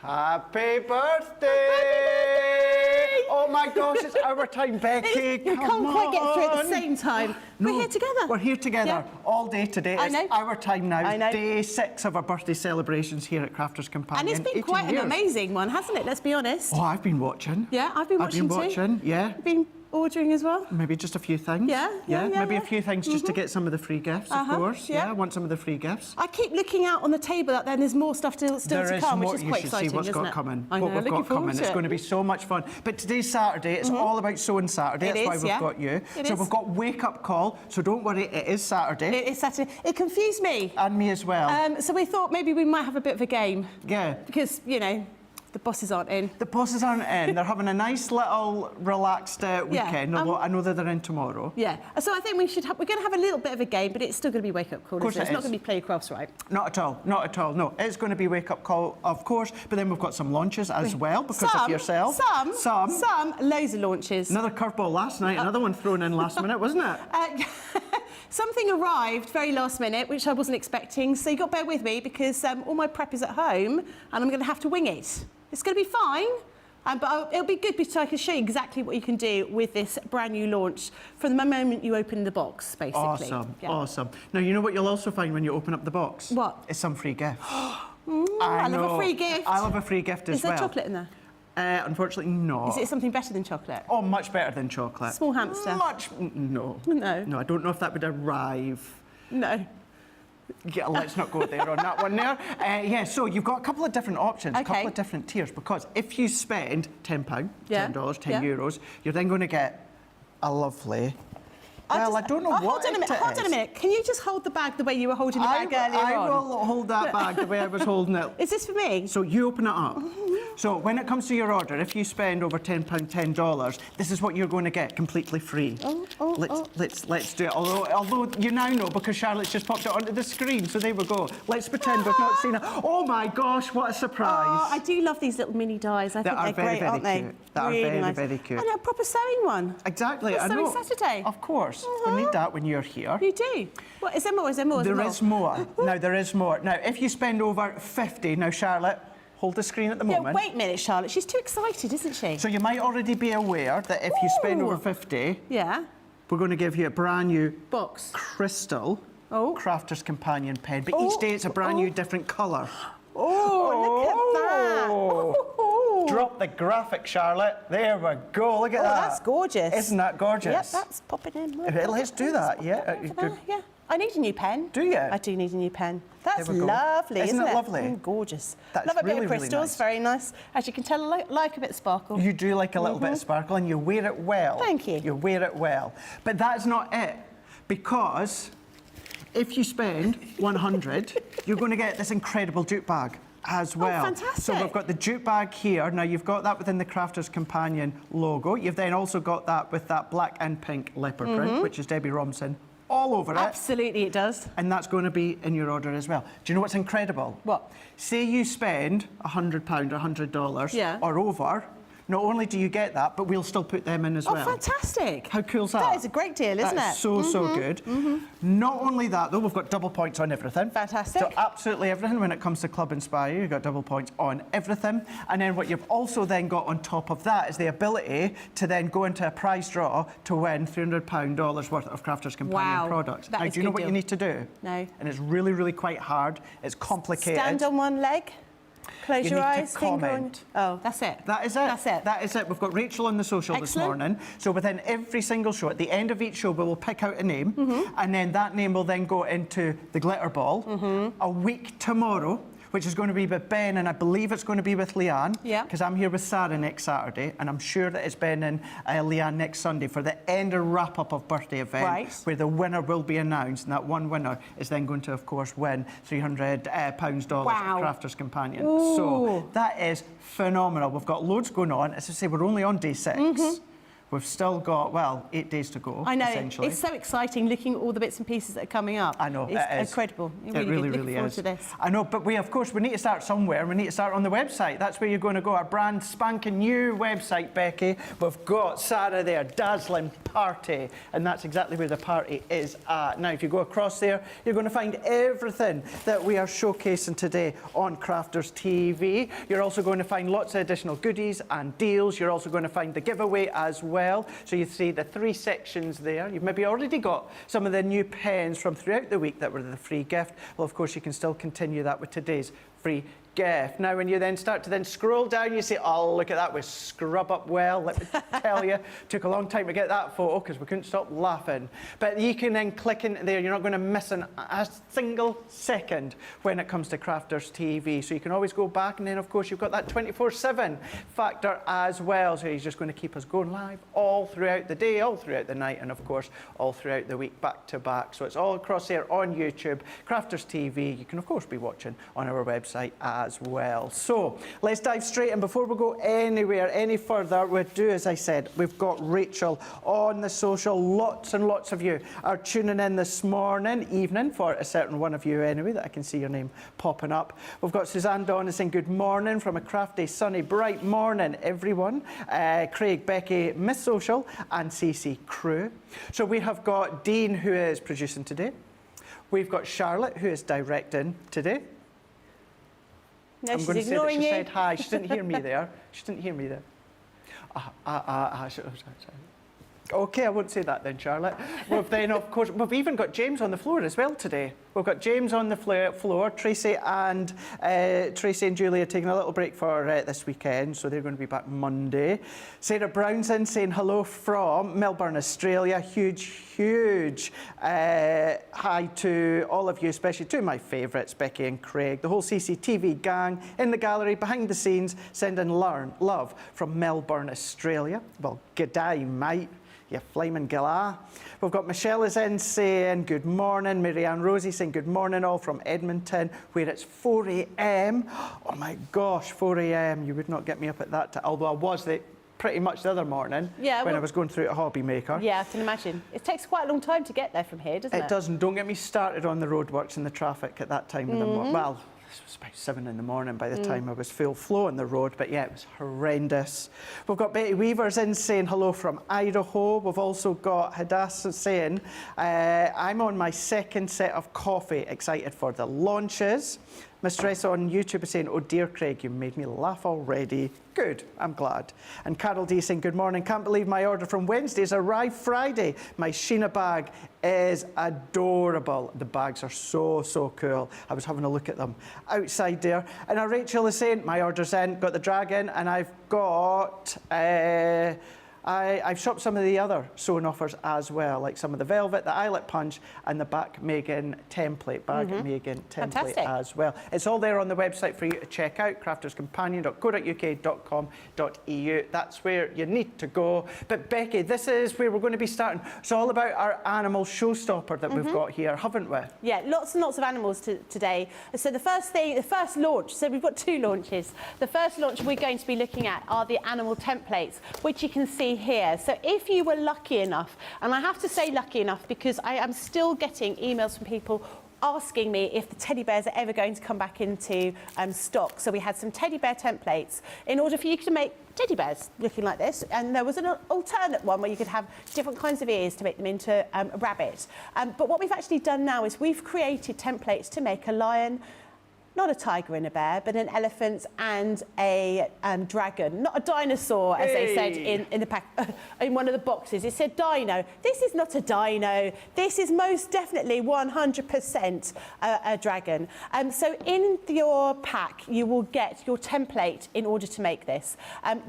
Happy birthday! Oh my gosh, it's our time, Becky. You can't quite get through at the same time. No, we're here together. We're here together all day today. I know. It's our time now. I know. Day 6 of our birthday celebrations here at Crafters Companion. And it's been quite an amazing one, hasn't it? Let's be honest. Oh, I've been watching. Yeah, I've been watching too. Yeah. You've been ordering as well? Maybe just a few things. Maybe a few things just to get some of the free gifts, of course. Yeah, I want some of the free gifts. I keep looking out on the table out there and there's more stuff still to come, which is quite exciting, isn't it? You should see what's got coming. I know, what we've got coming. It's going to be so much fun. But today's Saturday. It's all about Sewing Saturday. That's why we've got you. So we've got Wake Up Call. So don't worry, it is Saturday. It is Saturday. It confused me. And me as well. So we thought maybe we might have a bit of a game. Yeah. Because, you know, the bosses aren't in. The bosses aren't in. They're having a nice little relaxed weekend, although I know that they're in tomorrow. Yeah. So I think we're going to have a little bit of a game, but it's still going to be Wake Up Call, isn't it? It's not going to be Play Your Crafts, right? Not at all. Not at all. No, it's going to be Wake Up Call, of course, but then we've got some launches as well because of yourself. Some. Loads of launches. Another curveball last night, another one thrown in last minute, wasn't it? Something arrived very last minute, which I wasn't expecting, so you got to bear with me because all my prep is at home and I'm going to have to wing it. It's going to be fine, but it'll be good because I can show you exactly what you can do with this brand new launch from the moment you open the box, basically. Awesome, awesome. Now, you know what you'll also find when you open up the box? What? It's some free gifts. I love a free gift. I love a free gift as well. Is there chocolate in there? Unfortunately, no. Is it something better than chocolate? Oh, much better than chocolate. Small hamster? No. No, I don't know if that would arrive. No. Yeah, let's not go there on that one there. Yeah, so you've got a couple of different options, a couple of different tiers, because if you spend £10, $10, €10, you're then going to get a lovely... Well, I don't know what it is. Hold on a minute. Can you just hold the bag the way you were holding the bag earlier on? I will hold that bag the way I was holding it. Is this for me? So you open it up. So when it comes to your order, if you spend over £10, $10, this is what you're going to get completely free. Let's do it. Although you now know because Charlotte's just popped it onto the screen. So there we go. Let's pretend we've not seen it. Oh my gosh, what a surprise! Oh, I do love these little mini dies. I think they're great, aren't they? That are very, very cute. And a proper sewing one. Exactly. I know. Sewing Saturday. Of course. We need that when you're here. You do. What, is there more? Is there more? There is more. Now, there is more. Now, if you spend over 50, now, Charlotte, hold the screen at the moment. Wait a minute, Charlotte. She's too excited, isn't she? So you might already be aware that if you spend over 50, we're going to give you a brand new box crystal Crafter's Companion pen. But each day it's a brand new different colour. Look at that. Drop the graphic, Charlotte. There we go. Look at that. That's gorgeous. Isn't that gorgeous? Yep, that's popping in. Let's do that, yeah. Yeah. I need a new pen. Do you? I do need a new pen. That's lovely, isn't it? Lovely? Gorgeous. That's love a really, bit of crystals, really nice. very nice. As you can tell, I like a bit of sparkle. You do like a little bit of sparkle and you wear it well. Thank you. You wear it well. But that's not it, because if you spend 100, you're going to get this incredible jute bag as well. Oh, fantastic. So we've got the jute bag here. Now, you've got that within the Crafters Companion logo. You've then also got that with that black and pink leopard print, which is Debbie Robinson all over it. Absolutely, it does. And that's going to be in your order as well. Do you know what's incredible? What? Say you spend £100 or $100 or over, not only do you get that, but we'll still put them in as well. Oh, fantastic. How cool's that? That is a great deal, isn't it? That's so good. Not only that, though, we've got double points on everything. Fantastic. So absolutely everything when it comes to Club Inspire, you've got double points on everything. And then what you've also then got on top of that is the ability to then go into a prize draw to win £300 worth of Crafters Companion products. Now, do you know what you need to do? No. And it's really, really quite hard. It's complicated. Stand on one leg. Close your eyes, comment. Oh, that's it. That is it. That's it. That is it. We've got Rachel on the social this morning. So within every single show, at the end of each show, we will pick out a name, and then that name will then go into the glitter ball. A week tomorrow, which is going to be with Ben, and I believe it's going to be with Leanne. Yeah. Because I'm here with Sarah next Saturday, and I'm sure that it's Ben and Leanne next Sunday for the end or wrap-up of birthday event, where the winner will be announced, and that one winner is then going to, of course, win £300 Crafters Companion. Ooh. So that is phenomenal. We've got loads going on. As I say, we're only on day 6. We've still got, well, 8 days to go, I know. essentially. It's so exciting looking at all the bits and pieces that are coming up. I know, it's incredible. It really, really is. To this. I know, but we, of course, we need to start somewhere. We need to start on the website. That's where you're going to go. Our brand spanking new website, Becky. We've got Sarah there, dazzling, party, and that's exactly where the party is at. Now, if you go across there, you're going to find everything that we are showcasing today on Crafters TV. You're also going to find lots of additional goodies and deals. You're also going to find the giveaway as well. So you see the 3 sections there. You've maybe already got some of the new pens from throughout the week that were the free gift. Well, of course, you can still continue that with today's free gift. Now, when you then start to then scroll down, you see, oh, look at that, we scrub up well. Let me tell you, took a long time to get that photo because we couldn't stop laughing. But you can then click in there. You're not going to miss a single second when it comes to Crafters TV. So you can always go back, and then, of course, you've got that 24/7 factor as well. So he's just going to keep us going live all throughout the day, all throughout the night, and, of course, all throughout the week, back to back. So it's all across there on YouTube, Crafters TV. You can, of course, be watching on our website as well. So let's dive straight in. Before we go anywhere any further, we'll do, as I said, we've got Rachel on the social. Lots and lots of you are tuning in this evening, for a certain one of you anyway, that I can see your name popping up. We've got Suzanne Donna saying good morning from a crafty, sunny, bright morning, everyone. Craig, Becky, Miss Social, and CC Crew. So we have got Dean, who is producing today. We've got Charlotte, who is directing today. No, I'm she's going to say that ignoring she you. said hi. She didn't hear me there. She didn't hear me there. Okay, I won't say that then, Charlotte. We've then, of course, we've even got James on the floor as well today. We've got James on the floor. Tracy and Julie are taking a little break for this weekend, so they're going to be back Monday. Sarah Brownson saying hello from Melbourne, Australia. Huge hi to all of you, especially to my favourites, Becky and Craig, the whole CCTV gang in the gallery, behind the scenes, sending love from Melbourne, Australia. Well, g'day, mate. You flaming gala. We've got Michelle is in saying good morning. Mary-Ann Rosie saying good morning, all from Edmonton, where it's 4 a.m. Oh my gosh, 4 a.m. You would not get me up at that time, although I was pretty much the other morning when I was going through a hobby maker. Yeah, I can imagine. It takes quite a long time to get there from here, doesn't it? It doesn't. Don't get me started on the roadworks and the traffic at that time of the morning. Well, this was about 7 in the morning by the time I was full flow on the road, but yeah, it was horrendous. We've got Betty Weavers in saying hello from Idaho. We've also got Hadassah saying, I'm on my 2nd set of coffee, excited for the launches. Mistress on YouTube is saying, oh dear Craig, you made me laugh already. Good, I'm glad. And Carol D saying, good morning, can't believe my order from Wednesday's arrived Friday. My Sheena bag is adorable. The bags are so cool. I was having a look at them outside there. And now Rachel is saying, my order's in, got the dragon, and I've got... I've shopped some of the other sewing offers as well, like some of the velvet, the eyelet punch, and the back Megan template, Megan template Fantastic. as well. It's all there on the website for you to check out, crafterscompanion.co.uk.com.eu. That's where you need to go. But Becky, this is where we're going to be starting. It's all about our animal showstopper that we've got here, haven't we? Yeah, lots and lots of animals today. So the first launch, so we've got 2 launches. The first launch we're going to be looking at are the animal templates, which you can see here. So if you were lucky enough, and I have to say lucky enough because I am still getting emails from people asking me if the teddy bears are ever going to come back into stock. So we had some teddy bear templates in order for you to make teddy bears looking like this, and there was an alternate one where you could have different kinds of ears to make them into a rabbit. But what we've actually done now is we've created templates to make a lion, not a tiger and a bear, but an elephant and a dragon. Not a dinosaur, as they said in the pack, in one of the boxes. It said dino. This is not a dino. This is most definitely 100% a dragon. So in your pack, you will get your template in order to make this.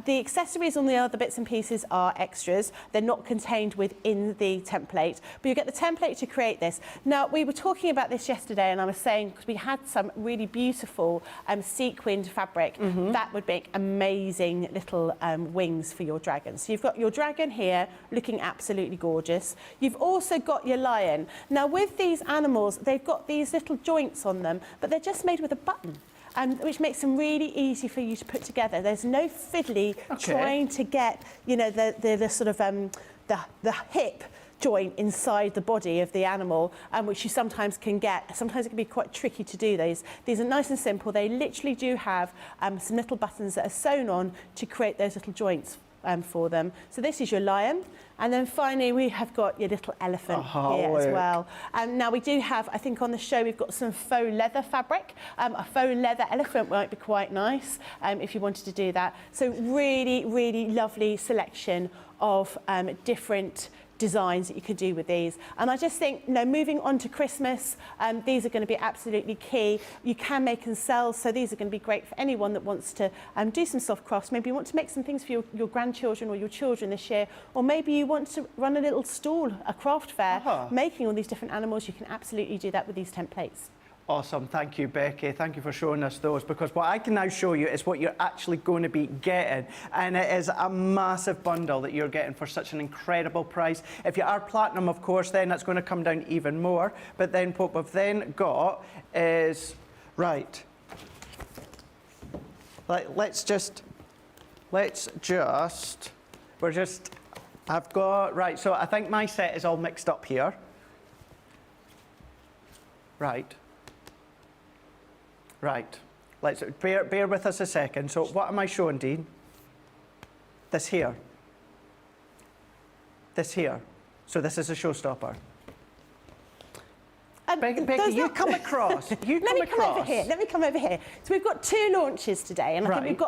The accessories on the other bits and pieces are extras. They're not contained within the template, but you get the template to create this. Now, we were talking about this yesterday, and I was saying, because we had some really beautiful sequined fabric that would make amazing little wings for your dragon. So you've got your dragon here looking absolutely gorgeous. You've also got your lion. Now with these animals, they've got these little joints on them, but they're just made with a button. Which makes them really easy for you to put together. There's no fiddly trying to get, you know, the sort of the hip joint inside the body of the animal, which you sometimes can get. Sometimes it can be quite tricky to do these. These are nice and simple. They literally do have some little buttons that are sewn on to create those little joints for them. So this is your lion. And then finally, we have got your little elephant here as well. Now, we do have, I think on the show, we've got some faux leather fabric. A faux leather elephant might be quite nice if you wanted to do that. So really, really lovely selection of different designs that you could do with these. And I just think, moving on to Christmas, these are going to be absolutely key. You can make and sell, so these are going to be great for anyone that wants to do some soft crafts. Maybe you want to make some things for your grandchildren or your children this year, or maybe you want to run a little stall, a craft fair, making all these different animals. You can absolutely do that with these templates. Awesome. Thank you, Becky. Thank you for showing us those, because what I can now show you is what you're actually going to be getting. And it is a massive bundle that you're getting for such an incredible price. If you are platinum, of course, then that's going to come down even more. But then what we've then got is, right, I've got, right, so I think my set is all mixed up here. Right. Right, let's bear with us a second. So what am I showing, Dean? This here. This here. So this is a showstopper. Becky, you come across. Let me come over here. Let me come over here. So we've got two launches today, and I think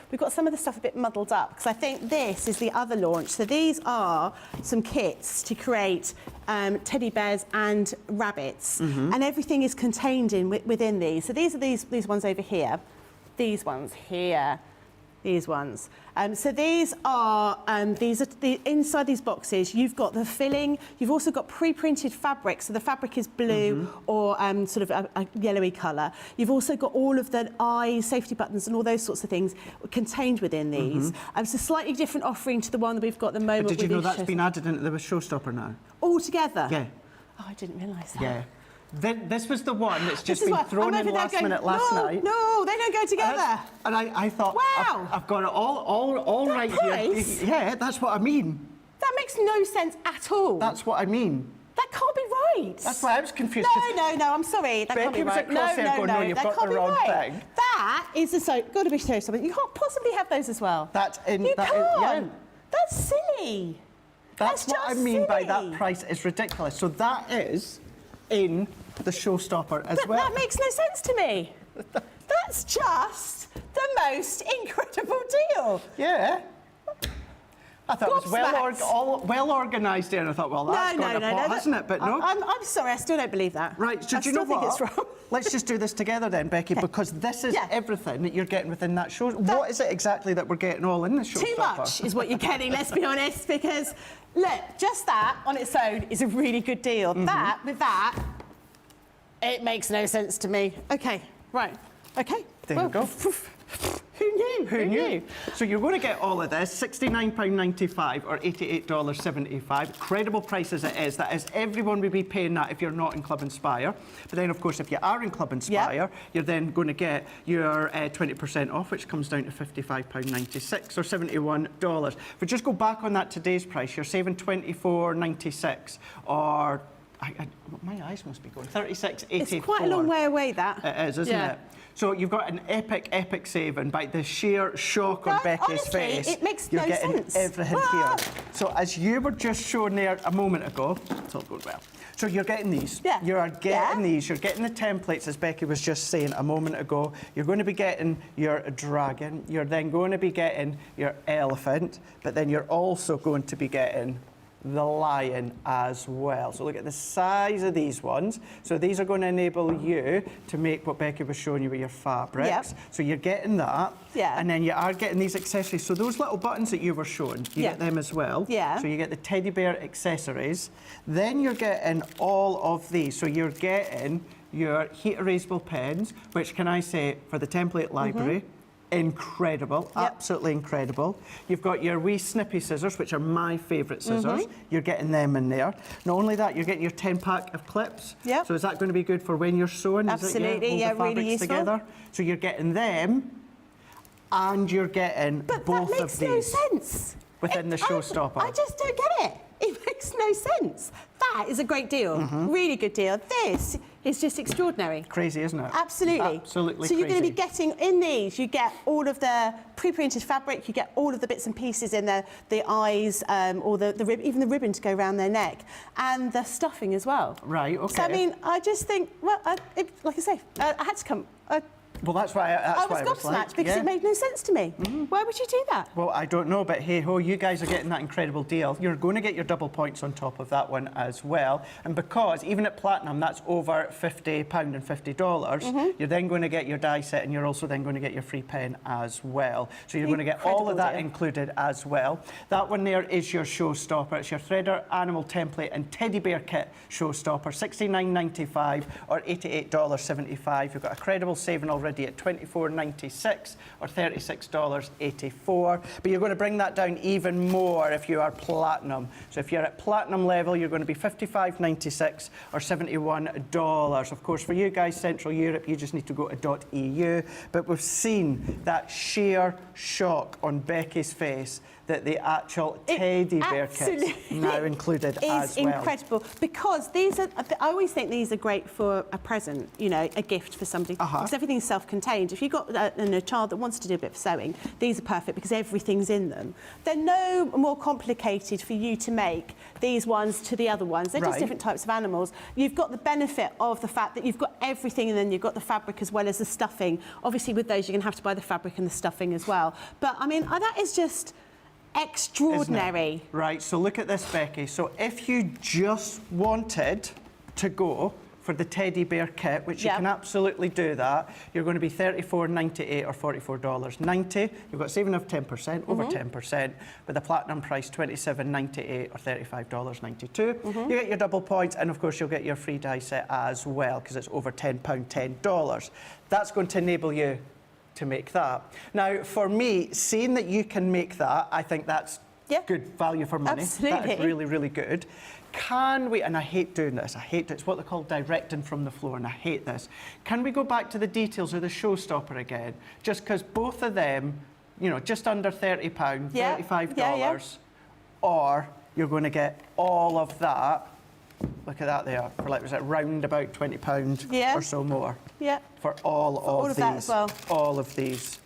we've got some of the stuff a bit muddled up, because I think this is the other launch. So these are some kits to create teddy bears and rabbits, and everything is contained within these. So these are these ones over here, these ones here, these ones. So these are the inside these boxes. You've got the filling. You've also got pre-printed fabric. So the fabric is blue or sort of a yellowy colour. You've also got all of the eyes, safety buttons, and all those sorts of things contained within these. It's a slightly different offering to the one that we've got at the moment. But did you know that's been added into the showstopper now? All together? Yeah. Oh, I didn't realise that. Yeah. This was the one that's just been thrown in last minute last night. No, they don't go together. And I thought, wow, I've got it all right here. Yeah, that's what I mean. That makes no sense at all. That's what I mean. That can't be right. That's why I was confused. No, I'm sorry. That can't be right. No, you've got the wrong thing. That is got to be something. You can't possibly have those as well. That's in. You that can't. Yeah. That's silly. That's what I mean silly. by that price is ridiculous. So that is in the showstopper as well. That makes no sense to me. That's just the most incredible deal. Yeah. I thought it was well organised there, and I thought, well, that's got a pot, hasn't it? But no. I'm sorry, I still don't believe that. Right, so do you know what? I still think it's wrong. Let's just do this together then, Becky, because this is everything that you're getting within that show. What is it exactly that we're getting all in the show? Too much is what you're getting, let's be honest, because, look, just that on its own is a really good deal. That, with that, it makes no sense to me. Okay, right, okay. There you go. Who knew? Who knew? So you're going to get all of this, £69.95 or $88.75. Credible price as it is. That is, everyone would be paying that if you're not in Club Inspire. But then, of course, if you are in Club Inspire, you're then going to get your 20% off, which comes down to £55.96 or $71. If we just go back on that today's price, you're saving $24.96 or... my eyes must be going. $36.84. It's quite a long way away, that. It is, isn't it? So you've got an epic saving by the sheer shock on Becky's honestly, face. It makes You're no getting sense. everything here. So as you were just showing there a moment ago, it's all going well. So you're getting these. Yeah. You are getting these. You're getting the templates, as Becky was just saying a moment ago. You're going to be getting your dragon. You're then going to be getting your elephant. But then you're also going to be getting the lion as well. So look at the size of these ones. So these are going to enable you to make what Becky was showing you with your fabrics. So you're getting that. And then you are getting these accessories. So those little buttons that you were showing, you get them as well. So you get the teddy bear accessories. Then you're getting all of these. So you're getting your heat erasable pens, which can I say, for the template library, incredible, absolutely incredible. You've got your wee snippy scissors, which are my favourite scissors. You're getting them in there. Not only that, you're getting your 10-pack of clips. So is that going to be good for when you're sewing? Absolutely, hold the fabrics really useful. together. So you're getting them, and you're getting both of these. That makes no sense. Within the showstopper. I just don't get it. It makes no sense. That is a great deal. Really good deal. This, is just extraordinary. Crazy, isn't it? Absolutely. Absolutely So you're going to crazy. be getting, in these, you get all of the pre-printed fabric, you get all of the bits and pieces in the eyes, or even the ribbon to go around their neck, and the stuffing as well. Right, okay. So, I mean, I just think, well, like I say, I had to come... Well, that's why I was gobsmacked because it made no sense to me. Why would you do that? Well, I don't know, but hey-ho, you guys are getting that incredible deal. You're going to get your double points on top of that one as well. And because, even at Platinum, that's over £50 and $50, you're then going to get your die set, and you're also then going to get your free pen as well. So you're going to get all of that included as well. That one there is your showstopper. It's your Threader Animal Template and Teddy Bear Kit showstopper, $69.95 or $88.75. You've got a credible saving already at $24.96 or $36.84. But you're going to bring that down even more if you are Platinum. So if you're at Platinum level, you're going to be $55.96 or $71. Of course, for you guys, Central Europe, you just need to go to .eu. But we've seen that sheer shock on Becky's face that the actual teddy bear kit's now included as well. It's incredible, because these are, I always think these are great for a present, you know, a gift for somebody, because everything's self-contained. If you've got a child that wants to do a bit of sewing, these are perfect because everything's in them. They're no more complicated for you to make, these ones to the other ones. They're just different types of animals. You've got the benefit of the fact that you've got everything, and then you've got the fabric as well as the stuffing. Obviously, with those, you're going to have to buy the fabric and the stuffing as well. But, I mean, that is just extraordinary. Right, so look at this, Becky. So if you just wanted to go for the teddy bear kit, which you can absolutely do that, you're going to be $34.98 or $44.90. You've got saving of 10%, over 10%, with the Platinum price $27.98 or $35.92. You get your double points, and of course you'll get your free die set as well, because it's over £10, $10. That's going to enable you to make that. Now, for me, seeing that you can make that, I think that's good value for money. Absolutely. That is really, really good. Can we, and I hate doing this, it's what they call directing from the floor, and I hate this. Can we go back to the details of the showstopper again? Just because both of them, you know, just under £30, $35, or you're going to get all of that. Look at that there, for like, was it round about £20 or so more? For all of these. That as well. All of these.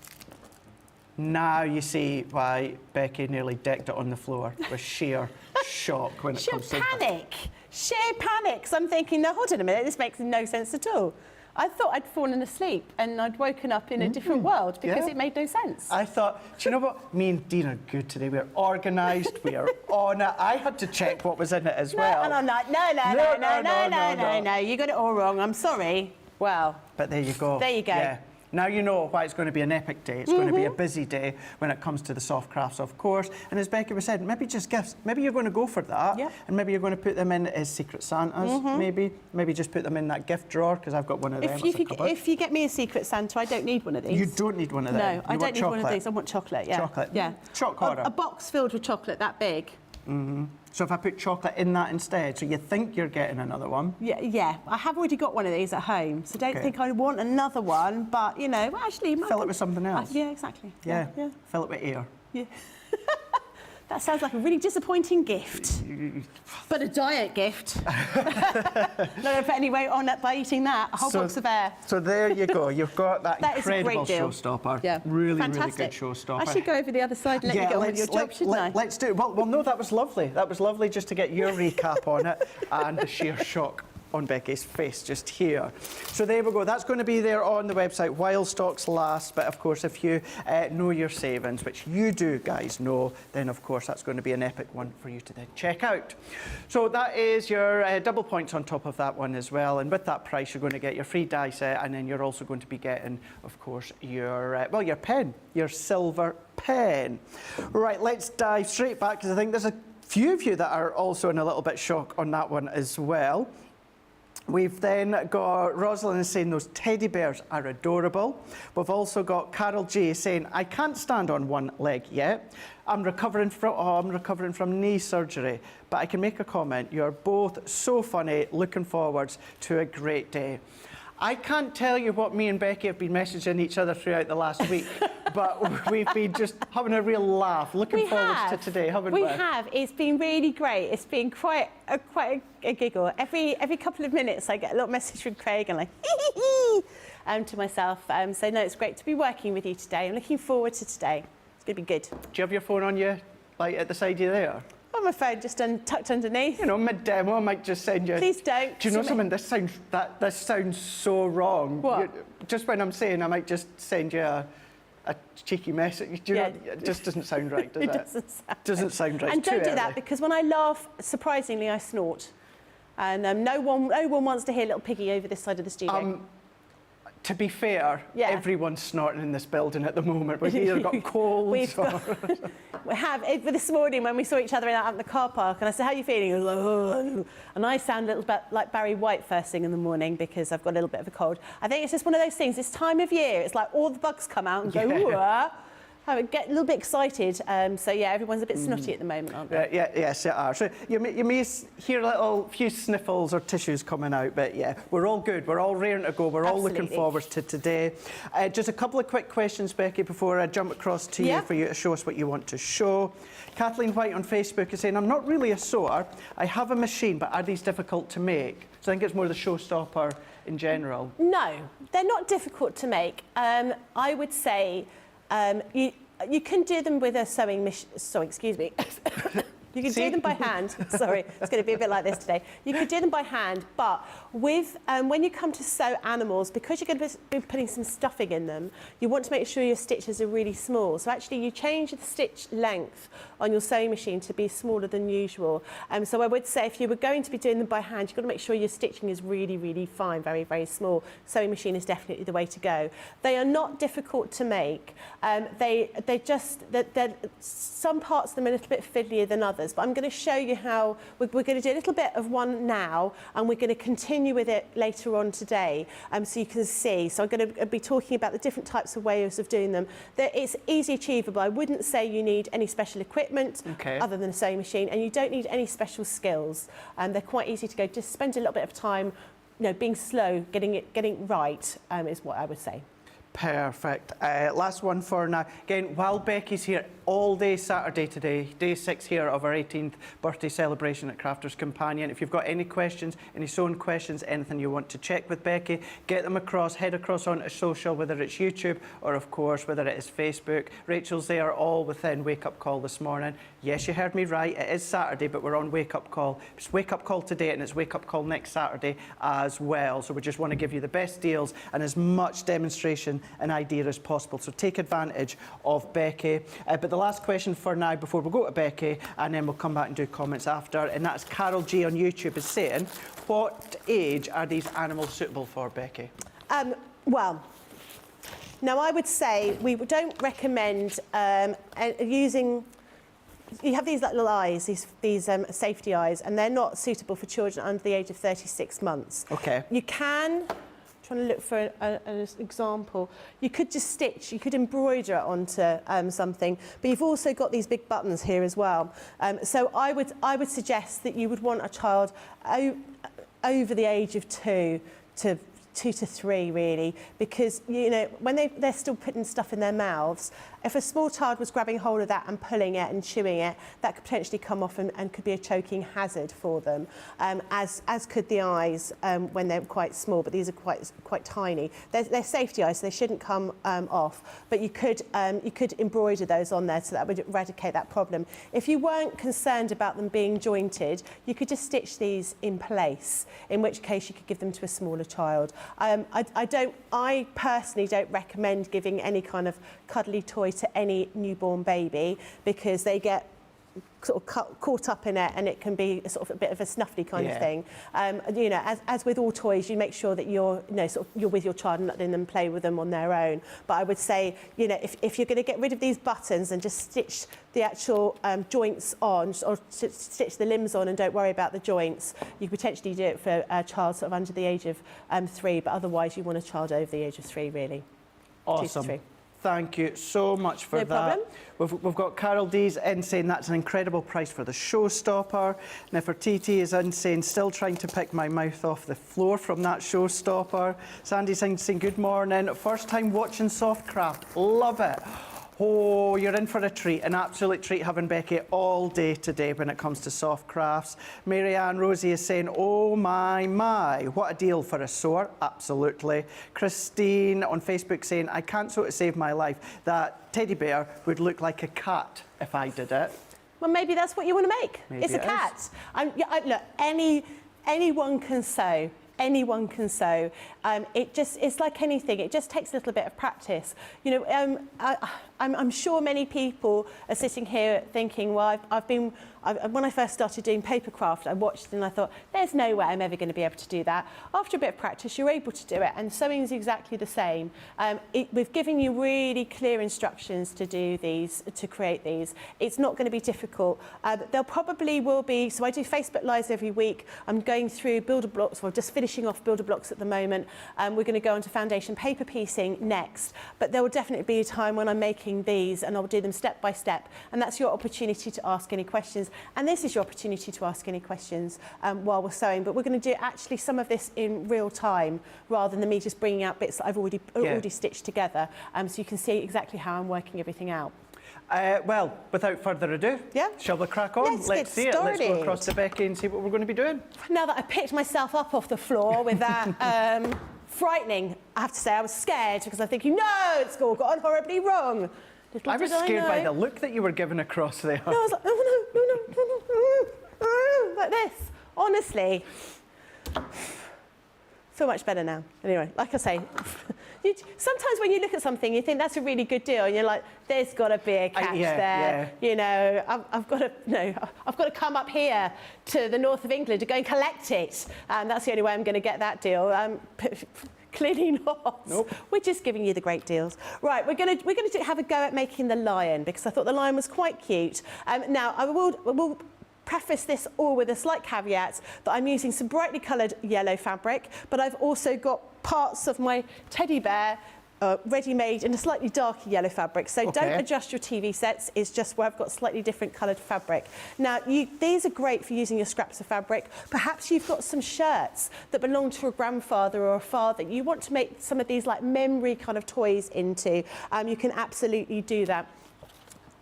Now you see why Becky nearly decked it on the floor with sheer shock when it comes to panic. Sheer panic. So I'm thinking, no, hold on a minute, this makes no sense at all. I thought I'd fallen asleep and I'd woken up in a different world because it made no sense. I thought, do you know what? Me and Dean are good today. We're organised. We are on it. I had to check what was in it as well. And I'm like, no. You got it all wrong. I'm sorry. Well. But there you go. There you go. Yeah. Now you know why it's going to be an epic day. It's going to be a busy day when it comes to the soft crafts, of course. And as Becky was saying, maybe just gifts. Maybe you're going to go for that. And maybe you're going to put them in as Secret Santas, Maybe just put them in that gift drawer, because I've got one of them. If you get me a Secret Santa, I don't need one of these. You don't need one of them. No, I don't need one of these. I want chocolate, Chocolate? Yeah. Chocolate. A box filled with chocolate that big. So if I put chocolate in that instead, so you think you're getting another one? Yeah. I have already got one of these at home, so don't think I want another one. But, you know, actually... Fill it with something else. Yeah, exactly. Yeah. Fill it with air. Yeah. That sounds like a really disappointing gift. But a diet gift. Not going to put any weight on it by eating that. A whole box of air. So there you go. You've got that incredible showstopper. Yeah. Really good showstopper. I should go over the other side and let you get on with your job, shouldn't I? Let's do it. Well, no, that was lovely. That was lovely just to get your recap on it and the sheer shock on Becky's face just here. So there we go. That's going to be there on the website while stocks last. But of course, if you know your savings, which you do guys know, then of course that's going to be an epic one for you to then check out. So that is your double points on top of that one as well. And with that price, you're going to get your free die set, and then you're also going to be getting, of course, your your pen, your silver pen. Right, let's dive straight back, because I think there's a few of you that are also in a little bit shock on that one as well. We've then got Rosalind saying those teddy bears are adorable. We've also got Carol G saying, I can't stand on one leg yet. I'm recovering from knee surgery, but I can make a comment. You're both so funny. Looking forwards to a great day. I can't tell you what me and Becky have been messaging each other throughout the last week, but we've been just having a real laugh, looking forward to today, haven't we? We have. It's been really great. It's been quite a giggle. Every couple of minutes I get a little message from Craig and like, to myself. So no, it's great to be working with you today. I'm looking forward to today. It's going to be good. Do you have your phone on you, like at the side of you there? Oh, my phone just tucked underneath. You know, mid-demo, I might just send you... Please don't. Do you know something? This sounds so wrong. What? Just when I'm saying, I might just send you a cheeky message. Do you know, it just doesn't sound right, does it? Doesn't sound right. And don't do early. that, because when I laugh, surprisingly, I snort. And no one wants to hear little Piggy over this side of the studio. To be fair, everyone's snorting in this building at the moment. We've either got colds we have. This morning when we saw each other out in the car park, and I said, how are you feeling? He was like, oh. And I sound a little bit like Barry White first thing in the morning because I've got a little bit of a cold. I think it's just one of those things, this time of year, it's like all the bugs come out and go, ooh, get a little bit excited. So yeah, everyone's a bit snotty at the moment, aren't they? Yes, they are. So you may hear a few sniffles or tissues coming out, but yeah, we're all good. We're all raring to go. We're all looking forward to today. Just a couple of quick questions, Becky, before I jump across to you for you to show us what you want to show. Kathleen White on Facebook is saying, I'm not really a sewer. I have a machine, but are these difficult to make? So I think it's more the showstopper in general. No, they're not difficult to make. I would say you can do them with a sewing machine. Sorry, excuse me. You can do them by hand. Sorry, it's going to be a bit like this today. You could do them by hand, but with when you come to sew animals, because you're going to be putting some stuffing in them, you want to make sure your stitches are really small. So actually, you change the stitch length on your sewing machine to be smaller than usual. So I would say if you were going to be doing them by hand, you've got to make sure your stitching is really, really fine, very, very small. Sewing machine is definitely the way to go. They are not difficult to make. Some parts of them are a little bit fiddlier than others, but I'm going to show you how we're going to do a little bit of one now, and we're going to continue with it later on today, so you can see. So I'm going to be talking about the different types of ways of doing them. It's easy achievable. I wouldn't say you need any special equipment other than a sewing machine, and you don't need any special skills. They're quite easy to go. Just spend a little bit of time, being slow, getting right is what I would say. Perfect. Last one for now. Again, while Becky's here all day Saturday today, day 6 here of our 18th birthday celebration at Crafters Companion. If you've got any questions, any sewing questions, anything you want to check with Becky, get them across, head across onto social, whether it's YouTube or, of course, whether it is Facebook. Rachel's there, all within Wake Up Call this morning. Yes, you heard me right. It is Saturday, but we're on Wake Up Call. It's Wake Up Call today, and it's Wake Up Call next Saturday as well. So we just want to give you the best deals and as much demonstration and idea as possible. So take advantage of Becky. But the last question for now, before we go to Becky, and then we'll come back and do comments after, and that's Carol G on YouTube is saying, what age are these animals suitable for, Becky? Well, now I would say we don't recommend using... You have these little eyes, these safety eyes, and they're not suitable for children under the age of 36 months. Okay. You can... Trying to look for an example. You could just stitch, you could embroider it onto something, but you've also got these big buttons here as well. So I would suggest that you would want a child over the age of 2 to 3 really, because when they're still putting stuff in their mouths, if a small child was grabbing hold of that and pulling it and chewing it, that could potentially come off and could be a choking hazard for them, as could the eyes when they're quite small, but these are quite tiny. They're safety eyes, so they shouldn't come off, but you could embroider those on there, so that would eradicate that problem. If you weren't concerned about them being jointed, you could just stitch these in place, in which case you could give them to a smaller child. I personally don't recommend giving any kind of cuddly toy to any newborn baby, because they get sort of caught up in it, and it can be sort of a bit of a snuffly kind of thing. As with all toys, you make sure that you're with your child and letting them play with them on their own. But I would say, if you're going to get rid of these buttons and just stitch the actual joints on, or stitch the limbs on, and don't worry about the joints, you could potentially do it for a child sort of under the age of 3. But otherwise, you want a child over the age of 3, really. Awesome. 2 to 3. Thank you so much for No that. problem. We've got Carol D's in saying that's an incredible price for the showstopper. Nefertiti is in saying still trying to pick my mouth off the floor from that showstopper. Sandy's in saying good morning. First time watching Softcraft. Love it. Oh, you're in for a treat, an absolute treat having Becky all day today when it comes to soft crafts. Mary-Ann Rosie is saying, oh my, what a deal for a sewer. Absolutely. Christine on Facebook saying, I can't sew to save my life. That teddy bear would look like a cat if I did it. Well, maybe that's what you want to make. Maybe it's a cat. Look, anyone can sew. Anyone can sew. It's like anything. It just takes a little bit of practice. You know, I'm sure many people are sitting here thinking, well, when I first started doing papercraft, I watched it and I thought, there's no way I'm ever going to be able to do that. After a bit of practice, you're able to do it, and sewing is exactly the same. We've given you really clear instructions to do these, to create these. It's not going to be difficult. There probably will be, so I do Facebook Lives every week. I'm going through builder blocks, well, just finishing off builder blocks at the moment. We're going to go on to foundation paper piecing next, but there will definitely be a time when I'm making these and I'll do them step by step, and that's your opportunity to ask any questions, and this is your opportunity to ask any questions while we're sewing. But we're going to do actually some of this in real time rather than me just bringing out bits that I've already stitched together, so you can see exactly how I'm working everything out. Well, without further ado, shall we crack on? Let's see get it. Let's go started. across to Becky and see what we're going to be doing. Now that I picked myself up off the floor with that frightening, I have to say I was scared because I'm thinking, no, it's all gone horribly wrong. I was scared by the look that you were giving across there. No, I was like, oh, no, like this. Honestly, feel much better now. Anyway, like I say, sometimes when you look at something, you think that's a really good deal, and you're like, there's got to be a catch there. Yeah. You know, I've got to come up here to the north of England to go and collect it, and that's the only way I'm going to get that deal. Clearly not. Nope. We're just giving you the great deals. Right, we're going to have a go at making the lion because I thought the lion was quite cute. Now I will preface this all with a slight caveat that I'm using some brightly coloured yellow fabric, but I've also got parts of my teddy bear ready-made in a slightly darker yellow fabric. So don't adjust your TV sets, it's just where I've got slightly different coloured fabric. Now, these are great for using your scraps of fabric. Perhaps you've got some shirts that belong to a grandfather or a father. You want to make some of these like memory kind of toys into. You can absolutely do that.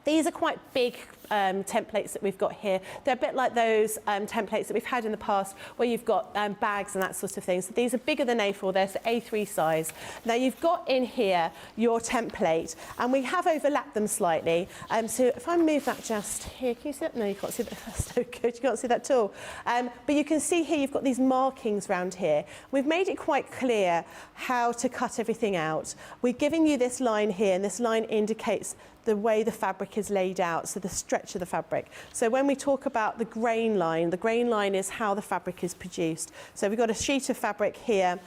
These are quite big templates that we've got here. They're a bit like those templates that we've had in the past where you've got bags and that sort of thing. So these are bigger than A4, they're A3 size. Now you've got in here your template, and we have overlapped them slightly. So if I move that just here, can you see that? No, you can't see that. That's so good, you can't see that at all. But you can see here you've got these markings around here. We've made it quite clear how to cut everything out. We're giving you this line here, and this line indicates the way the fabric is laid out, so the stretch of the fabric. So when we talk about the grain line is how the fabric is produced. So we've got a sheet of fabric here.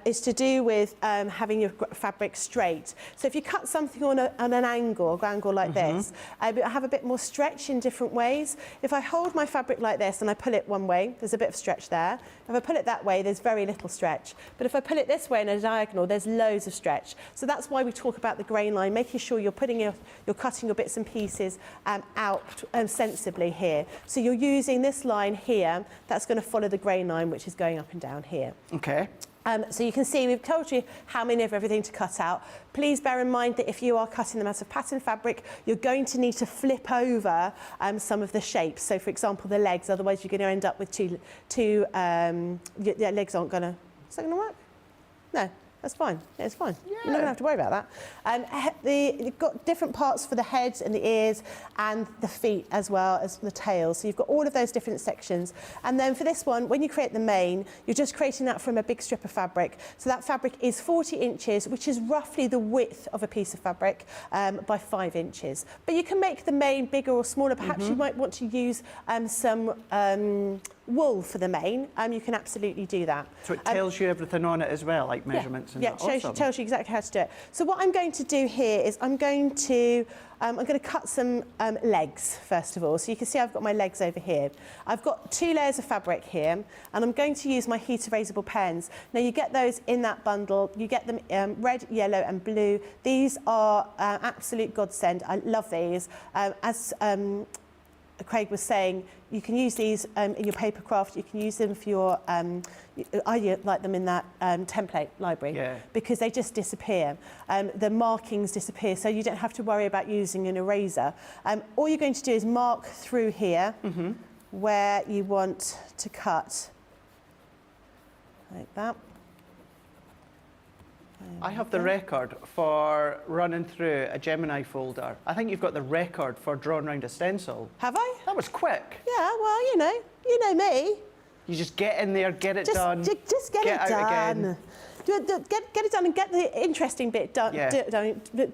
It's to do with having your fabric straight. So if you cut something on an angle like this, it'll have a bit more stretch in different ways. If I hold my fabric like this and I pull it one way, there's a bit of stretch there. If I pull it that way, there's very little stretch. But if I pull it this way in a diagonal, there's loads of stretch. So that's why we talk about the grain line, making sure you're cutting your bits and pieces out sensibly here. So you're using this line here, that's going to follow the grain line, which is going up and down here. Okay. So you can see we've told you how many of everything to cut out. Please bear in mind that if you are cutting them out of pattern fabric, you're going to need to flip over some of the shapes. So for example, the legs, otherwise you're going to end up with your legs aren't going to, is that going to work? No. That's fine. Yeah, it's fine. Yeah. You're not going to have to worry about that. You've got different parts for the head and the ears and the feet as well as the tail. So you've got all of those different sections. And then for this one, when you create the mane, you're just creating that from a big strip of fabric. So that fabric is 40 inches, which is roughly the width of a piece of fabric by 5 inches. But you can make the mane bigger or smaller. Perhaps you might want to use some wool for the mane, you can absolutely do that. So it tells you everything on it as well, like measurements and that. Yeah, it tells you exactly how to do it. So what I'm going to do here is I'm going to cut some legs first of all. So you can see I've got my legs over here. I've got 2 layers of fabric here, and I'm going to use my heat erasable pens. Now you get those in that bundle. You get them red, yellow, and blue. These are absolute godsend. I love these. As Craig was saying, you can use these in your paper craft. You can use them for your, I like them in that template library because they just disappear. The markings disappear, so you don't have to worry about using an eraser. All you're going to do is mark through here where you want to cut, like that. I have the record for running through a Gemini folder. I think you've got the record for drawing around a stencil. Have I? That was quick. Yeah, well, you know me. You just get in there, get it done. Just get it done. Again. Get it done and get the interesting bit done,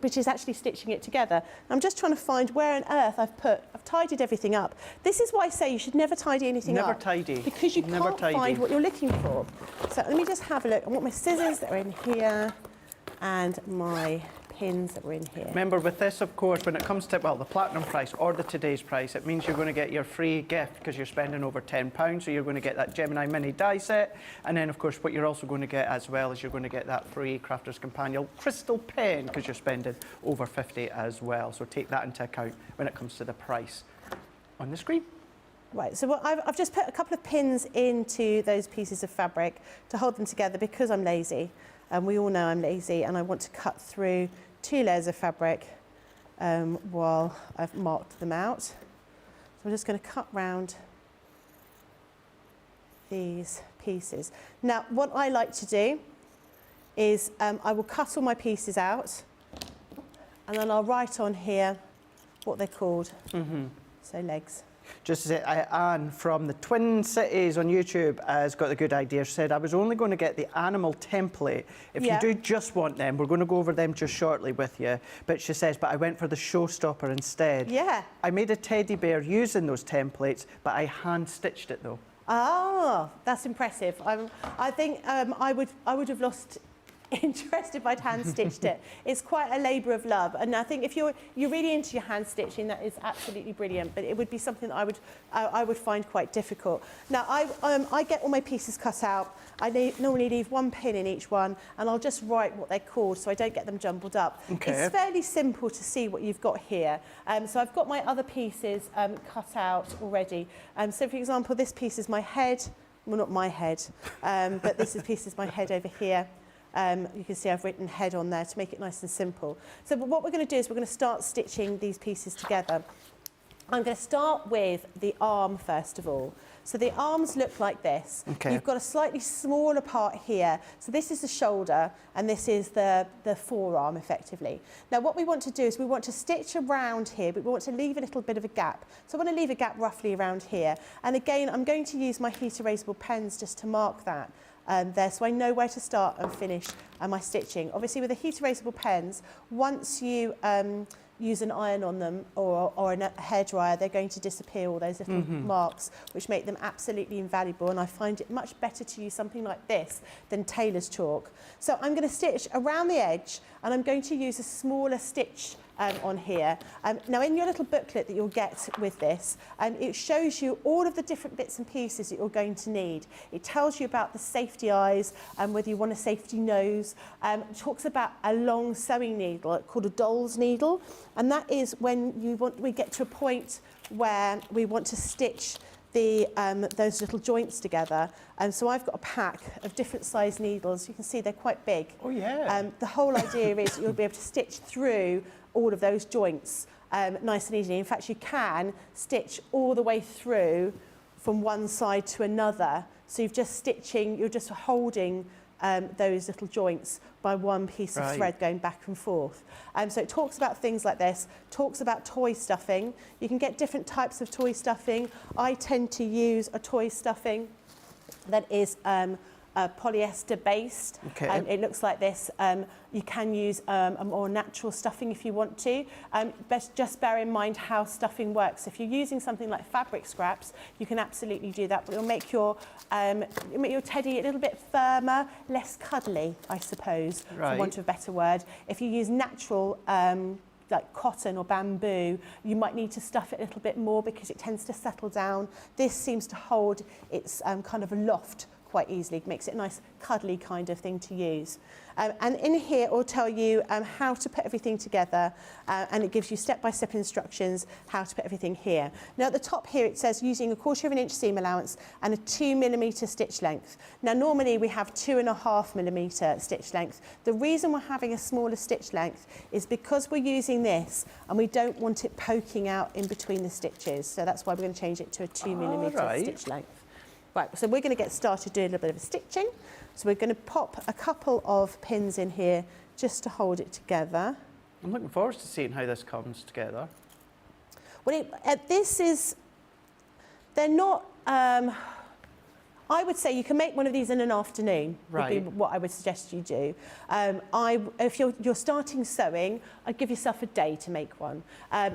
which is actually stitching it together. I'm just trying to find where on earth I've tidied everything up. This is why I say you should never tidy anything up. Never tidy. Because you can't find what you're looking for. So let me just have a look. I want my scissors that are in here and my pins that were in here. Remember, with this, of course, when it comes to, well, the platinum price or the today's price, it means you're going to get your free gift because you're spending over £10. So you're going to get that Gemini mini die set. And then, of course, what you're also going to get as well is you're going to get that free Crafter's Companion crystal pen because you're spending over 50 as well. So take that into account when it comes to the price on the screen. Right, so I've just put a couple of pins into those pieces of fabric to hold them together because I'm lazy. And we all know I'm lazy and I want to cut through 2 layers of fabric while I've marked them out. So I'm just going to cut round these pieces. Now, what I like to do is I will cut all my pieces out and then I'll write on here what they're called. So legs. Just to say, Anne from the Twin Cities on YouTube has got a good idea. She said, I was only going to get the animal template. If you do just want them, we're going to go over them just shortly with you. But she says, but I went for the showstopper instead. Yeah. I made a teddy bear using those templates, but I hand-stitched it though. Oh, that's impressive. I think I would have lost interest if I'd hand stitched it. It's quite a labour of love, and I think if you're really into your hand stitching, that is absolutely brilliant. But it would be something that I would find quite difficult. Now I get all my pieces cut out. I normally leave 1 pin in each one, and I'll just write what they're called so I don't get them jumbled up. Okay. It's fairly simple to see what you've got here. So I've got my other pieces cut out already. So for example, this piece is my head. Well, not my head, but this piece is my head over here. You can see I've written head on there to make it nice and simple. So but what we're going to do is we're going to start stitching these pieces together. I'm going to start with the arm first of all. So the arms look like this. Okay. You've got a slightly smaller part here. So this is the shoulder and this is the forearm effectively. Now what we want to do is we want to stitch around here, but we want to leave a little bit of a gap. So I want to leave a gap roughly around here. And again, I'm going to use my heat erasable pens just to mark that. There, so I know where to start and finish my stitching. Obviously with the heat erasable pens, once you use an iron on them or a hairdryer, they're going to disappear, all those little marks, which make them absolutely invaluable, and I find it much better to use something like this than tailor's chalk. So I'm going to stitch around the edge, and I'm going to use a smaller stitch on here. Now in your little booklet that you'll get with this, it shows you all of the different bits and pieces that you're going to need. It tells you about the safety eyes and whether you want a safety nose. It talks about a long sewing needle called a doll's needle, and that is when we get to a point where we want to stitch those little joints together. So I've got a pack of different size needles. You can see they're quite big. Oh yeah. The whole idea is you'll be able to stitch through all of those joints nice and easily. In fact, you can stitch all the way through from one side to another. So you're just holding those little joints by one piece of thread going back and forth. So it talks about things like this, talks about toy stuffing. You can get different types of toy stuffing. I tend to use a toy stuffing that is polyester based. Okay. It looks like this. You can use a more natural stuffing if you want to. But just bear in mind how stuffing works. If you're using something like fabric scraps, you can absolutely do that, but it'll make your teddy a little bit firmer, less cuddly, I suppose, for want of a better word. If you use natural like cotton or bamboo, you might need to stuff it a little bit more because it tends to settle down. This seems to hold its kind of loft quite easily. It makes it a nice cuddly kind of thing to use. And in here it will tell you how to put everything together, and it gives you step-by-step instructions how to put everything here. Now at the top here it says using a 1/4 inch seam allowance and a 2mm stitch length. Now normally we have 2.5mm stitch length. The reason we're having a smaller stitch length is because we're using this and we don't want it poking out in between the stitches. So that's why we're going to change it to a 2mm stitch length. Right, so we're going to get started doing a little bit of stitching. So we're going to pop a couple of pins in here just to hold it together. I'm looking forward to seeing how this comes together. Well, they're not, I would say you can make one of these in an afternoon, would be what I would suggest you do. If you're starting sewing, I'd give yourself a day to make one.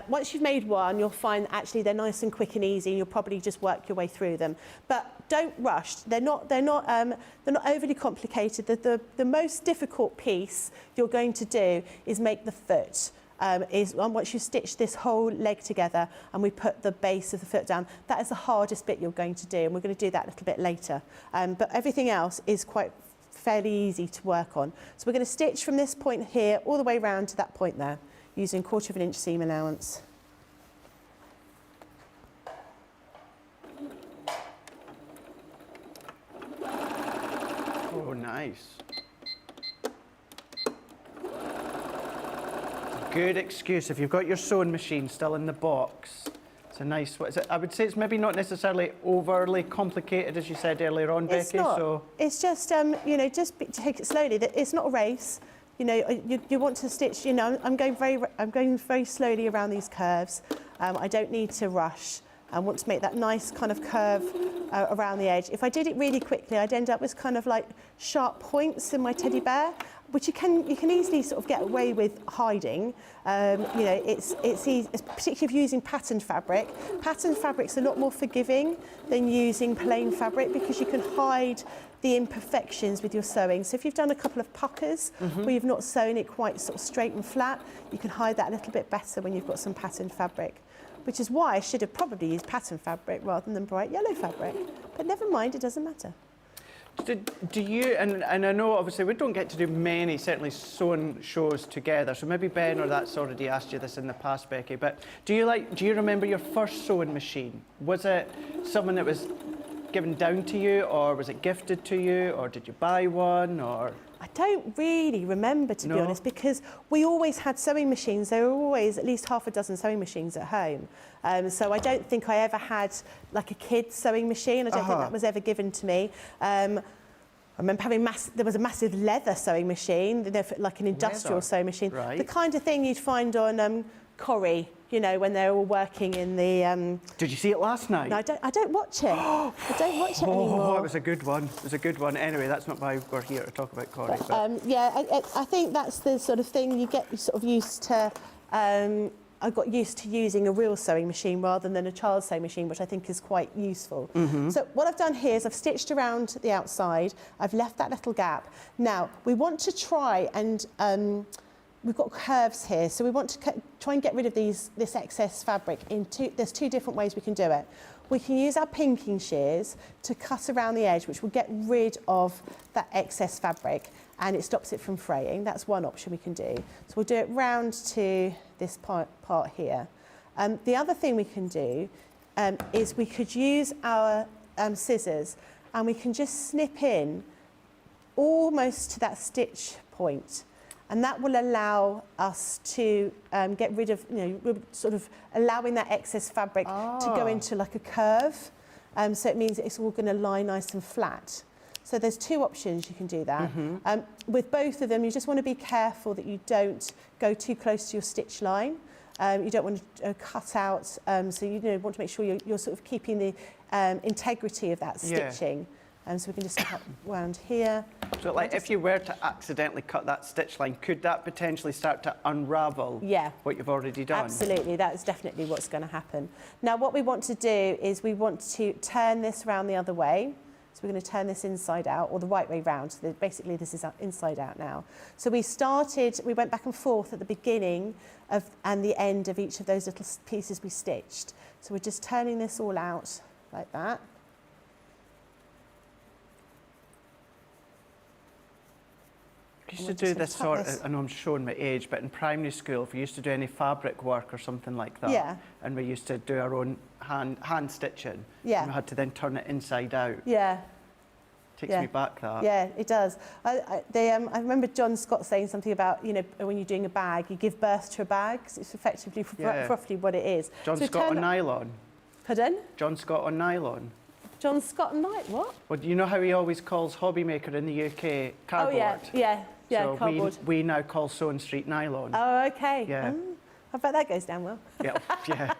Once you've made one, you'll find actually they're nice and quick and easy, and you'll probably just work your way through them. But don't rush. They're not overly complicated. The most difficult piece you're going to do is make the foot. Once you stitch this whole leg together and we put the base of the foot down, that is the hardest bit you're going to do, and we're going to do that a little bit later. But everything else is quite fairly easy to work on. So we're going to stitch from this point here all the way round to that point there, using 1/4 inch seam allowance. Oh, nice. Good excuse. If you've got your sewing machine still in the box, it's a nice, what is it? I would say it's maybe not necessarily overly complicated, as you said earlier on, Becky. It's not. So it's just, you know, just take it slowly. It's not a race. You know, you want to stitch. You know, I'm going very slowly around these curves. I don't need to rush. I want to make that nice kind of curve around the edge. If I did it really quickly, I'd end up with kind of like sharp points in my teddy bear, which you can easily sort of get away with hiding. You know, it's easy, particularly if you're using patterned fabric. Patterned fabric's a lot more forgiving than using plain fabric because you can hide the imperfections with your sewing. So if you've done a couple of puckers where you've not sewn it quite sort of straight and flat, you can hide that a little bit better when you've got some patterned fabric. Which is why I should have probably used pattern fabric rather than bright yellow fabric. But never mind, it doesn't matter. Do you, and I know obviously we don't get to do many, certainly sewing shows together, so maybe Ben or that's already asked you this in the past, Becky, but do you remember your first sewing machine? Was it someone that was given down to you, or was it gifted to you, or did you buy one, or? I don't really remember, to be honest, because we always had sewing machines. There were always at least half a dozen sewing machines at home. So I don't think I ever had like a kid's sewing machine. I don't think that was ever given to me. I remember having there was a massive leather sewing machine, like an industrial sewing machine. Right. The kind of thing you'd find on Corrie, you know, when they're all working in the... Did you see it last night? No, I don't watch it. I don't watch it anymore. Oh, it was a good one. It was a good one. Anyway, that's not why we're here to talk about Corrie. Yeah, I think that's the sort of thing you get sort of used to... I got used to using a real sewing machine rather than a child's sewing machine, which I think is quite useful. So what I've done here is I've stitched around the outside. I've left that little gap. Now, we want to try and... we've got curves here, so we want to try and get rid of this excess fabric. There's two different ways we can do it. We can use our pinking shears to cut around the edge, which will get rid of that excess fabric, and it stops it from fraying. That's one option we can do. So we'll do it round to this part here. The other thing we can do is we could use our scissors, and we can just snip in almost to that stitch point. And that will allow us to get rid of, you know, sort of allowing that excess fabric to go into like a curve. So it means it's all going to lie nice and flat. So there's two options you can do that. With both of them, you just want to be careful that you don't go too close to your stitch line. You don't want to cut out, so you want to make sure you're sort of keeping the integrity of that stitching. So we can just cut around here. So like if you were to accidentally cut that stitch line, could that potentially start to unravel what you've already done? Absolutely, that is definitely what's going to happen. Now what we want to do is we want to turn this round the other way. So we're going to turn this inside out, or the right way round. So basically this is inside out now. So we went back and forth at the beginning and the end of each of those little pieces we stitched. So we're just turning this all out like that. I used to do this sort of, I know I'm showing my age, but in primary school, if we used to do any fabric work or something like that, and we used to do our own hand stitching, and we had to then turn it inside out. Takes me back, that. Yeah, it does. I remember John Scott saying something about, you know, when you're doing a bag, you give birth to a bag, because it's effectively roughly what it is. John Scott on nylon. Pardon? John Scott on nylon. John Scott on nylon, what? Well, you know how he always calls hobby maker in the UK cardboard? Oh, yeah, so cardboard. we now call Sewing Street nylon. Oh, okay. Yeah. I bet that goes down well. Yeah.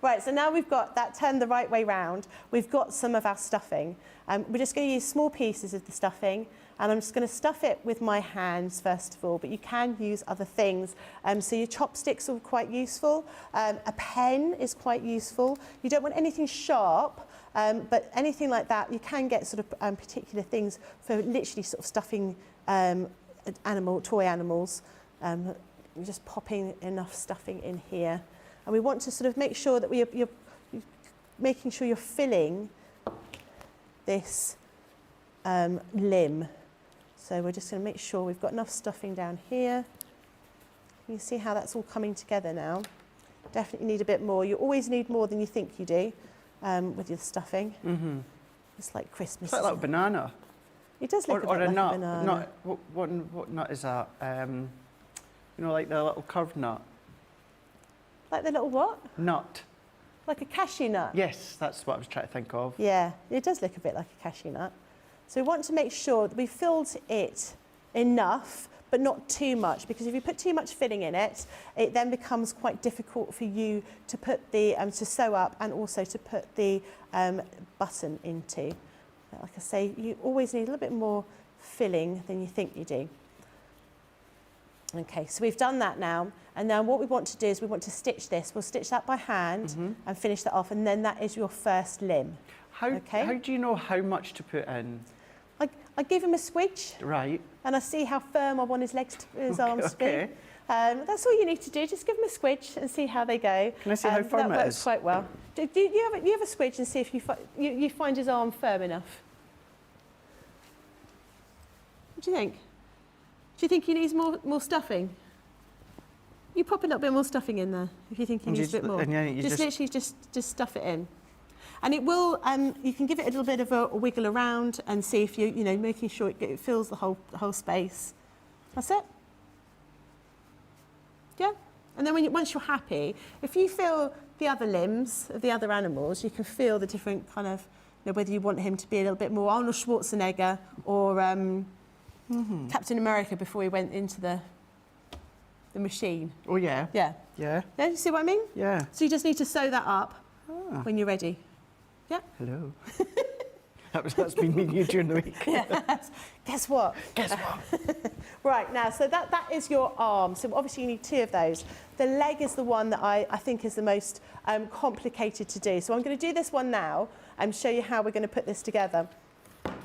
Right, so now we've got that turned the right way round. We've got some of our stuffing. We're just going to use small pieces of the stuffing, and I'm just going to stuff it with my hands first of all, but you can use other things. So your chopsticks are quite useful. A pen is quite useful. You don't want anything sharp, but anything like that, you can get sort of particular things for literally sort of stuffing toy animals. We're just popping enough stuffing in here. And we want to sort of make sure that you're making sure you're filling this limb. So we're just going to make sure we've got enough stuffing down here. You see how that's all coming together now. Definitely need a bit more. You always need more than you think you do with your stuffing. It's like Christmas. It's like a banana. It does look a bit like a banana. What nut is that? You know, like the little curved nut. Like the little what? Nut. Like a cashew nut? Yes, that's what I was trying to think of. Yeah, it does look a bit like a cashew nut. So we want to make sure that we filled it enough, but not too much, because if you put too much filling in it, it then becomes quite difficult for you to put the to sew up and also to put the button into. Like I say, you always need a little bit more filling than you think you do. Okay, so we've done that now, and now what we want to do is we want to stitch this. We'll stitch that by hand and finish that off, and then that is your first limb. How do you know how much to put in? I give him a squidge. Right. And I see how firm I want his legs, his arms to be. That's all you need to do. Just give him a squidge and see how they go. Can I see how firm it is? That works quite well. Do you have a squidge and see if you find his arm firm enough? What do you think? Do you think he needs more stuffing? You pop a little bit more stuffing in there if you think he needs a bit more. Just literally just stuff it in. And it will, you can give it a little bit of a wiggle around and see if you know, making sure it fills the whole space. That's it. Yeah. And then once you're happy, if you feel the other limbs of the other animals, you can feel the different kind of, you know, whether you want him to be a little bit more Arnold Schwarzenegger or Captain America before he went into the machine. Oh yeah. Yeah. Yeah. Yeah, you see what I mean? Yeah. So you just need to sew that up when you're ready. Yeah. Hello. That's been me and you during the week. Yes. Guess what? Guess what? Right, now, so that is your arm. So obviously you need two of those. The leg is the one that I think is the most complicated to do. So I'm going to do this one now and show you how we're going to put this together.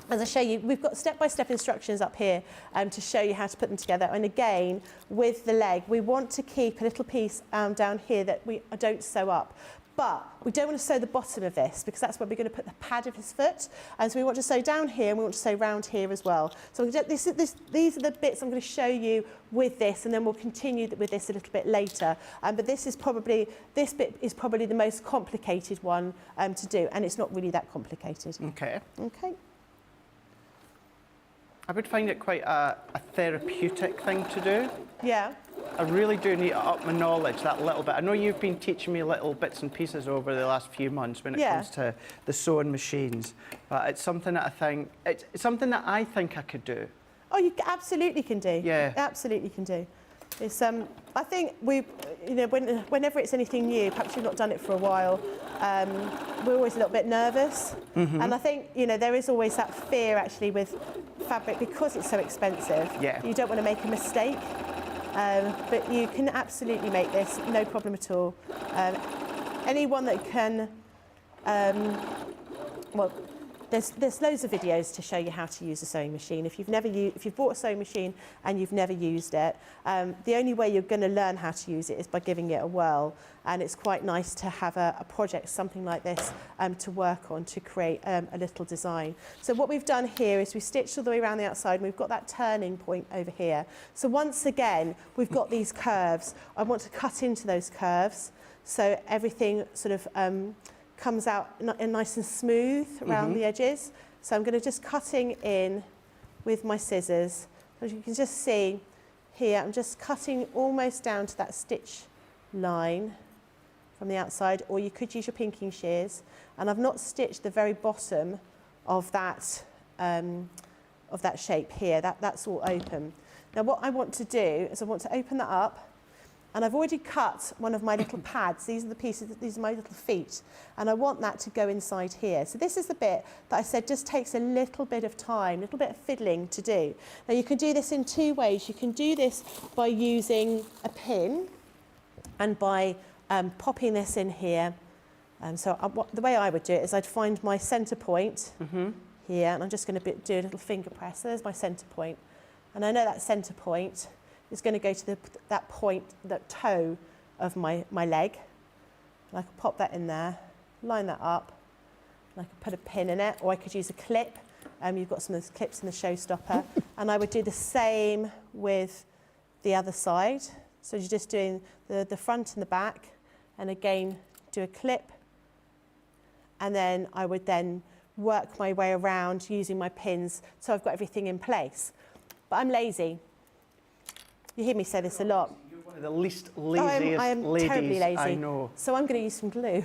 As I show you, we've got step-by-step instructions up here to show you how to put them together. And again, with the leg, we want to keep a little piece down here that we don't sew up. But we don't want to sew the bottom of this because that's where we're going to put the pad of his foot. And so we want to sew down here and we want to sew round here as well. So these are the bits I'm going to show you with this, and then we'll continue with this a little bit later. But this bit is probably the most complicated one to do, and it's not really that complicated. Okay. Okay. I would find it quite a therapeutic thing to do. Yeah. I really do need to up my knowledge that little bit. I know you've been teaching me little bits and pieces over the last few months when it comes to the sewing machines, but it's something that I think I could do. Oh, you absolutely can do. Yeah. Absolutely can do. It's, I think whenever it's anything new, perhaps you've not done it for a while, we're always a little bit nervous. And I think, there is always that fear actually with fabric because it's so expensive. Yeah. You don't want to make a mistake. But you can absolutely make this, no problem at all. Anyone that can, well, there's loads of videos to show you how to use a sewing machine. If you've bought a sewing machine and you've never used it, the only way you're going to learn how to use it is by giving it a whirl. And it's quite nice to have a project, something like this, to work on to create a little design. So what we've done here is we've stitched all the way around the outside and we've got that turning point over here. So once again, we've got these curves. I want to cut into those curves so everything sort of comes out nice and smooth around the edges. So I'm going to just cutting in with my scissors. As you can just see here, I'm just cutting almost down to that stitch line from the outside, or you could use your pinking shears. And I've not stitched the very bottom of that shape here. That's all open. Now what I want to do is I want to open that up. And I've already cut one of my little pads. These are the pieces, these are my little feet. And I want that to go inside here. So this is the bit that I said just takes a little bit of time, a little bit of fiddling to do. Now you can do this in two ways. You can do this by using a pin and by popping this in here. The way I would do it is I'd find my centre point here, and I'm just going to do a little finger press. So there's my centre point. And I know that centre point is going to go to that point, that toe of my leg. And I can pop that in there, line that up, and I can put a pin in it, or I could use a clip. You've got some of those clips in the showstopper. And I would do the same with the other side. So you're just doing the front and the back, and again, do a clip. And then I would then work my way around using my pins so I've got everything in place. But I'm lazy. You hear me say this a lot. You're one of the least laziest I am ladies terribly lazy. I know. So I'm going to use some glue.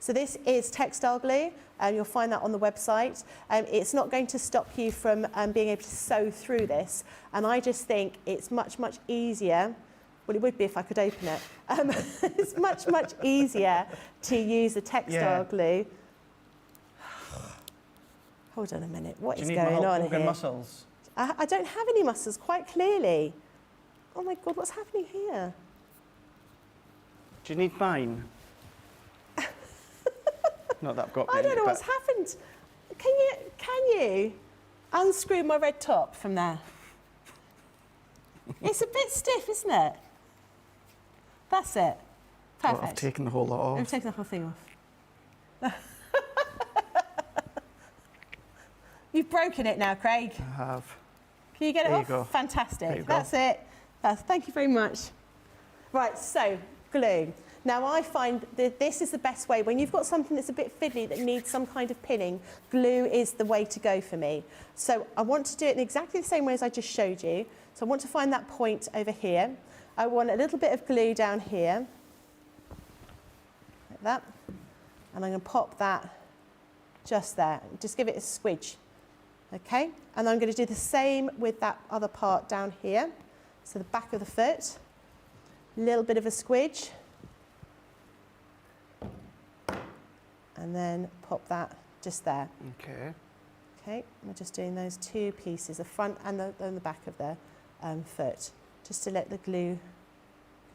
So this is textile glue, and you'll find that on the website. It's not going to stop you from being able to sew through this. And I just think it's much, much easier. Well, it would be if I could open it. It's much, much easier to use the textile glue. Hold on a minute. What is going on here? Do you need muscles? I don't have any muscles, quite clearly. Oh my God, what's happening here? Do you need mine? Not that I've got I don't know what's happened. Can you unscrew my red top from there? It's a bit stiff, isn't it? That's it. Perfect. Well, I've taken the whole lot off. I've taken the whole thing off. You've broken it now, Craig. I have. Can you get it There off? you go. Fantastic. That's it. Thank you very much. Right, so glue. Now I find that this is the best way. When you've got something that's a bit fiddly that needs some kind of pinning, glue is the way to go for me. So I want to do it in exactly the same way as I just showed you. So I want to find that point over here. I want a little bit of glue down here, like that. And I'm going to pop that just there. Just give it a squidge. Okay, and I'm going to do the same with that other part down here. So the back of the foot, a little bit of a squidge, and then pop that just there. Okay. Okay, we're just doing those two pieces, the front and the back of the foot, just to let the glue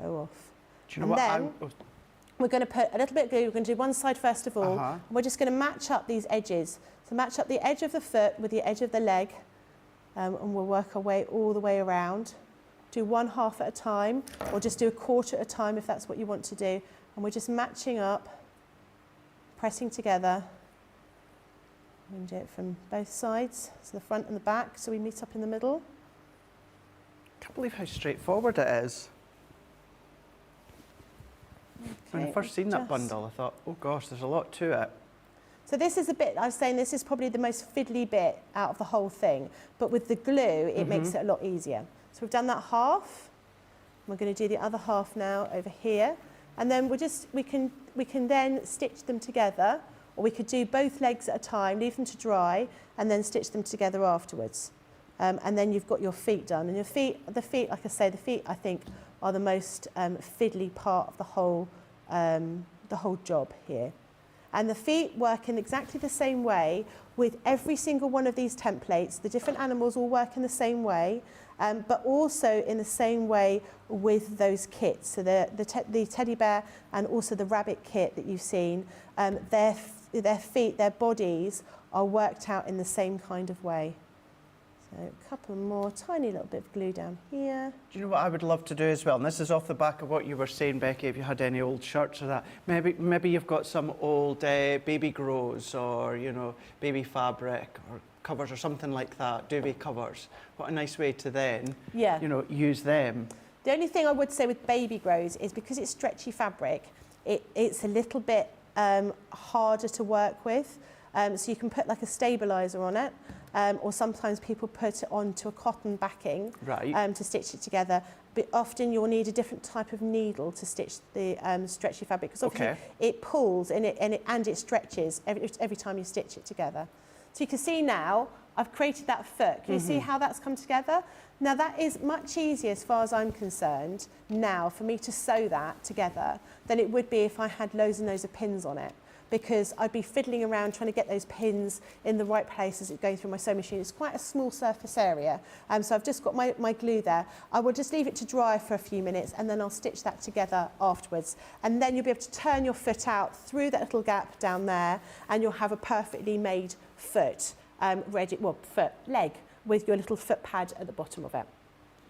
go off. Do you know and then we're going to put a little bit of glue. We're going to do one side first of all. And we're just going to match up these edges. So match up the edge of the foot with the edge of the leg, and we'll work our way all the way around. Do one half at a time, or just do a quarter at a time if that's what you want to do. And we're just matching up, pressing together. We can do it from both sides, so the front and the back, so we meet up in the middle. I can't believe how straightforward it is. Okay, when I first seen that bundle, I thought, oh gosh, there's a lot to it. So this is a bit, I was saying this is probably the most fiddly bit out of the whole thing, but with the glue, it makes it a lot easier. So we've done that half. We're going to do the other half now over here. And then we can then stitch them together, or we could do both legs at a time, leave them to dry, and then stitch them together afterwards. And then you've got your feet done. And the feet, like I say, the feet, I think, are the most fiddly part of the whole job here. And the feet work in exactly the same way with every single one of these templates. The different animals all work in the same way, but also in the same way with those kits. So the teddy bear and also the rabbit kit that you've seen, their feet, their bodies are worked out in the same kind of way. So a couple more, tiny little bit of glue down here. Do you know what I would love to do as well? And this is off the back of what you were saying, Becky, if you had any old shirts or that. Maybe you've got some old baby grows or, you know, baby fabric or covers or something like that, duvet covers. What a nice way to then, you know, use them. The only thing I would say with baby grows is because it's stretchy fabric, it's a little bit harder to work with. So you can put like a stabiliser on it. Or sometimes people put it onto a cotton backing to stitch it together. But often you'll need a different type of needle to stitch the stretchy fabric because obviously it pulls and it stretches every time you stitch it together. So you can see now I've created that foot. Can you see how that's come together? Now that is much easier as far as I'm concerned now for me to sew that together than it would be if I had loads and loads of pins on it, because I'd be fiddling around trying to get those pins in the right place as it's going through my sewing machine. It's quite a small surface area, so I've just got my glue there. I will just leave it to dry for a few minutes and then I'll stitch that together afterwards. And then you'll be able to turn your foot out through that little gap down there and you'll have a perfectly made foot, leg, with your little foot pad at the bottom of it.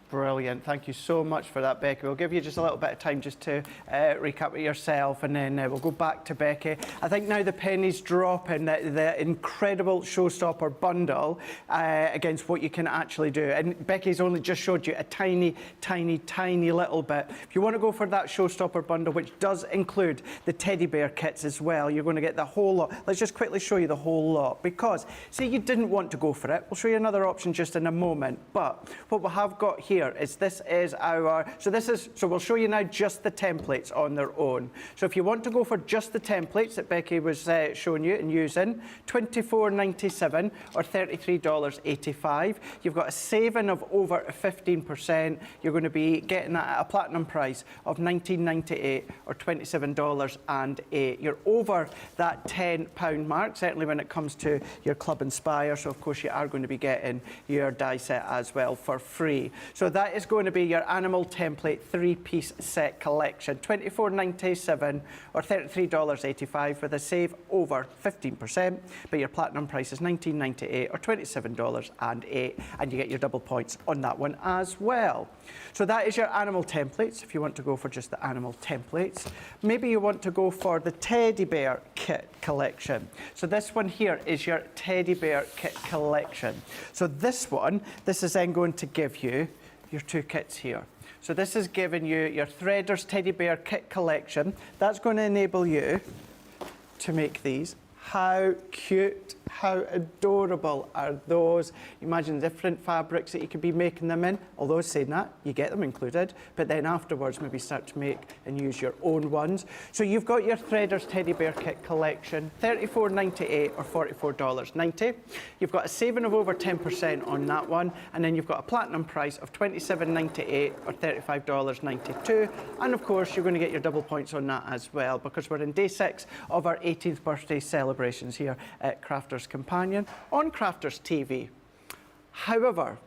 Brilliant. Thank you so much for that, Becky. We'll give you just a little bit of time just to recap it yourself, and then we'll go back to Becky. I think now the pennies drop in the incredible showstopper bundle against what you can actually do. And Becky's only just showed you a tiny, tiny, tiny little bit. If you want to go for that showstopper bundle, which does include the teddy bear kits as well, you're going to get the whole lot. Let's just quickly show you the whole lot, because say you didn't want to go for it, we'll show you another option just in a moment. But what we have got here is so we'll show you now just the templates on their own. So if you want to go for just the templates that Becky was showing you and using, $24.97 or $33.85. You've got a saving of over 15%. You're going to be getting that at a platinum price of $19.98 or $27.08. You're over that £10 mark, certainly when it comes to your Club Inspire. So of course you are going to be getting your die set as well for free. So that is going to be your animal template 3-piece set collection, $24.97 or $33.85 with a save over 15%, but your platinum price is $19.98 or $27.08, and you get your double points on that one as well. So that is your animal templates, if you want to go for just the animal templates. Maybe you want to go for the teddy bear kit collection. So this one here is your teddy bear kit collection. So this is then going to give you your two kits here. So this is giving you your Threaders Teddy Bear Kit Collection. That's going to enable you to make these. How cute, how adorable are those? Imagine different fabrics that you could be making them in. Although saying that, you get them included, but then afterwards maybe start to make and use your own ones. So you've got your Threaders Teddy Bear Kit Collection, $34.98 or $44.90. You've got a saving of over 10% on that one, and then you've got a platinum price of $27.98 or $35.92. And of course, you're going to get your double points on that as well, because we're in day 6 of our 18th birthday celebrations here at Crafters Companion on Crafters TV. However,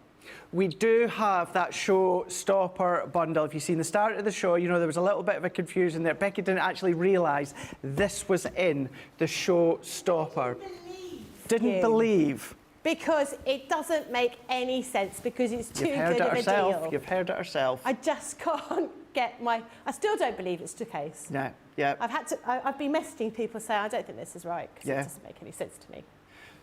we do have that showstopper bundle. If you've seen the start of the show, you know there was a little bit of a confusion there. Becky didn't actually realise this was in the showstopper. Didn't believe. Because it doesn't make any sense, because it's too good of a deal. You've heard it herself. I just can't get I still don't believe it's the case. Yeah, yeah. I've been messaging people saying I don't think this is right, because it doesn't make any sense to me.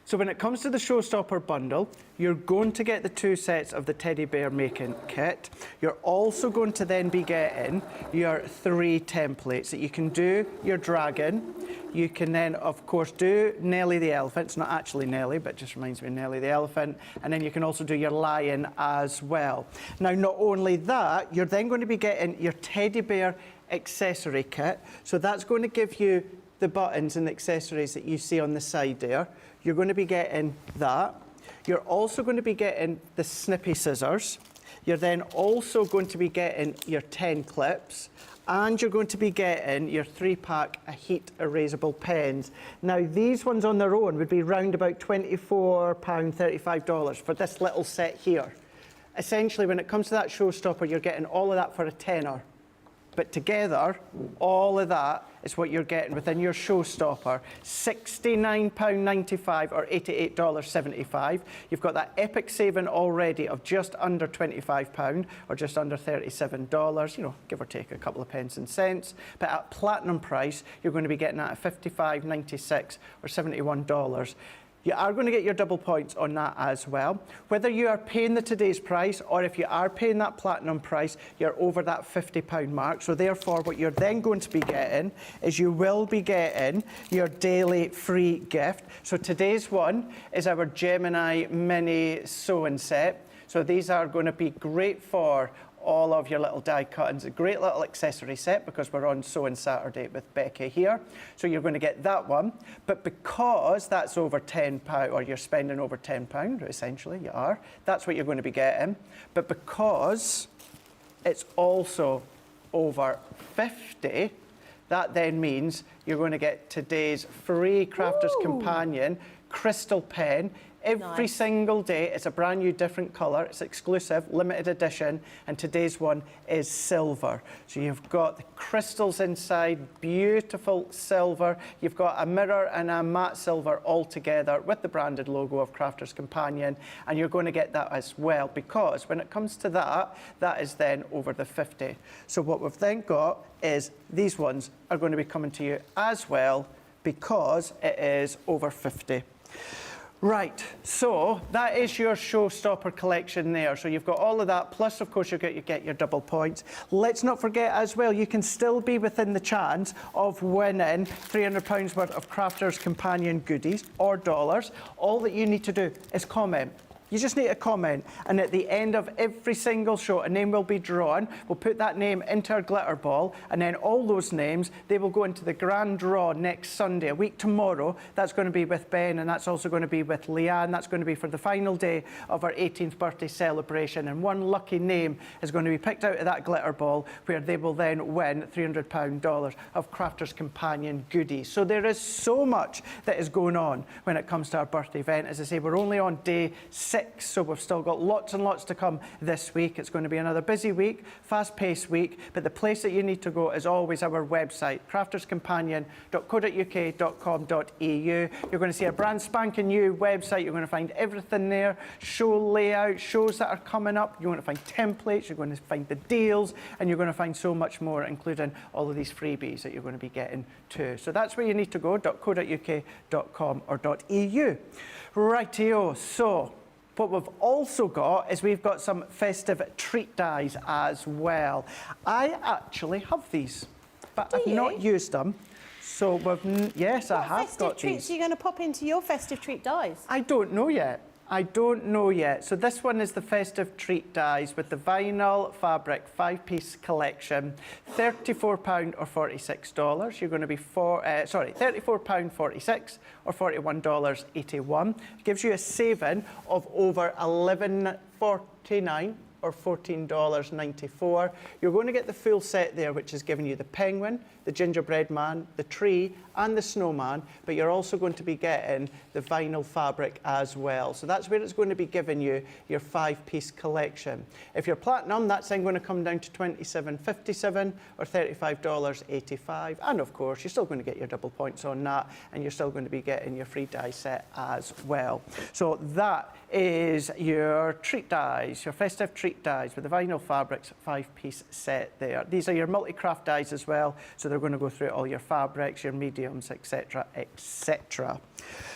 So when it comes to the showstopper bundle, you're going to get the 2 sets of the teddy bear making kit. You're also going to then be getting your 3 templates that you can do your dragon. You can then, of course, do Nellie the elephant. It's not actually Nellie, but it just reminds me of Nellie the elephant. And then you can also do your lion as well. Now, not only that, you're then going to be getting your teddy bear accessory kit. So that's going to give you the buttons and the accessories that you see on the side there. You're going to be getting that. You're also going to be getting the snippy scissors. You're then also going to be getting your 10 clips, and you're going to be getting your 3-pack of heat erasable pens. Now, these ones on their own would be round about £24, $35 for this little set here. Essentially, when it comes to that showstopper, you're getting all of that for a tenner. But together, all of that is what you're getting within your showstopper. £69.95 or $88.75. You've got that epic saving already of just under £25 or just under $37, you know, give or take a couple of pence and cents. But at platinum price, you're going to be getting that at $55.96 or $71. You are going to get your double points on that as well. Whether you are paying the today's price or if you are paying that platinum price, you're over that £50 mark. So therefore, what you're then going to be getting is you will be getting your daily free gift. So today's one is our Gemini mini sewing set. So these are going to be great for all of your little die cuttings. A great little accessory set because we're on Sewing Saturday with Becky here. So you're going to get that one. But because that's over £10, or you're spending over £10, essentially, you are, that's what you're going to be getting. But because it's also over 50, that then means you're going to get today's free Crafter's Companion crystal pen. Every single day, it's a brand new different colour, it's exclusive, limited edition, and today's one is silver. So you've got the crystals inside, beautiful silver, you've got a mirror and a matte silver all together with the branded logo of Crafter's Companion, and you're going to get that as well, because when it comes to that, that is then over the 50. So what we've then got is these ones are going to be coming to you as well, because it is over 50. Right, so that is your showstopper collection there. So you've got all of that, plus of course you get your double points. Let's not forget as well, you can still be within the chance of winning £300 worth of Crafter's Companion goodies or dollars. All that you need to do is comment. You just need to comment, and at the end of every single show, a name will be drawn. We'll put that name into our glitter ball, and then all those names, they will go into the grand draw next Sunday, a week tomorrow. That's going to be with Ben, and that's also going to be with Leanne. That's going to be for the final day of our 18th birthday celebration, and one lucky name is going to be picked out of that glitter ball, where they will then win £300 of Crafter's Companion goodies. So there is so much that is going on when it comes to our birthday event. As I say, we're only on day 6. So we've still got lots and lots to come this week. It's going to be another busy week, fast-paced week, but the place that you need to go is always our website, crafterscompanion.co.uk.com.au. You're going to see a brand spanking new website. You're going to find everything there, show layout, shows that are coming up. You're going to find templates, you're going to find the deals, and you're going to find so much more, including all of these freebies that you're going to be getting too. So that's where you need to go, .co.uk.com or .eu. Rightio, so what we've also got is we've got some festive treat dies as well. I actually have these, but I've not used them. So yes, I have got these. What festive treats are you going to pop into your festive treat dies? I don't know yet. I don't know yet. So this one is the festive treat dies with the vinyl fabric 5-piece collection, £34 or $46. You're going to be £34.46 or $41.81. It gives you a saving of over $11.49 or $14.94. You're going to get the full set there, which is giving you the penguin, the gingerbread man, the tree, and the snowman, but you're also going to be getting the vinyl fabric as well. So that's where it's going to be giving you your 5-piece collection. If you're platinum, that's then going to come down to $27.57 or $35.85. And of course, you're still going to get your double points on that, and you're still going to be getting your free die set as well. So that is your treat dies, your festive treat dies with the vinyl fabrics 5-piece set there. These are your multi-craft dies as well, so they're going to go through all your fabrics, your mediums, etc., etc.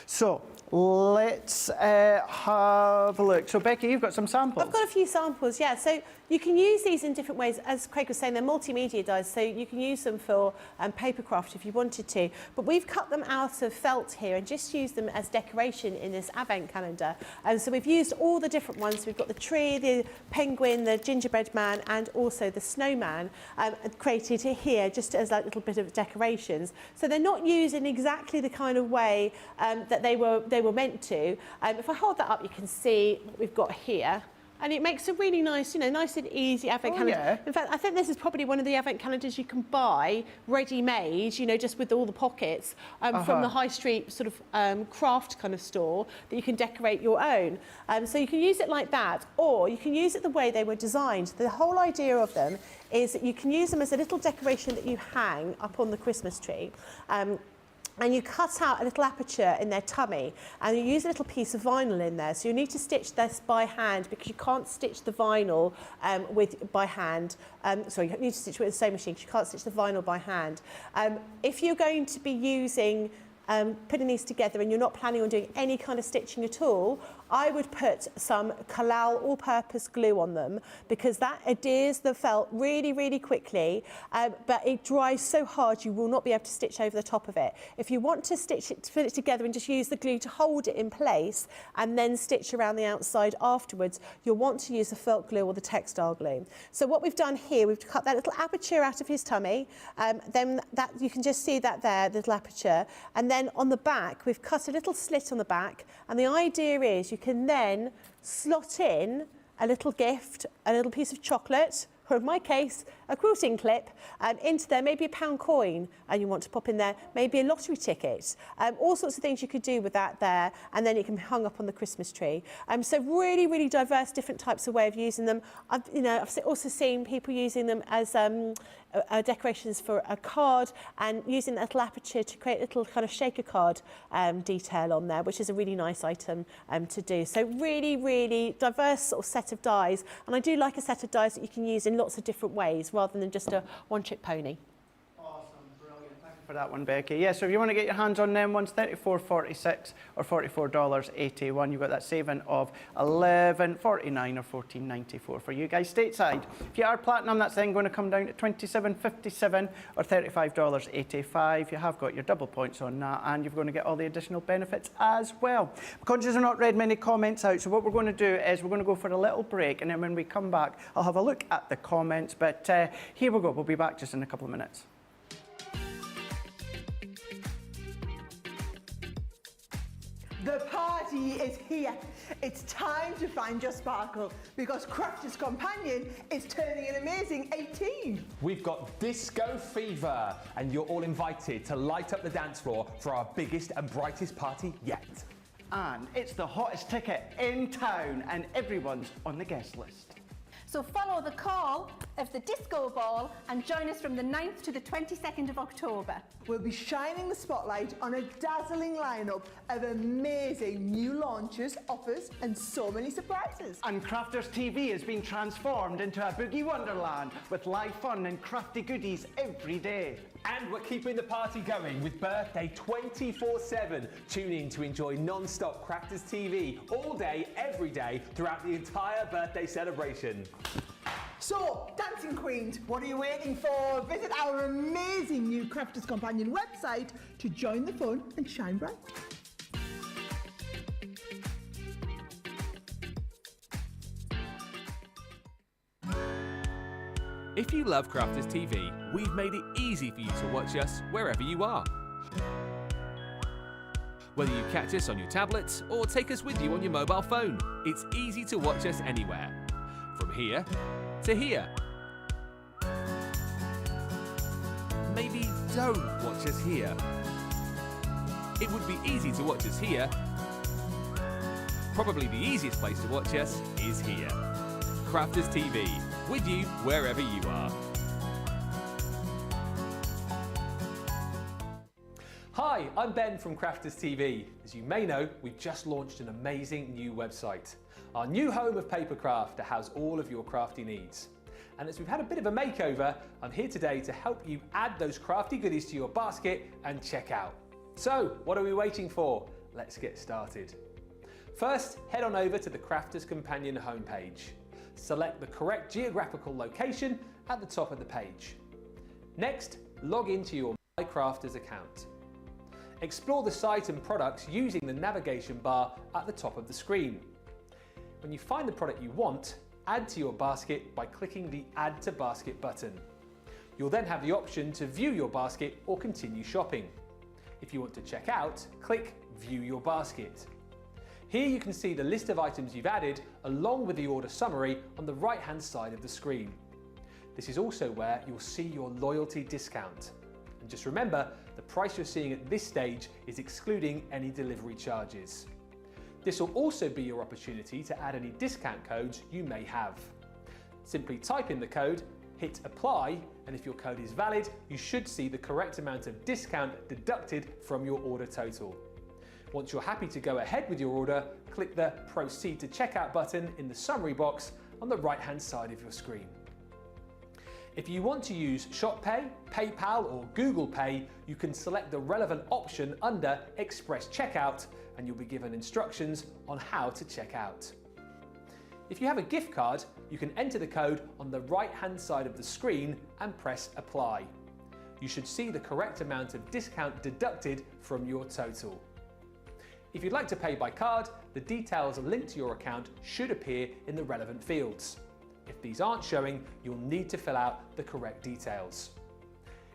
So let's have a look. So Becky, you've got some samples. I've got a few samples, yeah. So you can use these in different ways. As Craig was saying, they're multimedia dies, so you can use them for paper craft if you wanted to. But we've cut them out of felt here and just used them as decoration in this advent calendar. And so we've used all the different ones. We've got the tree, the penguin, the gingerbread man, and also the snowman created here just as a little bit of decorations. So they're not used in exactly the kind of way that they were meant to. If I hold that up, you can see what we've got here. And it makes a really nice, nice and easy advent calendar. Yeah. In fact, I think this is probably one of the advent calendars you can buy ready-made, just with all the pockets from the high street sort of craft kind of store that you can decorate your own. So you can use it like that, or you can use it the way they were designed. The whole idea of them is that you can use them as a little decoration that you hang up on the Christmas tree. And you cut out a little aperture in their tummy and you use a little piece of vinyl in there. So you need to stitch this by hand because you can't stitch the vinyl by hand. Sorry, you need to stitch it with the sewing machine because you can't stitch the vinyl by hand. If you're going to be using putting these together and you're not planning on doing any kind of stitching at all, I would put some Collal all-purpose glue on them because that adheres the felt really, really quickly, but it dries so hard you will not be able to stitch over the top of it. If you want to put it together and just use the glue to hold it in place and then stitch around the outside afterwards, you'll want to use the felt glue or the textile glue. So what we've done here, we've cut that little aperture out of his tummy, then that you can just see that there, the little aperture, and then on the back, we've cut a little slit on the back, and the idea is you can then slot in a little gift, a little piece of chocolate, or in my case, a quilting clip, into there, maybe a £1 coin, and you want to pop in there, maybe a lottery ticket. All sorts of things you could do with that there, and then it can be hung up on the Christmas tree. So really, really diverse, different types of way of using them. I've also seen people using them as decorations for a card and using that little aperture to create a little kind of shaker card detail on there, which is a really nice item to do. So really, really diverse sort of set of dies. And I do like a set of dies that you can use in lots of different ways rather than just a one-trick pony. For that one, Becky. Yeah, so if you want to get your hands on them ones, $34.46 or $44.81, you've got that saving of $11.49 or $14.94 for you guys stateside. If you are platinum, that's then going to come down to $27.57 or $35.85. You have got your double points on that, and you're going to get all the additional benefits as well. I'm conscious I've not read many comments out, so what we're going to do is we're going to go for a little break, and then when we come back, I'll have a look at the comments. But here we go. We'll be back just in a couple of minutes. The party is here. It's time to find your sparkle because Crafters Companion is turning an amazing 18. We've got Disco Fever and you're all invited to light up the dance floor for our biggest and brightest party yet. And it's the hottest ticket in town and everyone's on the guest list. So follow the call of the Disco Ball and join us from the 9th to the 22nd of October. We'll be shining the spotlight on a dazzling lineup of amazing new launches, offers and so many surprises. And Crafters TV has been transformed into a boogie wonderland with live fun and crafty goodies every day. And we're keeping the party going with Birthday 24/7. Tune in to enjoy non-stop Crafters TV all day, every day throughout the entire birthday celebration. So, Dancing Queens, what are you waiting for? Visit our amazing new Crafters Companion website to join the fun and shine bright. If you love Crafters TV, we've made it easy for you to watch us wherever you are. Whether you catch us on your tablets or take us with you on your mobile phone, it's easy to watch us anywhere. From here to here. Maybe don't watch us here. It would be easy to watch us here. Probably the easiest place to watch us is here. Crafters TV, with you wherever you are. Hi, I'm Ben from Crafters TV. As you may know, we've just launched an amazing new website. Our new home of papercraft to house all of your crafty needs. And as we've had a bit of a makeover, I'm here today to help you add those crafty goodies to your basket and check out. So, what are we waiting for? Let's get started. First, head on over to the Crafters Companion homepage. Select the correct geographical location at the top of the page. Next, log into your My Crafters account. Explore the site and products using the navigation bar at the top of the screen. When you find the product you want, add to your basket by clicking the Add to Basket button. You'll then have the option to view your basket or continue shopping. If you want to check out, click View Your Basket. Here you can see the list of items you've added along with the order summary on the right-hand side of the screen. This is also where you'll see your loyalty discount. And just remember, the price you're seeing at this stage is excluding any delivery charges. This will also be your opportunity to add any discount codes you may have. Simply type in the code, hit apply, and if your code is valid, you should see the correct amount of discount deducted from your order total. Once you're happy to go ahead with your order, click the Proceed to Checkout button in the summary box on the right-hand side of your screen. If you want to use ShopPay, PayPal or Google Pay, you can select the relevant option under Express Checkout and you'll be given instructions on how to check out. If you have a gift card, you can enter the code on the right-hand side of the screen and press Apply. You should see the correct amount of discount deducted from your total. If you'd like to pay by card, the details linked to your account should appear in the relevant fields. If these aren't showing, you'll need to fill out the correct details.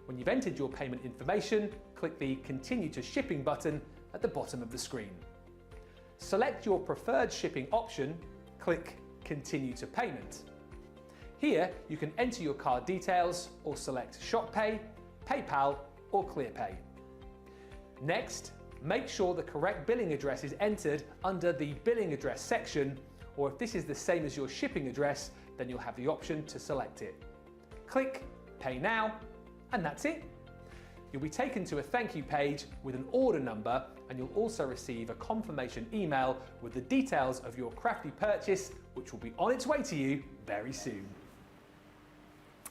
When you've entered your payment information, click the Continue to Shipping button at the bottom of the screen. Select your preferred shipping option, click Continue to Payment. Here you can enter your card details or select ShopPay, PayPal or ClearPay. Next, make sure the correct billing address is entered under the billing address section, or if this is the same as your shipping address, then you'll have the option to select it. Click Pay Now, and that's it. You'll be taken to a thank you page with an order number, and you'll also receive a confirmation email with the details of your crafty purchase, which will be on its way to you very soon.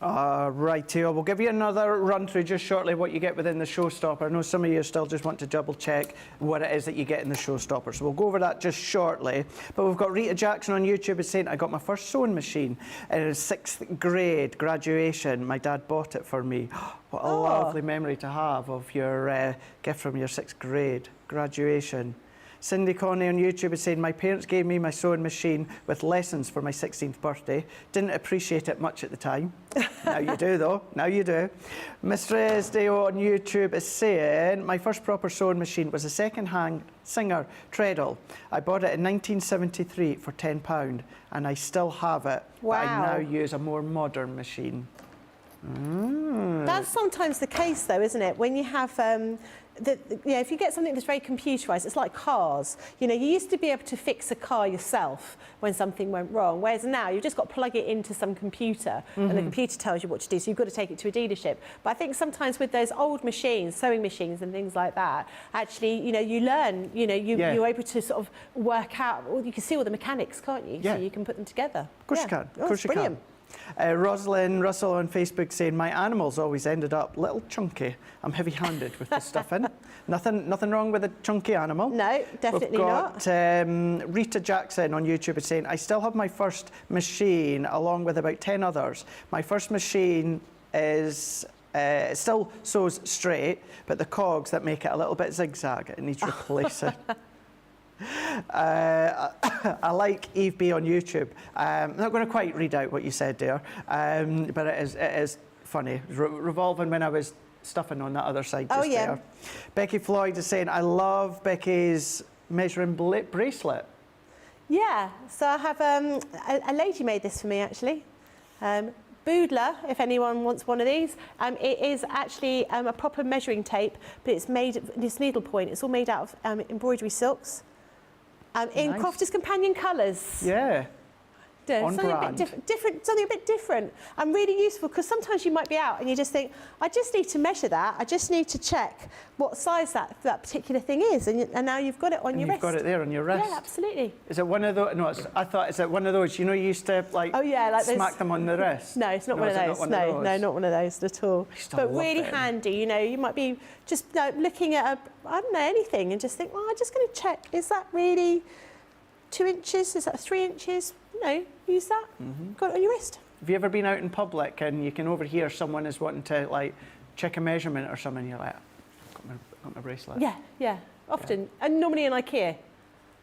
Right, Theo, we'll give you another run through just shortly what you get within the showstopper. I know some of you still just want to double check what it is that you get in the showstopper, so we'll go over that just shortly. But we've got Rita Jackson on YouTube is saying, I got my first sewing machine in 6th grade graduation. My dad bought it for me. What a lovely memory to have of your gift from your 6th grade graduation. Cindy Connie on YouTube is saying, my parents gave me my sewing machine with lessons for my 16th birthday. Didn't appreciate it much at the time. Now you do though, now you do. Mistress Deo on YouTube is saying, my first proper sewing machine was a second-hand Singer treadle. I bought it in 1973 for £10 and I still have it. Wow. But I now use a more modern machine. That's sometimes the case though, isn't it? When you have if you get something that's very computerised, it's like cars. You know, you used to be able to fix a car yourself when something went wrong, whereas now you've just got to plug it into some computer and the computer tells you what to do, so you've got to take it to a dealership. But I think sometimes with those old machines, sewing machines and things like that, actually, you know, you learn, you know, you're able to sort of work out, or you can see all the mechanics, can't you? Yeah. So you can put them together. Of course you can. Of course you brilliant. can. Rosalind Russell on Facebook saying, my animals always ended up little chunky. I'm heavy-handed with the stuff in. Nothing wrong with a chunky animal. No, definitely not. Rita Jackson on YouTube is saying, I still have my first machine along with about 10 others. My first machine is it still sews straight, but the cogs that make it a little bit zigzag, it needs replacing. I like Eve B on YouTube. I'm not going to quite read out what you said there, but it is funny. Revolving when I was stuffing on that other side just there. Becky Floyd is saying, I love Becky's measuring bracelet. Yeah, so I have a lady made this for me actually. Boodler, if anyone wants one of these. It is actually a proper measuring tape, but it's made, this needlepoint, it's all made out of embroidery silks. In Crofter's Companion colours. Yeah. On something brand. A bit different, something a bit different and really useful, because sometimes you might be out and you just think, I just need to measure that. I just need to check what size that particular thing is, and now you've got it on your wrist. You've got it there on your wrist. Yeah, absolutely. Is it one of those? No, I thought, is it one of those? You know, you used to like, smack them on the wrist. No, it's not one of those. No, not one of those at all. But really handy. You know, you might be just looking at I don't know, anything, and just think, well, I'm just going to check. Is that really 2 inches? Is that 3 inches? No, use that. Got it on your wrist. Have you ever been out in public and you can overhear someone is wanting to like check a measurement or something? You're like, got my bracelet. Yeah, often, and normally in IKEA.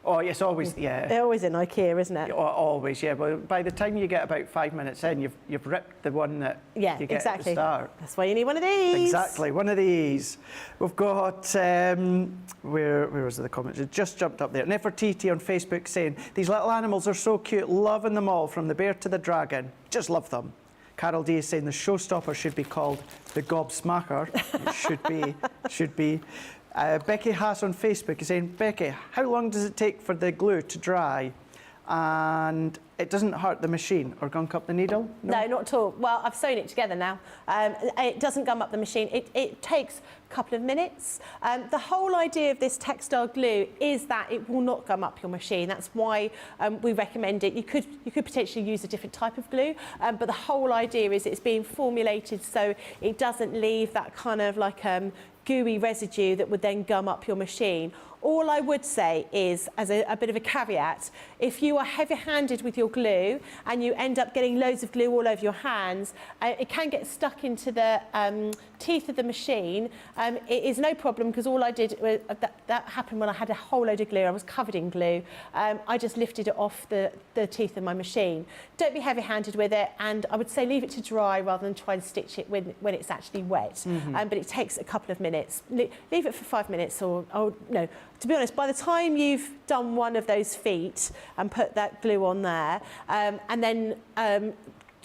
Oh, it's always, yeah. They're always in IKEA, isn't it? Always, yeah. But by the time you get about 5 minutes in, you've ripped the one that Yeah, you get exactly. at the start. That's why you need one of these. Exactly, one of these. We've got, where was the comments? It just jumped up there. Nefertiti on Facebook saying, these little animals are so cute, loving them all, from the bear to the dragon. Just love them. Carol D is saying the showstopper should be called the Gobsmacker. It should be. Becky Haas on Facebook is saying, Becky, how long does it take for the glue to dry and it doesn't hurt the machine or gunk up the needle? No, not at all. Well, I've sewn it together now. It doesn't gum up the machine. It takes a couple of minutes. The whole idea of this textile glue is that it will not gum up your machine. That's why we recommend it. You could potentially use a different type of glue, but the whole idea is it's being formulated so it doesn't leave that kind of like gooey residue that would then gum up your machine. All I would say is, as a bit of a caveat, if you are heavy-handed with your glue and you end up getting loads of glue all over your hands, it can get stuck into the teeth of the machine. It is no problem, because all I did was, that happened when I had a whole load of glue. I was covered in glue. I just lifted it off the teeth of my machine. Don't be heavy-handed with it, and I would say leave it to dry rather than try and stitch it when it's actually wet. But it takes a couple of minutes. Leave it for 5 minutes, or no. To be honest, by the time you've done one of those feet and put that glue on there, and then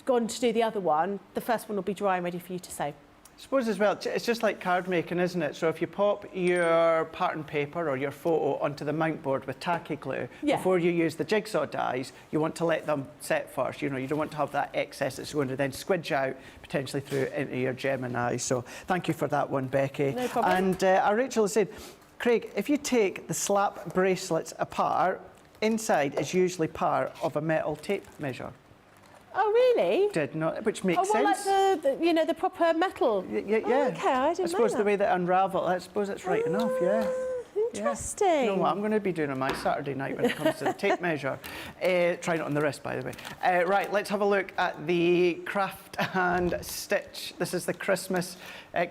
gone to do the other one, the first one will be dry and ready for you to sew. I suppose as well, it's just like card making, isn't it? So if you pop your pattern paper or your photo onto the mount board with tacky glue, before you use the jigsaw dies, you want to let them set first. You know, you don't want to have that excess that's going to then squidge out potentially through into your Gemini. So thank you for that one, Becky. No problem. And our Rachel has said, Craig, if you take the slap bracelets apart, inside is usually part of a metal tape measure. Oh, really? Did not, which makes well, sense. like the proper metal. Yeah. Oh, okay, I didn't know suppose that. the way that unravel, I suppose it's right enough, yeah. Interesting. Yeah. You know what I'm going to be doing on my Saturday night when it comes to the tape measure. Trying it on the wrist, by the way. Right, let's have a look at the craft and stitch. This is the Christmas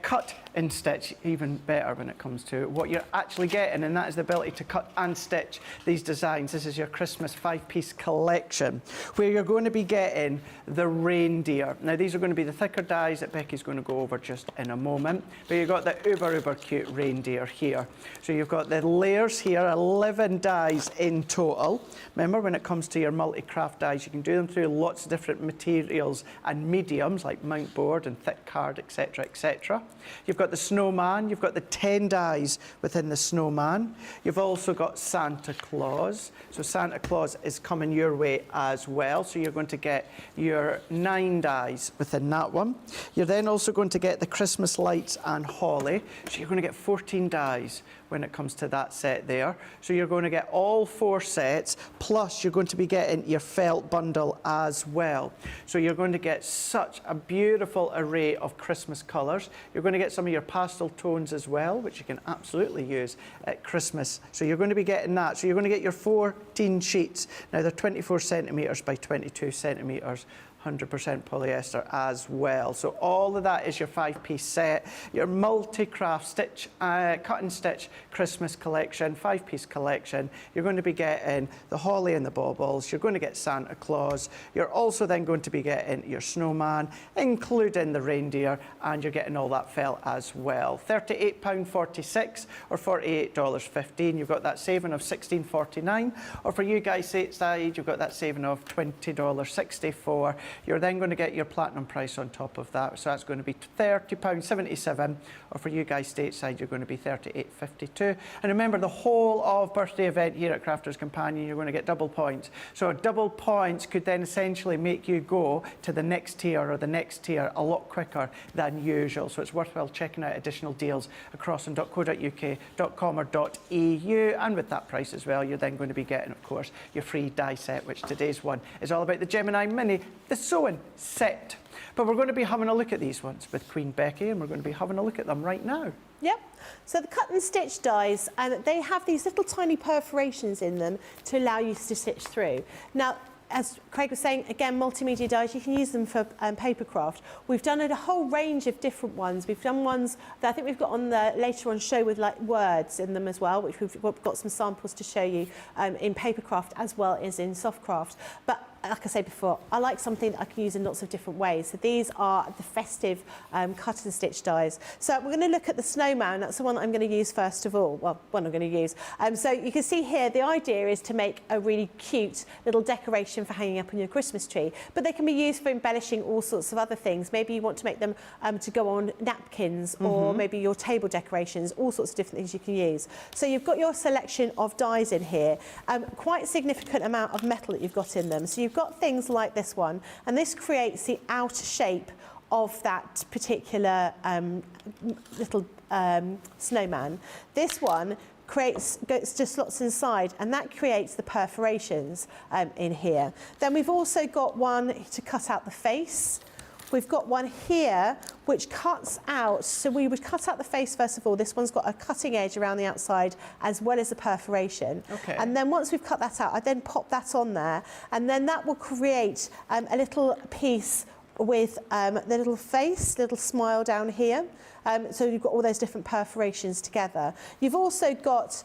cut and stitch, even better when it comes to what you're actually getting, and that is the ability to cut and stitch these designs. This is your Christmas 5-piece collection, where you're going to be getting the reindeer. Now, these are going to be the thicker dies that Becky's going to go over just in a moment, but you've got the uber cute reindeer here. So you've got the layers here, 11 dies in total. Remember, when it comes to your multi-craft dies, you can do them through lots of different materials and mediums, like mount board and thick card, etc., etc. You've got the snowman, you've got the 10 dies within the snowman. You've also got Santa Claus. So Santa Claus is coming your way as well. So you're going to get your 9 dies within that one. You're then also going to get the Christmas lights and holly. So you're going to get 14 dies when it comes to that set there. So you're going to get all 4 sets, plus you're going to be getting your felt bundle as well. So you're going to get such a beautiful array of Christmas colours. You're going to get some of your pastel tones as well, which you can absolutely use at Christmas. So you're going to be getting that. So you're going to get your 14 sheets. Now they're 24 centimetres by 22 centimetres. 100% polyester as well. So all of that is your 5-piece set, your multi-craft stitch, cut and stitch Christmas collection, 5-piece collection. You're going to be getting the holly and the baubles. You're going to get Santa Claus. You're also then going to be getting your snowman, including the reindeer, and you're getting all that felt as well. £38.46 or $48.15. You've got that saving of $16.49, or for you guys stateside, you've got that saving of $20.64. You're then going to get your platinum price on top of that, so that's going to be £30.77, or for you guys stateside, you're going to be $38.52. And remember, the whole of birthday event here at Crafters Companion, you're going to get double points. So double points could then essentially make you go to the next tier or the next tier a lot quicker than usual. So it's worthwhile checking out additional deals across on .co.uk, .com or .eu, and with that price as well, you're then going to be getting, of course, your free die set, which today's one is all about the Gemini Mini, the sewing set. But we're going to be having a look at these ones with Queen Becky, and we're going to be having a look at them right now. Yep. So the cut and stitch dies, and they have these little tiny perforations in them to allow you to stitch through. Now, as Craig was saying, again, multimedia dies, you can use them for paper craft. We've done a whole range of different ones. We've done ones that I think we've got on the later on show with like words in them as well, which we've got some samples to show you in paper craft as well as in soft craft. But like I said before, I like something that I can use in lots of different ways. So these are the festive cut and stitch dies. So we're going to look at the snowman. That's the one that I'm going to use first of all. Well, one I'm going to use. So you can see here, the idea is to make a really cute little decoration for hanging up on your Christmas tree. But they can be used for embellishing all sorts of other things. Maybe you want to make them to go on napkins or maybe your table decorations, all sorts of different things you can use. So you've got your selection of dies in here. Quite a significant amount of metal that you've got in them. So you've got things like this one, and this creates the outer shape of that particular little snowman. This one just slots inside, and that creates the perforations in here. Then we've also got one to cut out the face. We've got one here which cuts out, so we would cut out the face first of all. This one's got a cutting edge around the outside as well as the perforation. Okay. And then once we've cut that out, I then pop that on there, and then that will create a little piece with the little face, little smile down here. So you've got all those different perforations together. You've also got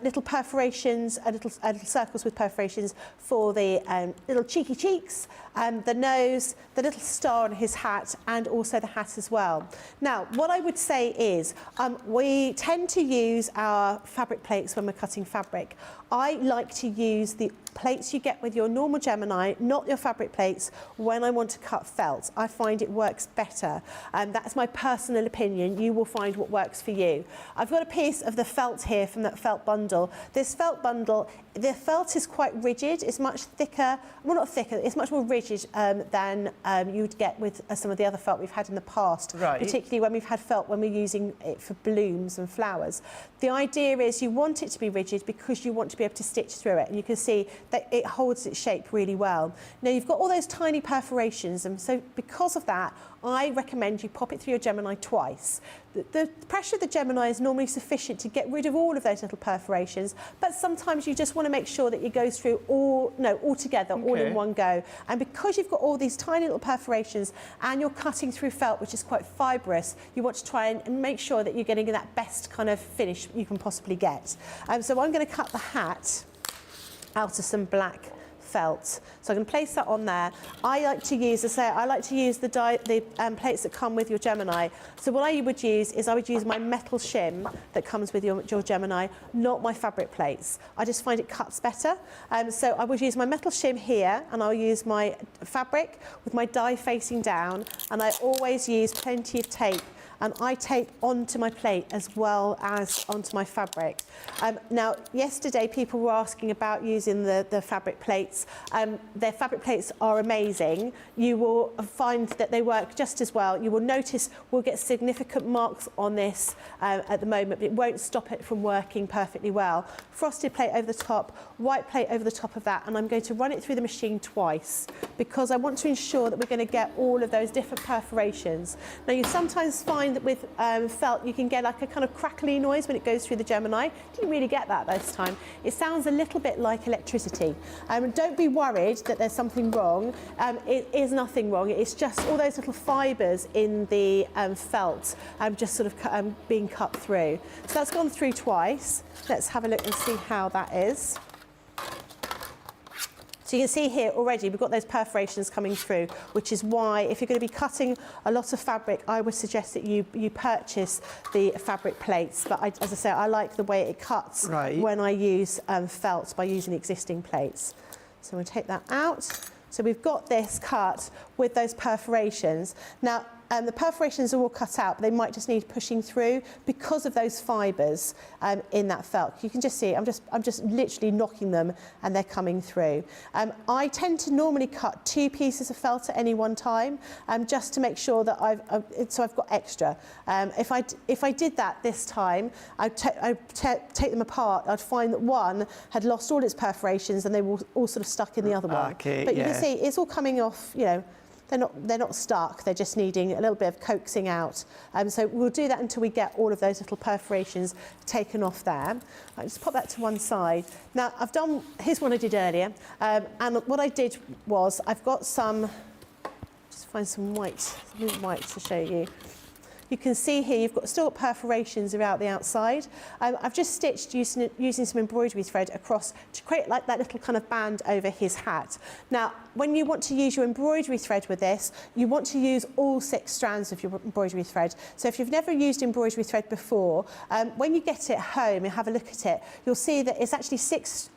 little perforations, little circles with perforations for the little cheeky cheeks, the nose, the little star on his hat, and also the hat as well. Now, what I would say is we tend to use our fabric plates when we're cutting fabric. I like to use the plates you get with your normal Gemini, not your fabric plates, when I want to cut felt. I find it works better. That's my personal opinion. You will find what works for you. I've got a piece of the felt here from that felt bundle. This felt bundle, the felt is quite rigid. It's much thicker, well, not thicker, it's much more rigid than you'd get with some of the other felt we've had in the past, right. Particularly when we've had felt when we're using it for blooms and flowers. The idea is you want it to be rigid because you want to be able to stitch through it, and you can see that it holds its shape really well. Now you've got all those tiny perforations, and so because of that, I recommend you pop it through your Gemini twice. The pressure of the Gemini is normally sufficient to get rid of all of those little perforations, but sometimes you just want to make sure that it goes through all together, all in one go. And because you've got all these tiny little perforations and you're cutting through felt, which is quite fibrous, you want to try and make sure that you're getting that best kind of finish you can possibly get. So I'm going to cut the hat out of some black felt. So I'm going to place that on there. I like to use, the plates that come with your Gemini. So what I would use is I would use my metal shim that comes with your Gemini, not my fabric plates. I just find it cuts better. So I would use my metal shim here, and I'll use my fabric with my die facing down, and I always use plenty of tape, and I tape onto my plate as well as onto my fabric. Now, yesterday people were asking about using the fabric plates. Their fabric plates are amazing. You will find that they work just as well. You will notice we'll get significant marks on this at the moment, but it won't stop it from working perfectly well. Frosted plate over the top, white plate over the top of that, and I'm going to run it through the machine twice because I want to ensure that we're going to get all of those different perforations. Now, you sometimes find that with felt you can get like a kind of crackly noise when it goes through the Gemini. Didn't really get that this time. It sounds a little bit like electricity. Don't be worried that there's something wrong. It is nothing wrong. It's just all those little fibres in the felt just sort of being cut through. So that's gone through twice. Let's have a look and see how that is. So you can see here already we've got those perforations coming through, which is why if you're going to be cutting a lot of fabric, I would suggest that you purchase the fabric plates. But as I say, I like the way it cuts when I use felt by using existing plates. So we'll take that out. So we've got this cut with those perforations. Now, the perforations are all cut out, but they might just need pushing through because of those fibres in that felt. You can just see I'm just literally knocking them and they're coming through. I tend to normally cut 2 pieces of felt at any one time, just to make sure that I've got extra. If I did that this time, I'd take them apart. I'd find that one had lost all its perforations and they were all sort of stuck in the other one. Okay, but you can see it's all coming off, they're not stuck, they're just needing a little bit of coaxing out. So we'll do that until we get all of those little perforations taken off there. I'll just pop that to one side. Now here's one I did earlier, and what I did was I've got some, just find some white to show you. You can see here you've still got perforations around the outside. I've just stitched using some embroidery thread across to create like that little kind of band over his hat. Now, when you want to use your embroidery thread with this, you want to use all 6 strands of your embroidery thread. So if you've never used embroidery thread before, when you get it home and have a look at it, you'll see that it's actually six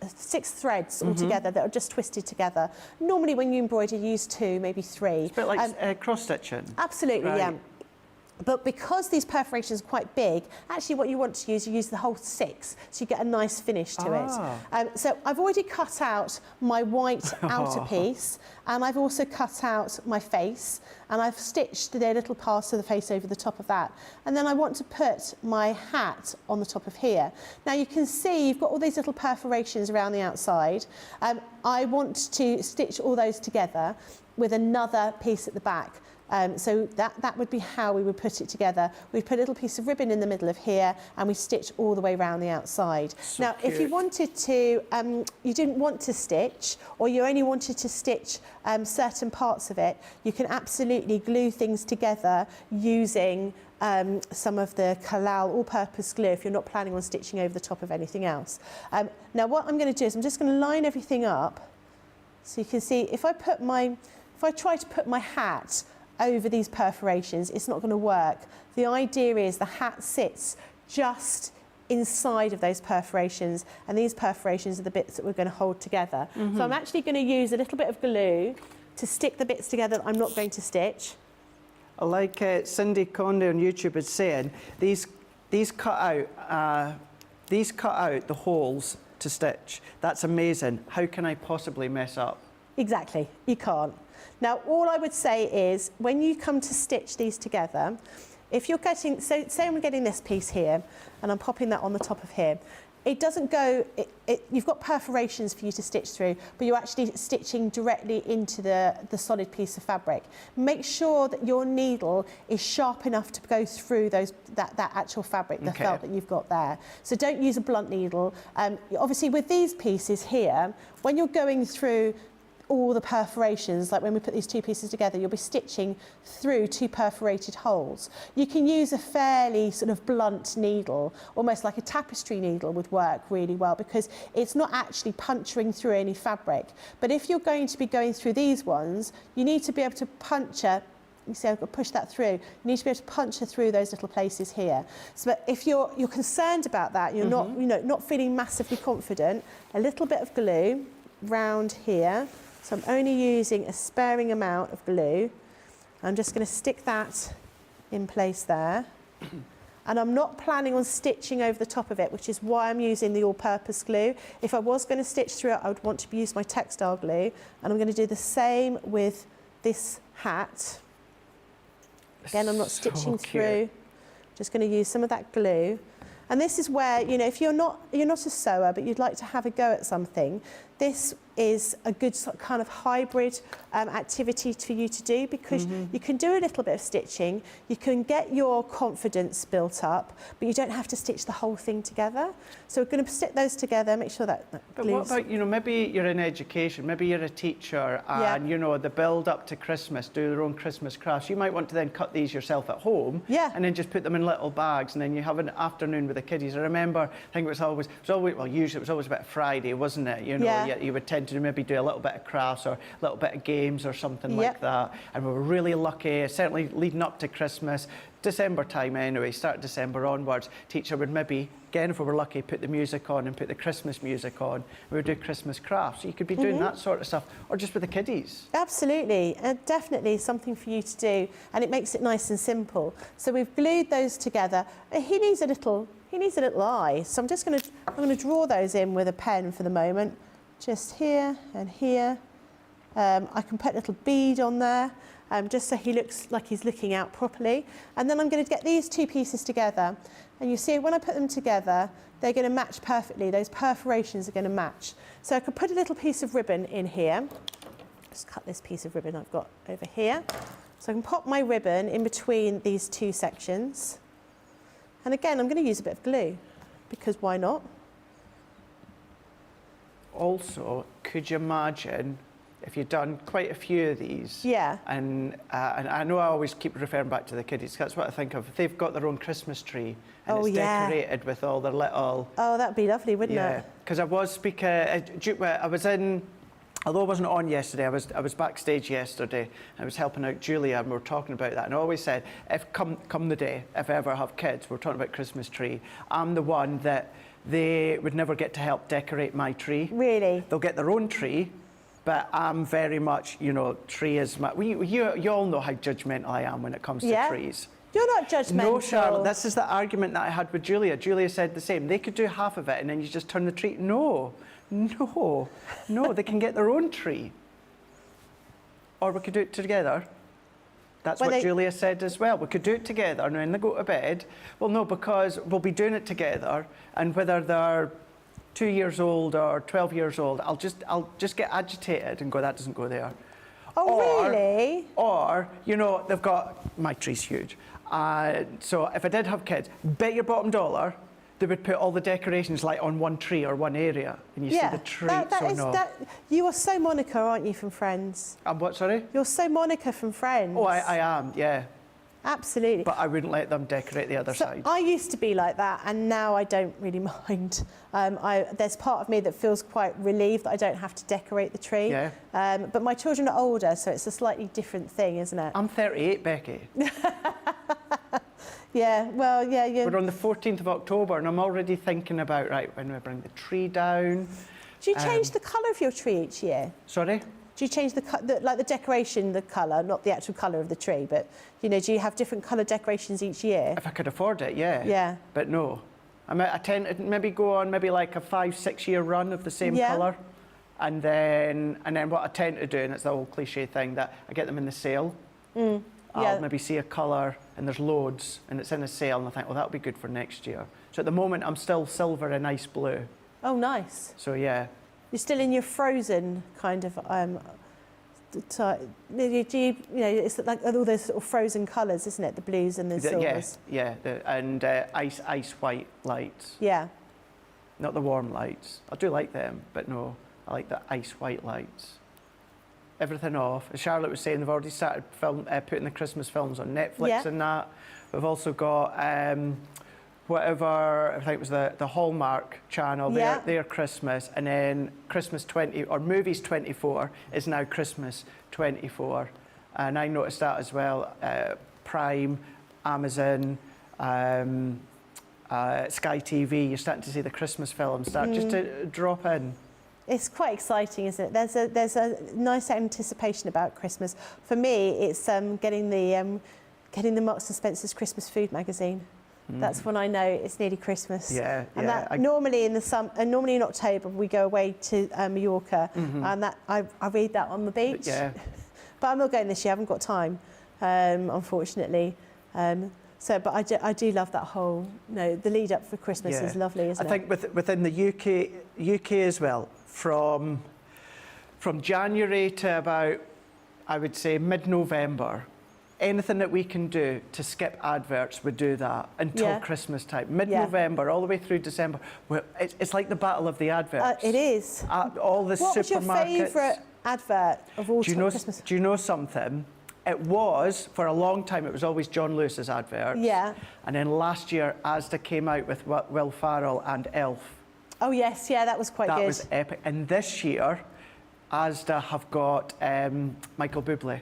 threads all together that are just twisted together. Normally when you embroider, you use 2, maybe 3. It's a bit like cross-stitching. Absolutely, right. yeah. But because these perforations are quite big, actually what you want to use, you use the whole 6, so you get a nice finish to it. So I've already cut out my white outer piece, and I've also cut out my face, and I've stitched the little parts of the face over the top of that. And then I want to put my hat on the top of here. Now you can see you've got all these little perforations around the outside. I want to stitch all those together with another piece at the back. So that would be how we would put it together. We'd put a little piece of ribbon in the middle of here, and we stitch all the way around the outside. So now, cute. if you wanted to, you didn't want to stitch, or you only wanted to stitch certain parts of it, you can absolutely glue things together using some of the Kalal all-purpose glue if you're not planning on stitching over the top of anything else. Now, what I'm going to do is I'm just going to line everything up, so you can see if I try to put my hat over these perforations, it's not going to work. The idea is the hat sits just inside of those perforations, and these perforations are the bits that we're going to hold together. So I'm actually going to use a little bit of glue to stick the bits together that I'm not going to stitch. Like Cindy Conde on YouTube is saying, these cut out the holes to stitch. That's amazing. How can I possibly mess up? Exactly, you can't. Now, all I would say is, when you come to stitch these together, if you're getting, so say I'm getting this piece here, and I'm popping that on the top of here, it doesn't go, you've got perforations for you to stitch through, but you're actually stitching directly into the solid piece of fabric. Make sure that your needle is sharp enough to go through that actual fabric, the felt that you've got there. So don't use a blunt needle. Obviously, with these pieces here, when you're going through all the perforations, like when we put these 2 pieces together, you'll be stitching through 2 perforated holes. You can use a fairly sort of blunt needle, almost like a tapestry needle would work really well, because it's not actually puncturing through any fabric. But if you're going to be going through these ones, you need to be able to puncture. You see, I've got to push that through. You need to be able to puncture through those little places here. So that if you're concerned about that, you're not feeling massively confident, a little bit of glue round here. So I'm only using a sparing amount of glue. I'm just going to stick that in place there. And I'm not planning on stitching over the top of it, which is why I'm using the all-purpose glue. If I was going to stitch through it, I would want to use my textile glue. And I'm going to do the same with this hat. Again, I'm not stitching through. Just going to use some of that glue. And this is where, you know, if you're not a sewer, but you'd like to have a go at something, this is a good kind of hybrid activity for you to do, because you can do a little bit of stitching, you can get your confidence built up, but you don't have to stitch the whole thing together. So we're going to stick those together, make sure that But what about, you know, maybe you're in education, maybe you're a teacher, and, you know, the build up to Christmas, do their own Christmas crafts. You might want to then cut these yourself at home, and then just put them in little bags, and then you have an afternoon with the kiddies. I remember, I think it was always, well, usually it was always about Friday, wasn't it? You know, you would tend to maybe do a little bit of crafts or a little bit of games or something like that. And we were really lucky, certainly leading up to Christmas, December time anyway, start December onwards, teacher would maybe, again, if we were lucky, put the music on and put the Christmas music on. We would do Christmas crafts. So you could be doing that sort of stuff, or just with the kiddies. Absolutely, definitely something for you to do, and it makes it nice and simple. So we've glued those together. He needs a little eye, so I'm going to draw those in with a pen for the moment, just here and here. I can put a little bead on there, just so he looks like he's looking out properly. And then I'm going to get these 2 pieces together. And you see, when I put them together, they're going to match perfectly. Those perforations are going to match. So I could put a little piece of ribbon in here. Just cut this piece of ribbon I've got over here. So I can pop my ribbon in between these two sections. And again, I'm going to use a bit of glue, because why not? Also, could you imagine if you'd done quite a few of these? Yeah. And I know I always keep referring back to the kiddies. That's what I think of. If they've got their own Christmas tree and Oh, it's yeah. decorated with all their little... Oh, that'd be lovely, wouldn't Yeah, it? because I was speaking... I was in... Although I wasn't on yesterday, I was backstage yesterday. I was helping out Julia, and we were talking about that. And I always said, if come the day, if I ever have kids, we're talking about Christmas tree, I'm the one that they would never get to help decorate my tree. Really? They'll get their own tree, but I'm very much, you know, tree is my... You all know how judgmental I am when it comes to trees. You're not judgmental. No, Charlotte, this is the argument that I had with Julia. Julia said the same. They could do half of it and then you just turn the tree. No, they can get their own tree. Or we could do it together. That's what Julia said as well. We could do it together and when they go to bed. Well, no, because we'll be doing it together, and whether they're 2 years old or 12 years old, I'll just get agitated and go, that doesn't go there. Oh, really? Or, you know, they've got, my tree's huge. So if I did have kids, bet your bottom dollar, they would put all the decorations like on one tree or one area, and you see the tree. You are so Monica, aren't you, from Friends? What, sorry? You're so Monica from Friends. Oh, I am, yeah. Absolutely. But I wouldn't let them decorate the other side. I used to be like that, and now I don't really mind. There's part of me that feels quite relieved that I don't have to decorate the tree. Yeah. But my children are older, so it's a slightly different thing, isn't it? I'm 38, Becky. Yeah, well, yeah. We're on the 14th of October, and I'm already thinking about, right, when we bring the tree down. Do you change the colour of your tree each year? Sorry? Do you change the decoration, the colour, not the actual colour of the tree, but, you know, do you have different colour decorations each year? If I could afford it, yeah. Yeah. But no. I tend to maybe go on maybe like a 5-6 year run of the same colour. And then what I tend to do, and it's the old cliche thing, that I get them in the sale. I'll maybe see a colour and there's loads and it's in a sale and I think, well, that'll be good for next year. So at the moment, I'm still silver and ice blue. Oh, nice. So, yeah. You're still in your frozen kind of it's like all those sort of frozen colours, isn't it? The blues and the silvers. Yeah, and ice white lights. Yeah. Not the warm lights. I do like them, but no, I like the ice white lights. Everything off. As Charlotte was saying, they've already started putting the Christmas films on Netflix and that. We've also got whatever, I think it was the Hallmark channel, their Christmas, and then Christmas 20, or Movies 24 is now Christmas 24. And I noticed that as well. Prime, Amazon, Sky TV, you're starting to see the Christmas films start just to drop in. It's quite exciting, isn't it? There's a nice anticipation about Christmas. For me, it's getting the Marks and Spencer's Christmas food magazine. That's when I know it's nearly Christmas. Yeah, and normally in normally in October we go away to Mallorca, and I read that on the beach. Yeah. But I'm not going this year. I haven't got time, unfortunately. But I do love that whole, the lead up for Christmas is lovely, isn't it? I think within the UK as well, from January to about, I would say, mid-November, anything that we can do to skip adverts, we do that until Christmas time. Mid-November, all the way through December. It's like the battle of the adverts. It is. All the supermarkets. What was your favourite advert of all time Christmas? Do you know something? It was, for a long time, it was always John Lewis's adverts. Yeah. And then last year, Asda came out with Will Ferrell and Elf. Oh, yes, yeah, that was quite good. That was epic. And this year, Asda have got Michael Bublé.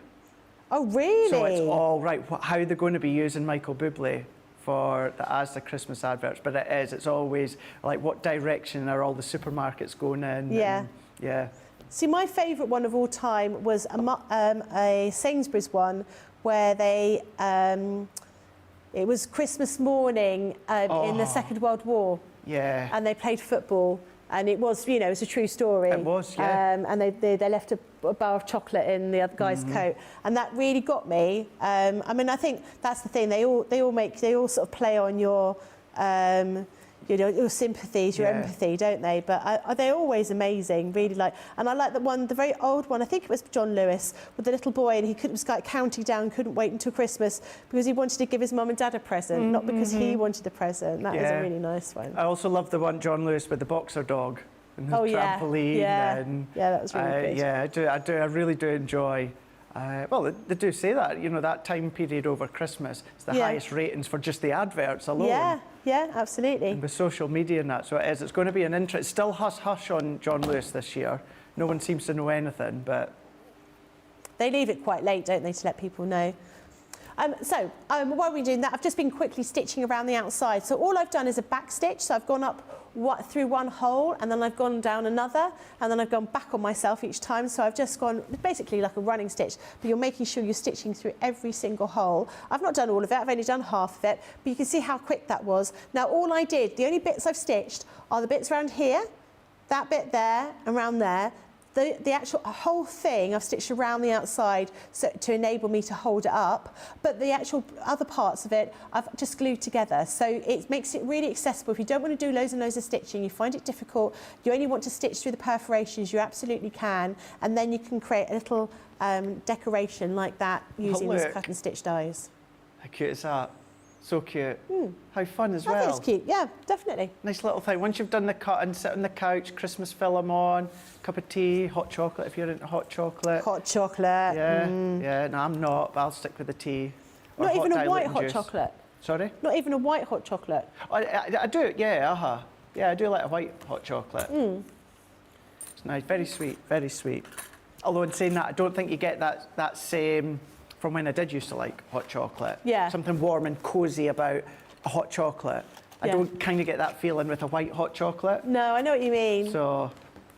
Oh, really? So it's all right. How are they going to be using Michael Bublé for the Asda Christmas adverts? But it's always like, what direction are all the supermarkets going in? Yeah. Yeah. See, my favourite one of all time was a Sainsbury's one where they, it was Christmas morning in the Second World War. Yeah. And they played football, and it was, it's a true story. It was, yeah. And they left a bar of chocolate in the other guy's coat, and that really got me. I think that's the thing. They all sort of play on your your sympathies, your empathy, don't they? But they're always amazing, really like. And I like the very old one, I think it was John Lewis, with the little boy, and he was like counting down, couldn't wait until Christmas because he wanted to give his mum and dad a present, not because he wanted a present. That is a really nice one. I also love the one, John Lewis, with the boxer dog and the trampoline. Yeah, that was really good. Yeah, I really do enjoy. Well, they do say that, that time period over Christmas is the highest ratings for just the adverts alone. Yeah, absolutely. And with social media and that, so it is. It's going to be an interest. Still hush on John Lewis this year. No one seems to know anything, but they leave it quite late, don't they, to let people know. While we're doing that, I've just been quickly stitching around the outside. So all I've done is a back stitch. So I've gone up through one hole, and then I've gone down another, and then I've gone back on myself each time. So I've just gone basically like a running stitch, but you're making sure you're stitching through every single hole. I've not done all of it, I've only done half of it, but you can see how quick that was. Now all I did, the only bits I've stitched are the bits around here, that bit there, around there. The actual whole thing I've stitched around the outside to enable me to hold it up, but the actual other parts of it I've just glued together. So it makes it really accessible. If you don't want to do loads and loads of stitching, you find it difficult, you only want to stitch through the perforations, you absolutely can, and then you can create a little decoration like that using these cut and stitch dies. How cute is that? So cute. How fun as well. I think it's cute, yeah, definitely. Nice little thing. Once you've done the cut and sit on the couch, Christmas film on, cup of tea, hot chocolate if you're into hot chocolate. Hot chocolate. Yeah, no, I'm not, but I'll stick with the tea. Not even a white hot chocolate? Sorry? Not even a white hot chocolate? I do, yeah, Yeah, I do like a white hot chocolate. It's nice, very sweet, very sweet. Although in saying that, I don't think you get that same from when I did used to like hot chocolate. Yeah. Something warm and cosy about a hot chocolate. I don't kind of get that feeling with a white hot chocolate. No, I know what you mean. So,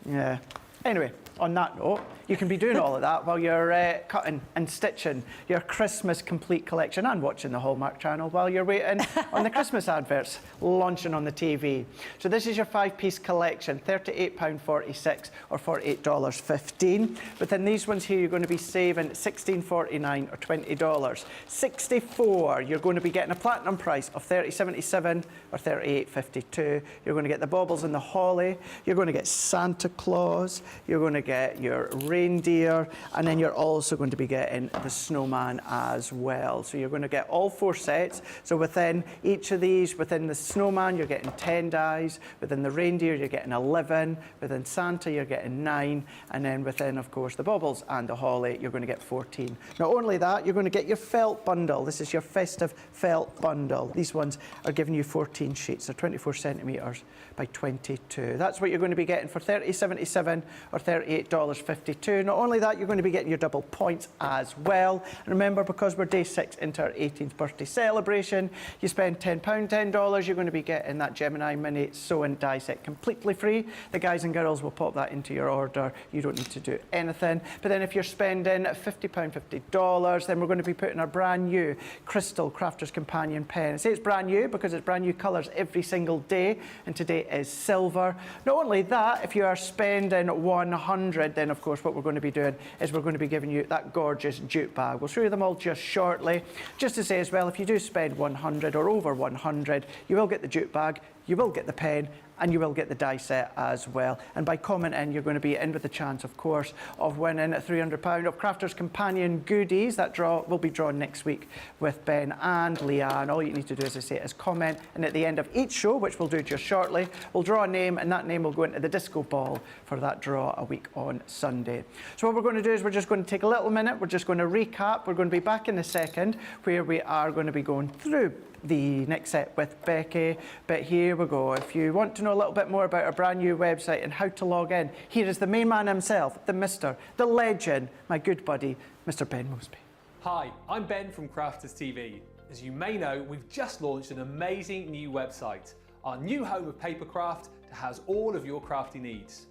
yeah. Anyway, on that note, you can be doing all of that while you're cutting and stitching your Christmas complete collection and watching the Hallmark Channel while you're waiting on the Christmas adverts launching on the TV. So this is your 5-piece collection, £38.46 or $48.15. But then these ones here, you're going to be saving $16.49 or $20. 64, you're going to be getting a platinum price of $30.77 or $38.52. You're going to get the baubles and the holly. You're going to get Santa Claus. You're going to get your reindeer, and then you're also going to be getting the snowman as well. So you're going to get all 4 sets. So within each of these, within the snowman, you're getting 10 dies. Within the reindeer, you're getting 11. Within Santa, you're getting 9. And then within, of course, the baubles and the holly, you're going to get 14. Not only that, you're going to get your felt bundle. This is your festive felt bundle. These ones are giving you 14 sheets. They're 24 centimetres by 22. That's what you're going to be getting for $30.77 or $38.52. Not only that, you're going to be getting your double points as well. And remember, because we're day 6 into our 18th birthday celebration, you spend £10, $10, you're going to be getting that Gemini Mini sew and die set completely free. The guys and girls will pop that into your order. You don't need to do anything. But then if you're spending £50, $50, then we're going to be putting our brand new Crystal Crafter's Companion pen. I say it's brand new because it's brand new colours every single day, and today is silver. Not only that, if you are spending $100, then of course what we're going to be doing is we're going to be giving you that gorgeous jute bag. We'll show you them all just shortly. Just to say as well, if you do spend 100 or over 100, you will get the jute bag, you will get the pen, and you will get the die set as well. And by commenting, you're going to be in with the chance, of course, of winning £300 of Crafter's Companion goodies. That draw will be drawn next week with Ben and Leanne. All you need to do, as I say, is comment, and at the end of each show, which we'll do just shortly, we'll draw a name, and that name will go into the disco ball for that draw a week on Sunday. So what we're going to do is we're just going to take a little minute. We're just going to recap. We're going to be back in a second, where we are going to be going through the next set with Becky. But here we go. If you want to know a little bit more about our brand new website and how to log in, here is the main man himself, the Mr., the legend, my good buddy, Mr. Ben Mosby. Hi, I'm Ben from Crafters TV. As you may know, we've just launched an amazing new website, our new home of papercraft to house all of your crafty needs.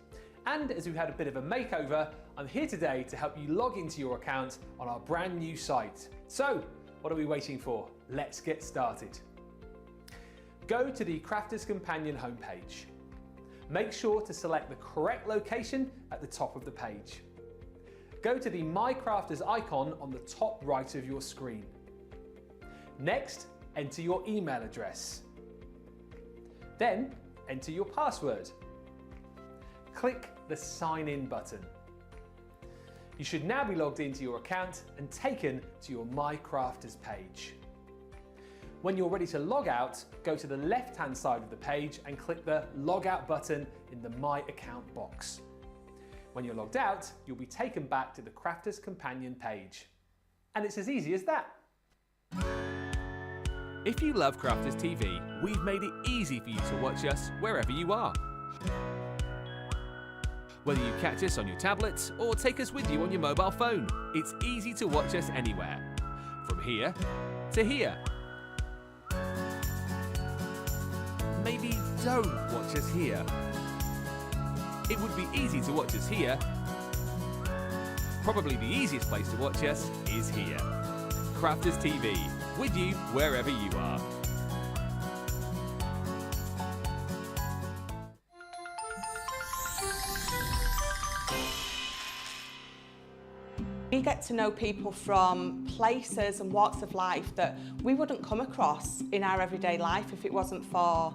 And as we've had a bit of a makeover, I'm here today to help you log into your account on our brand new site. So, what are we waiting for? Let's get started. Go to the Crafter's Companion homepage. Make sure to select the correct location at the top of the page. Go to the My Crafters icon on the top right of your screen. Next, enter your email address. Then enter your password. Click the Sign In button. You should now be logged into your account and taken to your My Crafters page. When you're ready to log out, go to the left-hand side of the page and click the Log Out button in the My Account box. When you're logged out, you'll be taken back to the Crafters Companion page. And it's as easy as that. If you love Crafters TV, we've made it easy for you to watch us wherever you are. Whether you catch us on your tablets or take us with you on your mobile phone, it's easy to watch us anywhere. From here to here. Maybe don't watch us here. It would be easy to watch us here. Probably the easiest place to watch us is here. Crafters TV, with you wherever you are. We get to know people from places and walks of life that we wouldn't come across in our everyday life if it wasn't for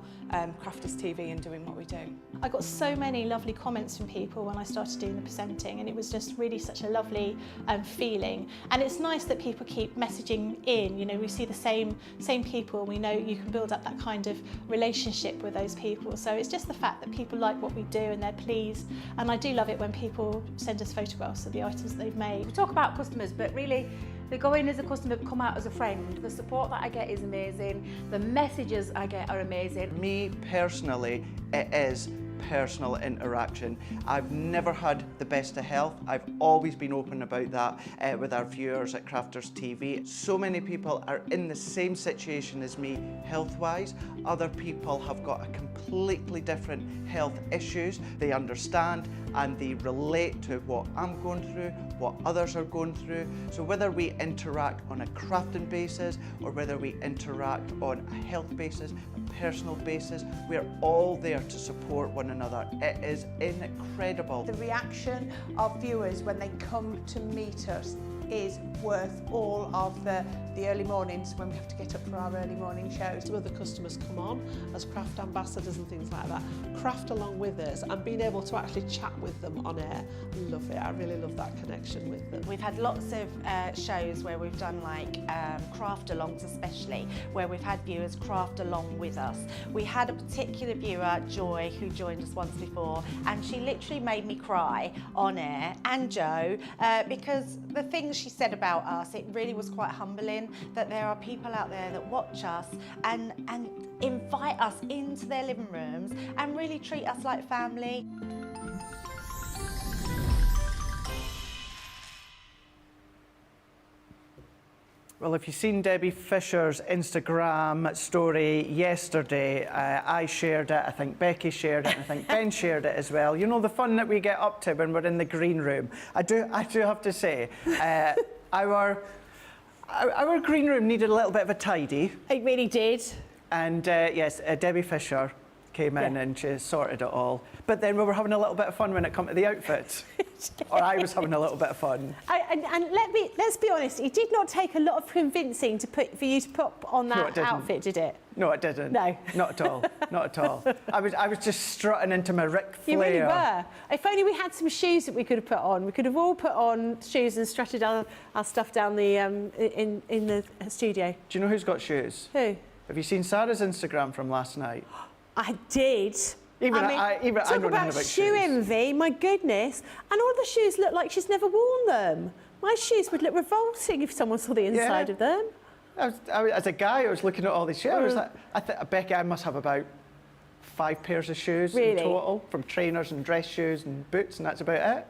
Crafters TV and doing what we do. I got so many lovely comments from people when I started doing the presenting, and it was just really such a lovely feeling. And it's nice that people keep messaging in. You know, we see the same people, and we know you can build up that kind of relationship with those people. So it's just the fact that people like what we do and they're pleased. And I do love it when people send us photographs of the items that they've made. We talk about customers, but really they go in as a customer, come out as a friend. The support that I get is amazing. The messages I get are amazing. Me personally, it is personal interaction. I've never had the best of health. I've always been open about that with our viewers at Crafters TV. So many people are in the same situation as me health-wise. Other people have got a completely different health issues. They understand and they relate to what I'm going through, what others are going through. So whether we interact on a crafting basis or whether we interact on a health basis, a personal basis, we're all there to support one another. It is incredible. The reaction of viewers when they come to meet us is worth all of the early mornings when we have to get up for our early morning shows. Some of the customers come on as craft ambassadors and things like that, craft along with us, and being able to actually chat with them on air. I love it. I really love that connection with them. We've had lots of shows where we've done like craft alongs, especially where we've had viewers craft along with us. We had a particular viewer, Joy, who joined us once before, and she literally made me cry on air, and Joe, because the things she said about us, it really was quite humbling that there are people out there that watch us and invite us into their living rooms and really treat us like family. Well, if you've seen Debbie Fisher's Instagram story yesterday, I shared it, I think Becky shared it, and I think Ben shared it as well. You know the fun that we get up to when we're in the green room. I do have to say, our green room needed a little bit of a tidy. It really did. And yes, Debbie Fisher came in and she sorted it all. But then we were having a little bit of fun when it came to the outfits. Or I was having a little bit of fun. And let's be honest, it did not take a lot of convincing for you to put on that outfit, did it? No, it didn't. No. Not at all. Not at all. I was just strutting into my Ric Flair. You really were. If only we had some shoes that we could have put on. We could have all put on shoes and strutted our stuff down the in the studio. Do you know who's got shoes? Who? Have you seen Sarah's Instagram from last night? I did. I talk about shoe envy, my goodness. And all the shoes look like she's never worn them. My shoes would look revolting if someone saw the inside of them. As a guy, I was looking at all these shoes. I was like, Becky, I must have about 5 pairs of shoes in total, from trainers and dress shoes and boots, and that's about it.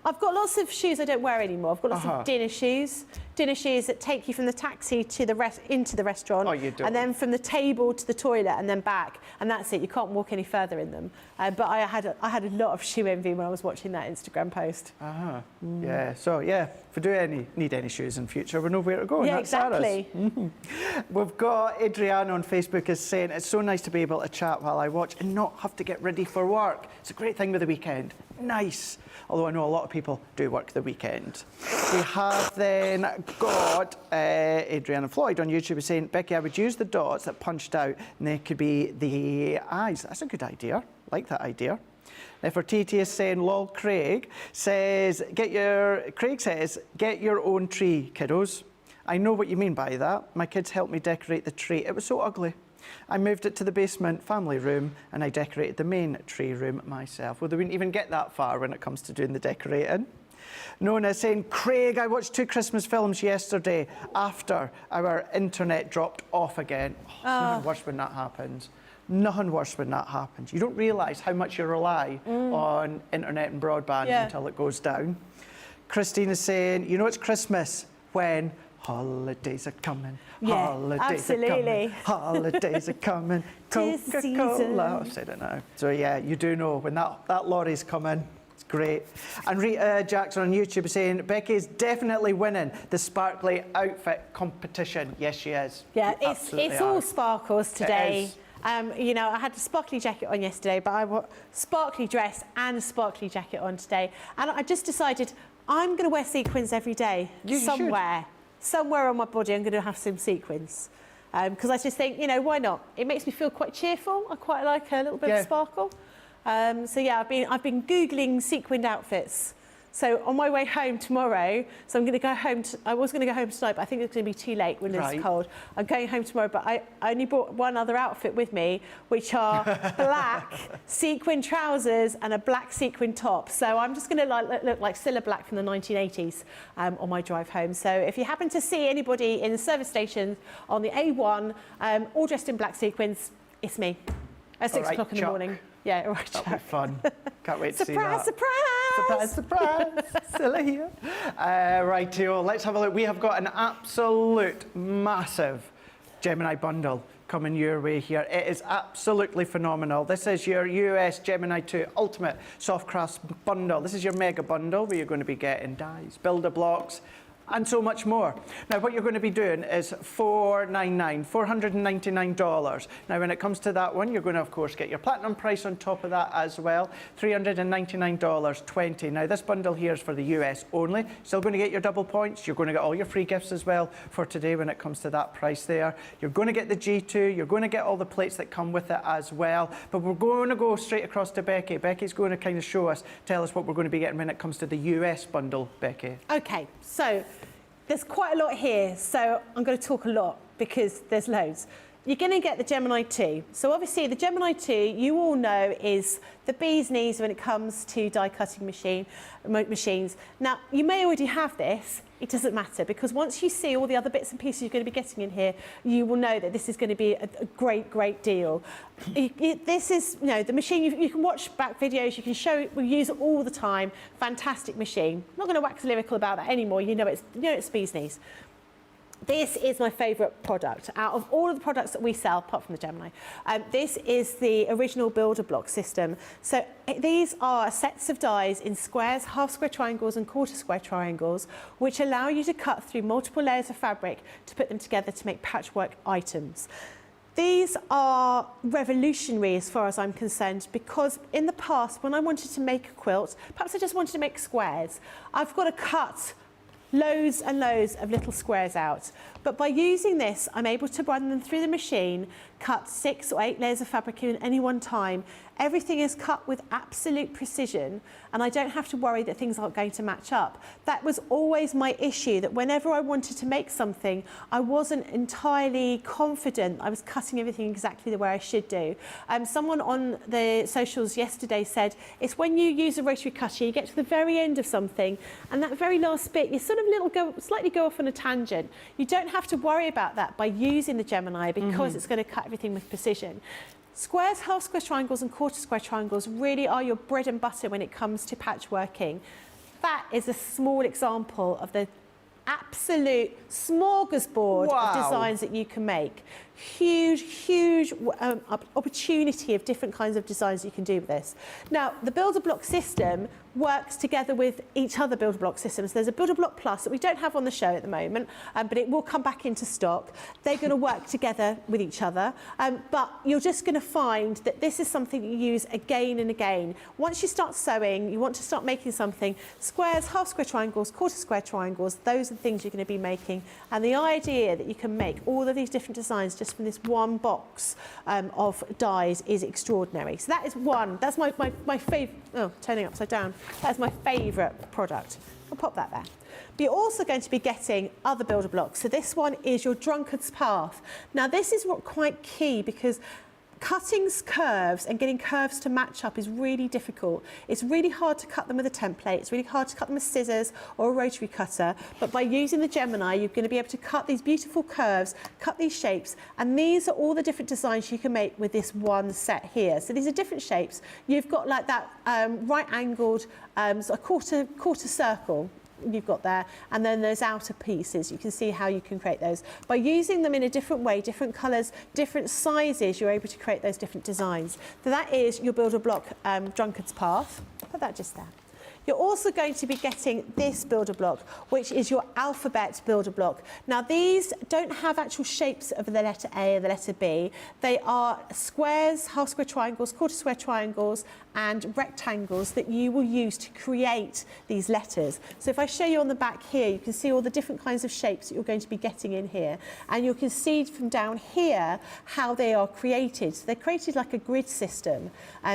I've got lots of shoes I don't wear anymore. I've got lots of dinner shoes that take you from the taxi to into the restaurant, and then from the table to the toilet and then back, and that's it. You can't walk any further in them. But I had a lot of shoe envy when I was watching that Instagram post. Yeah. So yeah, if we do need any shoes in future, we know where to go. Yeah, exactly. We've got Adriana on Facebook is saying it's so nice to be able to chat while I watch and not have to get ready for work. It's a great thing with the weekend. Nice. Although I know a lot of people do work the weekend. We have then got Adriana Floyd on YouTube is saying, Becky, I would use the dots that punched out and they could be the eyes. That's a good idea. Like that idea. Nefertiti is saying, lol, Craig says, get your own tree, kiddos. I know what you mean by that. My kids helped me decorate the tree. It was so ugly. I moved it to the basement family room and I decorated the main tree room myself. Well, they wouldn't even get that far when it comes to doing the decorating. Nona is saying, Craig, I watched 2 Christmas films yesterday after our internet dropped off again. Oh, it's nothing worse when that happens. Nothing worse when that happens. You don't realise how much you rely on internet and broadband until it goes down. Christine is saying, you know it's Christmas when holidays are coming. Yeah, holidays are coming. Holidays are coming. Coca-Cola. I've said it now. So yeah, you do know when that lorry's coming. It's great. And Rita Jackson on YouTube is saying, Becky's definitely winning the sparkly outfit competition. Yes, she is. Yeah, it's all sparkles today. It is. You know, I had a sparkly jacket on yesterday, but I wore sparkly dress and a sparkly jacket on today. And I just decided I'm going to wear sequins every day. Somewhere on my body I'm going to have some sequins. Because I just think, you know, why not? It makes me feel quite cheerful. I quite like a little bit of sparkle. So yeah, I've been Googling sequined outfits. So on my way home tomorrow, so I'm going to go home. I was going to go home tonight, but I think it's going to be too late when it's cold. I'm going home tomorrow, but I only brought one other outfit with me, which are black sequin trousers and a black sequin top. So I'm just going to look like Cilla Black from the 1980s on my drive home. So if you happen to see anybody in the service stations on the A1 all dressed in black sequins, it's me at 6 o'clock in the morning. Yeah, all right, that'll be fun. Can't wait to see that. Surprise, surprise! Silly here. Rightio, let's have a look. We have got an absolute massive Gemini bundle coming your way here. It is absolutely phenomenal. This is your US Gemini 2 Ultimate Soft Crafts bundle. This is your mega bundle where you're going to be getting dies, builder blocks, and so much more. Now, what you're going to be doing is $499. Now, when it comes to that one, you're going to, of course, get your platinum price on top of that as well, $399.20. Now, this bundle here is for the US only. Still going to get your double points. You're going to get all your free gifts as well for today when it comes to that price there. You're going to get the G2. You're going to get all the plates that come with it as well. But we're going to go straight across to Becky. Becky's going to kind of tell us what we're going to be getting when it comes to the US bundle, Becky. Okay, so there's quite a lot here, so I'm going to talk a lot because there's loads. You're going to get the Gemini 2. So obviously the Gemini 2, you all know, is the bee's knees when it comes to die cutting machines. Now, you may already have this. It doesn't matter, because once you see all the other bits and pieces you're going to be getting in here, you will know that this is going to be a great, great deal. This is, you know, the machine, you can watch back videos, you can show, we use it all the time. Fantastic machine. I'm not going to wax lyrical about that anymore. You know it's bee's knees. This is my favourite product. Out of all of the products that we sell, apart from the Gemini, this is the original builder block system. So these are sets of dies in squares, half square triangles and quarter square triangles, which allow you to cut through multiple layers of fabric to put them together to make patchwork items. These are revolutionary as far as I'm concerned, because in the past, when I wanted to make a quilt, perhaps I just wanted to make squares, I've got to cut loads and loads of little squares out. But by using this, I'm able to run them through the machine, cut 6 or 8 layers of fabric in any one time. Everything is cut with absolute precision, and I don't have to worry that things aren't going to match up. That was always my issue, that whenever I wanted to make something, I wasn't entirely confident I was cutting everything exactly the way I should do. Someone on the socials yesterday said, it's when you use a rotary cutter, you get to the very end of something, and that very last bit, you sort of slightly go off on a tangent. You don't have to worry about that by using the Gemini, because it's going to cut everything with precision. Squares, half square triangles and quarter square triangles really are your bread and butter when it comes to patchworking. That is a small example of the absolute smorgasbord of designs that you can make. huge opportunity of different kinds of designs you can do with this. Now, the builder block system works together with each other builder block systems. There's a builder block plus that we don't have on the show at the moment, but it will come back into stock. They're going to work together with each other, but you're just going to find that this is something you use again and again. Once you start sewing, you want to start making something, squares, half square triangles, quarter square triangles, those are the things you're going to be making. And the idea that you can make all of these different designs just from this one box of dies is extraordinary. So that is one, that's my favourite, oh, turning upside down. That's my favourite product. I'll pop that there. But you're also going to be getting other builder blocks. So this one is your drunkard's path. Now this is quite key because cutting curves and getting curves to match up is really difficult. It's really hard to cut them with a template. It's really hard to cut them with scissors or a rotary cutter. But by using the Gemini, you're going to be able to cut these beautiful curves, cut these shapes, and these are all the different designs you can make with this one set here. So these are different shapes. You've got like that right-angled a quarter circle. You've got there, and then those outer pieces, you can see how you can create those. By using them in a different way, different colours, different sizes, you're able to create those different designs. So that is your builder block drunkard's path. Put that just there. You're also going to be getting this builder block, which is your alphabet builder block. Now these don't have actual shapes of the letter A or the letter B. They are squares, half square triangles, quarter square triangles, and rectangles that you will use to create these letters. So if I show you on the back here, you can see all the different kinds of shapes that you're going to be getting in here. And you can see from down here how they are created. So they're created like a grid system.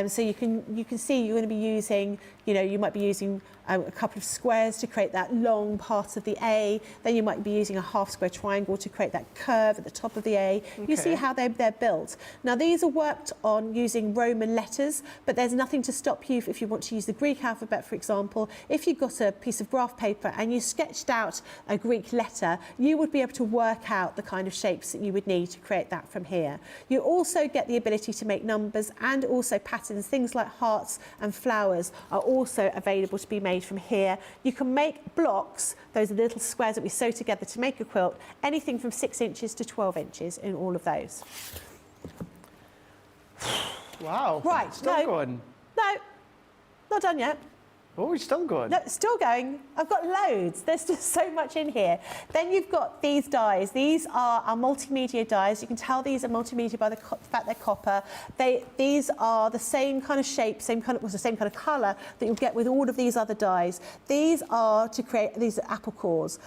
So you can see you're going to be using, you might be using a couple of squares to create that long part of the A. Then you might be using a half square triangle to create that curve at the top of the A. Okay. You see how they're built. Now these are worked on using Roman letters, but there's nothing to stop you if you want to use the Greek alphabet, for example. If you've got a piece of graph paper and you sketched out a Greek letter, you would be able to work out the kind of shapes that you would need to create that from here. You also get the ability to make numbers and also patterns. Things like hearts and flowers are also available to be made from here. You can make blocks, those are the little squares that we sew together to make a quilt, anything from 6 inches to 12 inches in all of those. Wow. Right. Still going. No, not done yet. Oh, it's still going. No, still going. I've got loads. There's just so much in here. Then you've got these dies. These are our multimedia dies. You can tell these are multimedia by the fact they're copper. These are the same kind of shape, same kind of colour that you'll get with all of these other dies. These are to create these apple cores.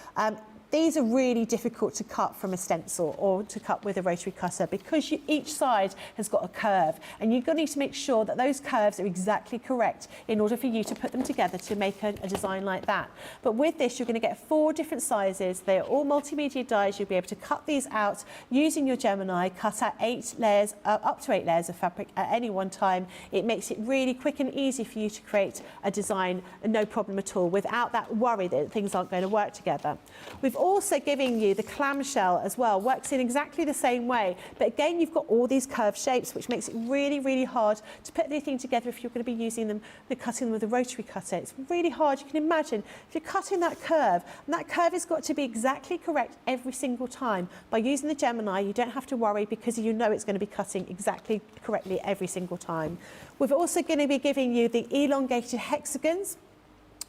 These are really difficult to cut from a stencil or to cut with a rotary cutter because each side has got a curve, and you're going to need to make sure that those curves are exactly correct in order for you to put them together to make a design like that. But with this, you're going to get 4 different sizes. They are all multimedia dies. You'll be able to cut these out using your Gemini, cut out 8 layers, up to 8 layers of fabric at any one time. It makes it really quick and easy for you to create a design, no problem at all, without that worry that things aren't going to work together. We've also giving you the clamshell as well. Works in exactly the same way, but again you've got all these curved shapes, which makes it really hard to put anything together if you're going to be using them, cutting them with a rotary cutter. It's really hard. You can imagine if you're cutting that curve, and that curve has got to be exactly correct every single time. By using the Gemini, you don't have to worry because you know it's going to be cutting exactly correctly every single time. We're also going to be giving you the elongated hexagons.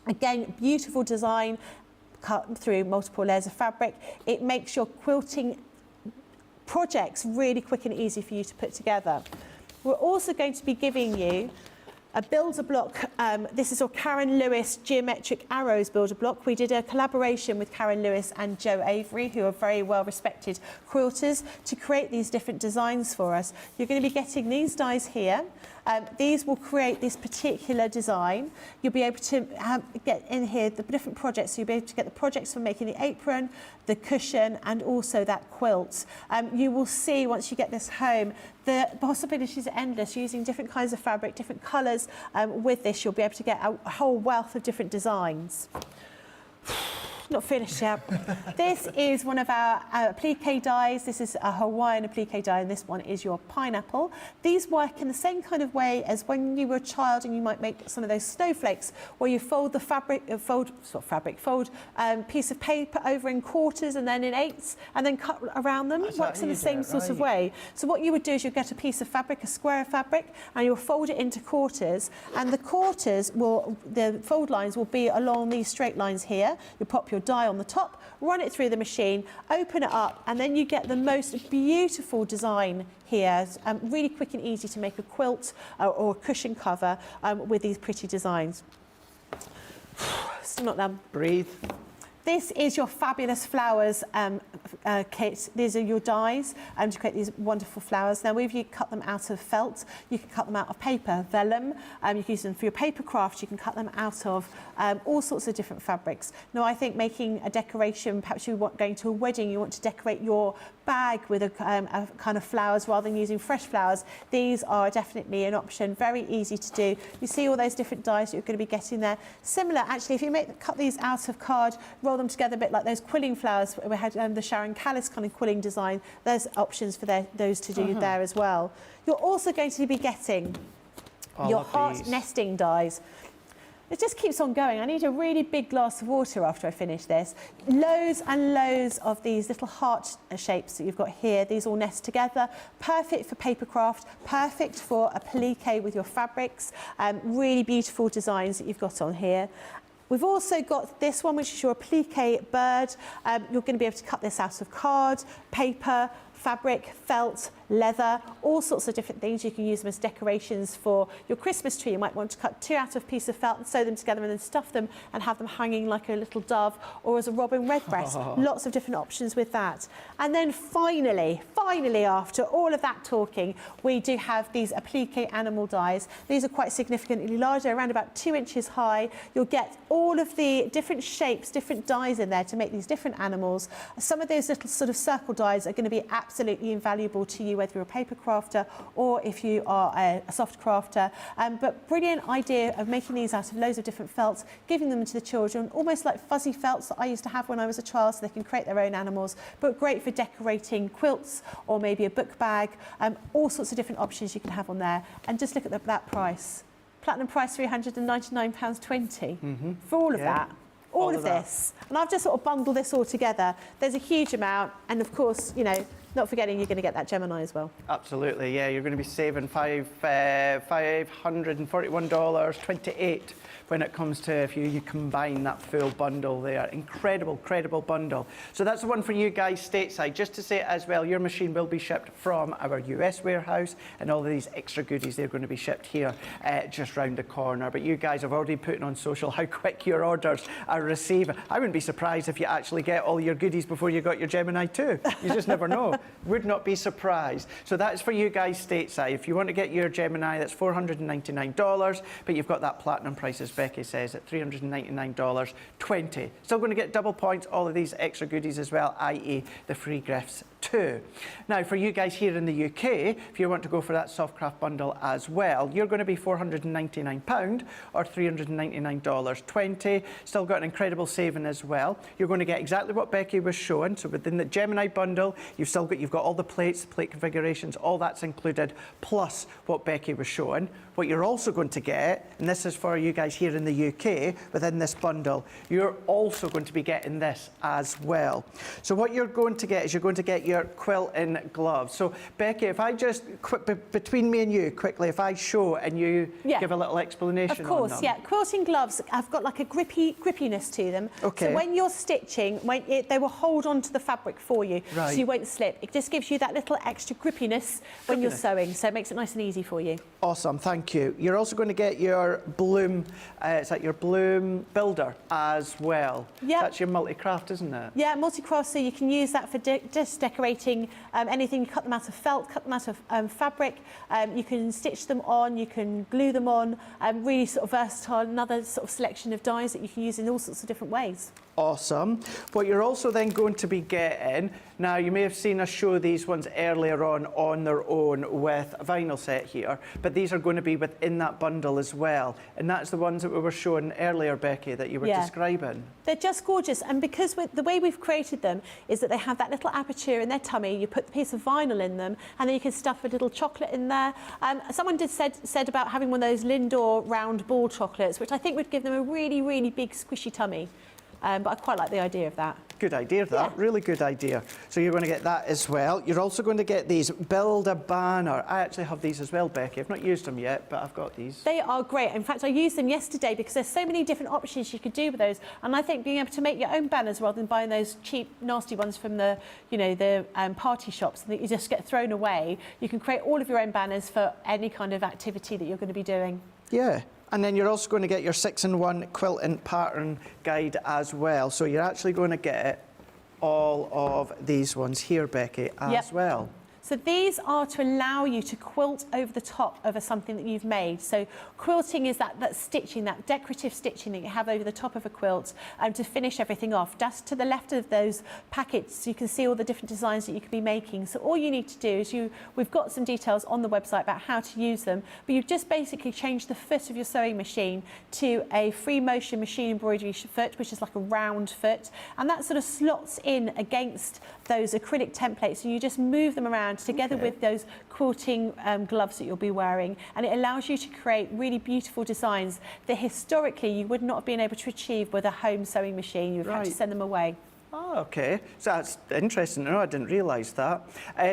Again, beautiful design, cut through multiple layers of fabric. It makes your quilting projects really quick and easy for you to put together. We're also going to be giving you a builder block. This is our Karen Lewis Geometric Arrows builder block. We did a collaboration with Karen Lewis and Joe Avery, who are very well respected quilters, to create these different designs for us. You're going to be getting these dies here. These will create this particular design. You'll be able to get in here the different projects. So you'll be able to get the projects for making the apron, the cushion, and also that quilt. You will see once you get this home, the possibilities are endless. Using different kinds of fabric, different colours. With this, you'll be able to get a whole wealth of different designs. not finished yet. This is one of our applique dies. This is a Hawaiian applique die, and this one is your pineapple. These work in the same kind of way as when you were a child and you might make some of those snowflakes, where you fold the piece of paper over in quarters and then in eighths, and then cut around them. It works in the same sort of way. So what you would do is you'd get a piece of fabric, a square of fabric, and you'll fold it into quarters, and the quarters will, the fold lines will be along these straight lines here. You pop your die on the top, run it through the machine, open it up, and then you get the most beautiful design here. Really quick and easy to make a quilt or a cushion cover with these pretty designs. Still not done. Breathe. This is your fabulous flowers kit. These are your dies to create these wonderful flowers. Now, if you cut them out of felt, you can cut them out of paper, vellum. You can use them for your paper craft. You can cut them out of all sorts of different fabrics. Now, I think making a decoration, perhaps you want going to a wedding, you want to decorate your bag with a kind of flowers rather than using fresh flowers. These are definitely an option. Very easy to do. You see all those different dies that you're going to be getting there. Similar, actually, if you cut these out of card, roll them together a bit like those quilling flowers. We had the Sharon Callis kind of quilling design. There's options for those to do there as well. You're also going to be getting your heart nesting dies. It just keeps on going. I need a really big glass of water after I finish this. Loads and loads of these little heart shapes that you've got here. These all nest together. Perfect for paper craft, perfect for applique with your fabrics. Really beautiful designs that you've got on here. We've also got this one, which is your applique bird. You're going to be able to cut this out of card, paper, fabric, felt, leather, all sorts of different things. You can use them as decorations for your Christmas tree. You might want to cut two out of a piece of felt and sew them together and then stuff them and have them hanging like a little dove or as a robin redbreast. Lots of different options with that. And then finally, after all of that talking, we do have these applique animal dies. These are quite significantly larger, around about 2 inches high. You'll get all of the different shapes, different dies in there to make these different animals. Some of those little sort of circle dies are going to be absolutely invaluable to you, whether you're a paper crafter or if you are a soft crafter. But brilliant idea of making these out of loads of different felts, giving them to the children, almost like fuzzy felts that I used to have when I was a child, so they can create their own animals, but great for decorating quilts or maybe a book bag. All sorts of different options you can have on there. And just look at that price. Platinum price £399.20 for all of that. All of this. And I've just sort of bundled this all together. There's a huge amount, and of course, you know, not forgetting you're going to get that Gemini as well. Absolutely, yeah. You're going to be saving $541.28 when it comes to if you combine that full bundle there. Incredible bundle. So that's the one for you guys stateside. Just to say as well, your machine will be shipped from our US warehouse, and all of these extra goodies, they're going to be shipped here just round the corner. But you guys have already put on social how quick your orders are receiving. I wouldn't be surprised if you actually get all your goodies before you got your Gemini 2. You just never know. Would not be surprised. So that's for you guys stateside. If you want to get your Gemini, that's $499, but you've got that platinum price, as Becky says, at $399.20. Still going to get double points, all of these extra goodies as well, i.e. the free gifts too. Now, for you guys here in the UK, if you want to go for that Softcraft bundle as well, you're going to be £499 or $399.20. Still got an incredible saving as well. You're going to get exactly what Becky was showing. So within the Gemini bundle, you've got all the plates, plate configurations, all that's included, plus what Becky was showing. What you're also going to get, and this is for you guys here in the UK, within this bundle, you're also going to be getting this as well. So what you're going to get is you're going to get your quilting gloves. So Becky, if I just, between me and you, quickly, if I show and you give a little explanation. Of course, on them. yeah. Quilting gloves have got like a grippiness to them. Okay. So when you're stitching, they will hold on to the fabric for you, so you won't slip. It just gives you that little extra grippiness when you're sewing, so it makes it nice and easy for you. Awesome, thank you. You're also going to get your bloom, it's like your bloom builder as well. Yeah. That's your multi-craft, isn't it? Yeah, multi-craft, so you can use that for just decorating anything. You cut them out of felt, cut them out of fabric. You can stitch them on, you can glue them on. Really sort of versatile, another sort of selection of dyes that you can use in all sorts of different ways. Awesome. What you're also then going to be getting, Now, you may have seen us show these ones earlier on their own with a vinyl set here, but these are going to be within that bundle as well. And that's the ones that we were showing earlier, Becky, that you were describing. They're just gorgeous, and because the way we've created them is that they have that little aperture in their tummy. You put the piece of vinyl in them, and then you can stuff a little chocolate in there. Someone said about having one of those Lindor round ball chocolates, which I think would give them a really, really big squishy tummy. But I quite like the idea of that. Good idea, that. Really good idea. So you're going to get that as well. You're also going to get these Build a Banner. I actually have these as well, Becky. I've not used them yet, but I've got these. They are great. In fact, I used them yesterday because there's so many different options you could do with those. And I think being able to make your own banners rather than buying those cheap, nasty ones from the, the party shops that you just get thrown away, you can create all of your own banners for any kind of activity that you're going to be doing. Yeah. And then you're also going to get your 6-in-1 quilting pattern guide as well. So you're actually going to get all of these ones here, Becky, as well. So these are to allow you to quilt over the top of something that you've made. So quilting is that stitching, that decorative stitching that you have over the top of a quilt to finish everything off. Just to the left of those packets, you can see all the different designs that you could be making. So all you need to do is we've got some details on the website about how to use them, but you've just basically changed the foot of your sewing machine to a free motion machine embroidery foot, which is like a round foot, and that sort of slots in against those acrylic templates, and you just move them around together with those quilting gloves that you'll be wearing, and it allows you to create really beautiful designs that historically you would not have been able to achieve with a home sewing machine. You've had to send them away. Oh, okay. So that's interesting to know. I didn't realise that.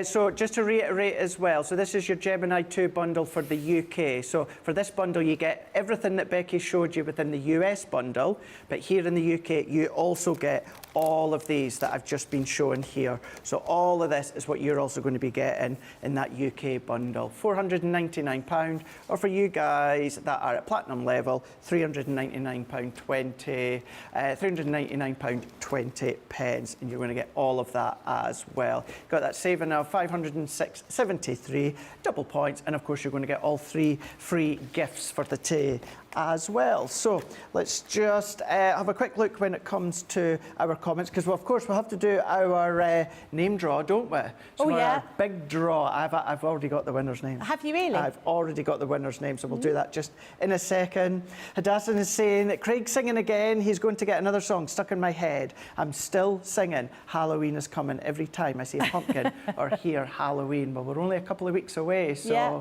So just to reiterate as well, so this is your Gemini 2 bundle for the UK. So for this bundle, you get everything that Becky showed you within the US bundle, but here in the UK, you also get all of these that I've just been showing here. So all of this is what you're also going to be getting in that UK bundle. £499, or for you guys that are at platinum level, £399.20, £399.20 pence, and you're going to get all of that as well. Got that saving of £506.73, double points, and of course you're going to get all 3 free gifts for the day as well. So let's just have a quick look when it comes to our comments, because of course we'll have to do our name draw, don't we? So our big draw. I've already got the winner's name. Have you really? I've already got the winner's name, so we'll do that just in a second. Hadassah is saying that Craig's singing again. He's going to get another song stuck in my head. I'm still singing Halloween is coming every time I see a pumpkin or hear Halloween. Well, we're only a couple of weeks away, so... Yeah.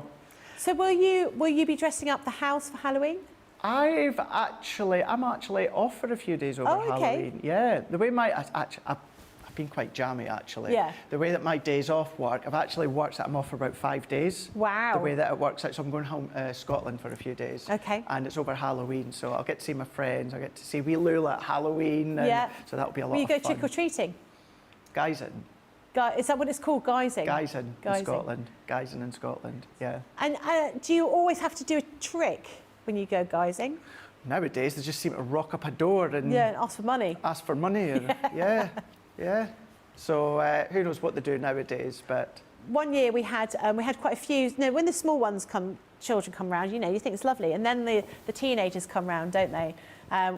So will you be dressing up the house for Halloween? I'm actually off for a few days over Halloween. Yeah, the way I've been quite jammy actually. Yeah. The way that my days off work, I've actually worked that I'm off for about 5 days. Wow. The way that it works out, so I'm going home Scotland for a few days. Okay. And it's over Halloween, so I'll get to see my friends. I'll get to see wee Lula at Halloween. And so that'll be a lot of fun. Will you go trick or treating? Guising. Is that what it's called, guising? Guising in Scotland. Guising in Scotland. Yeah. And do you always have to do a trick when you go guising? Nowadays, they just seem to rock up a door and... Yeah, and ask for money. Ask for money. Or, yeah. So who knows what they do nowadays, but... One year we had quite a few... when the small children come round, you think it's lovely. And then the teenagers come round, don't they?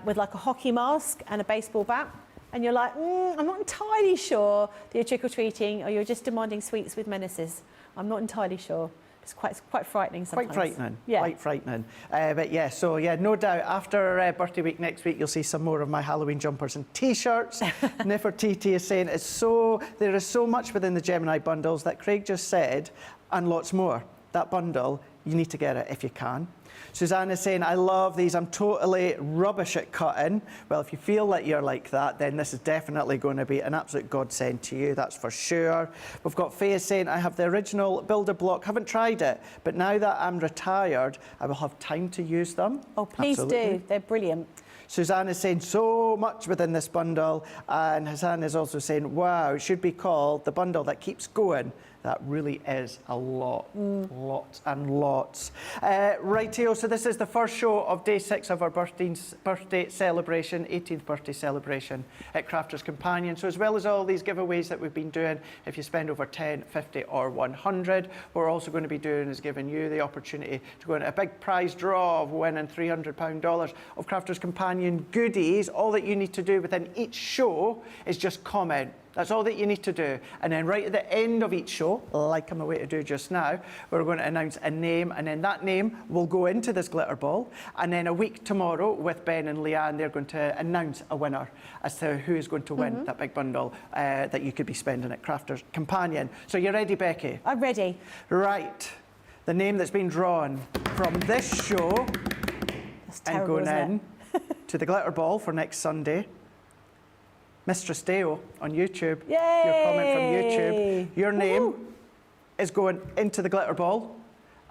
With like a hockey mask and a baseball bat. And you're like, I'm not entirely sure that you're trick-or-treating or you're just demanding sweets with menaces. I'm not entirely sure. It's quite frightening sometimes. Quite frightening, quite frightening. But yeah, so yeah, no doubt, after birthday week next week, you'll see some more of my Halloween jumpers and T-shirts. Nefertiti is saying, there is so much within the Gemini bundles that Craig just said, and lots more. That bundle, you need to get it if you can. Suzanne is saying, I love these. I'm totally rubbish at cutting. Well, if you feel like you're like that, then this is definitely going to be an absolute godsend to you, that's for sure. We've got Faye saying, I have the original Build-A-Block. Haven't tried it, but now that I'm retired, I will have time to use them. Oh, please do. They're brilliant. Suzanne is saying so much within this bundle, and Hassan is also saying, wow, it should be called the bundle that keeps going. That really is a lot, lots and lots. Rightio, so this is the first show of day 6 of our birthday celebration, 18th birthday celebration at Crafters Companion. So as well as all these giveaways that we've been doing, if you spend over 10, 50 or 100, we're also going to be doing is giving you the opportunity to go into a big prize draw of winning £300 of Crafters Companion goodies. All that you need to do within each show is just comment That's all that you need to do. And then right at the end of each show, like I'm away to do just now, we're going to announce a name, and then that name will go into this glitter ball. And then a week tomorrow with Ben and Leanne, they're going to announce a winner as to who is going to win that big bundle that you could be spending at Crafters Companion. So you're ready, Becky? I'm ready. Right. The name that's been drawn from this show That's and terrible, going isn't in to the glitter ball for next Sunday. Mistress Dale on YouTube. Yay! Your comment from YouTube. Your name is going into the glitter ball.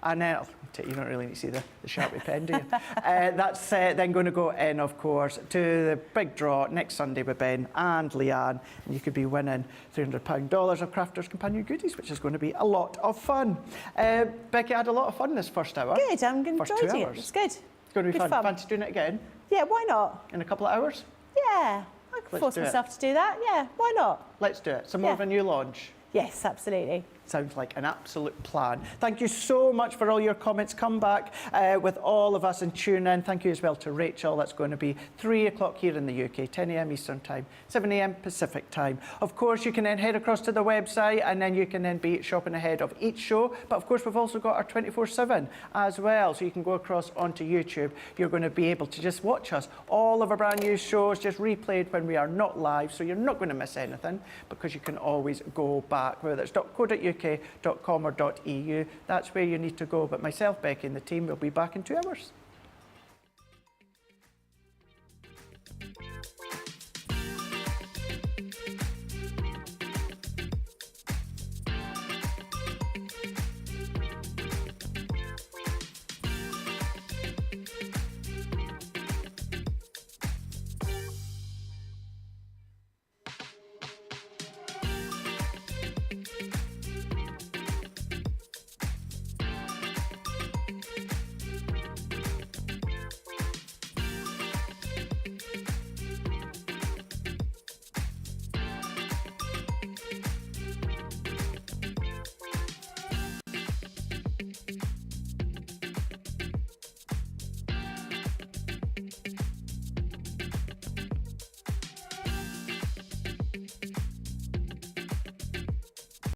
And then, you don't really need to see the Sharpie pen, do you? That's then going to go in, of course, to the big draw next Sunday with Ben and Leanne. And you could be winning $300 of Crafters Companion goodies, which is going to be a lot of fun. Becky, I had a lot of fun this first hour. Good, I'm First enjoying 2 it. hours. It's good. It's going to be Good fun. fun. Fancy doing it again Yeah, why not? in a couple of hours? Yeah, I can Let's force do it. myself to do that. Yeah, why not? Let's do it. Some more Yeah. of a new launch. Yes, absolutely. Sounds like an absolute plan. Thank you so much for all your comments. Come back with all of us and tune in. Thank you as well to Rachel. That's going to be 3 o'clock here in the UK, 10 a.m. Eastern Time, 7 a.m. Pacific Time. Of course, you can then head across to the website and then you can then be shopping ahead of each show. But of course, we've also got our 24/7 as well. So you can go across onto YouTube. You're going to be able to just watch us. All of our brand new shows just replayed when we are not live. So you're not going to miss anything because you can always go back, whether it's .co.uk, .com or .eu. That's where you need to go. But myself, Becky and the team will be back in 2 hours.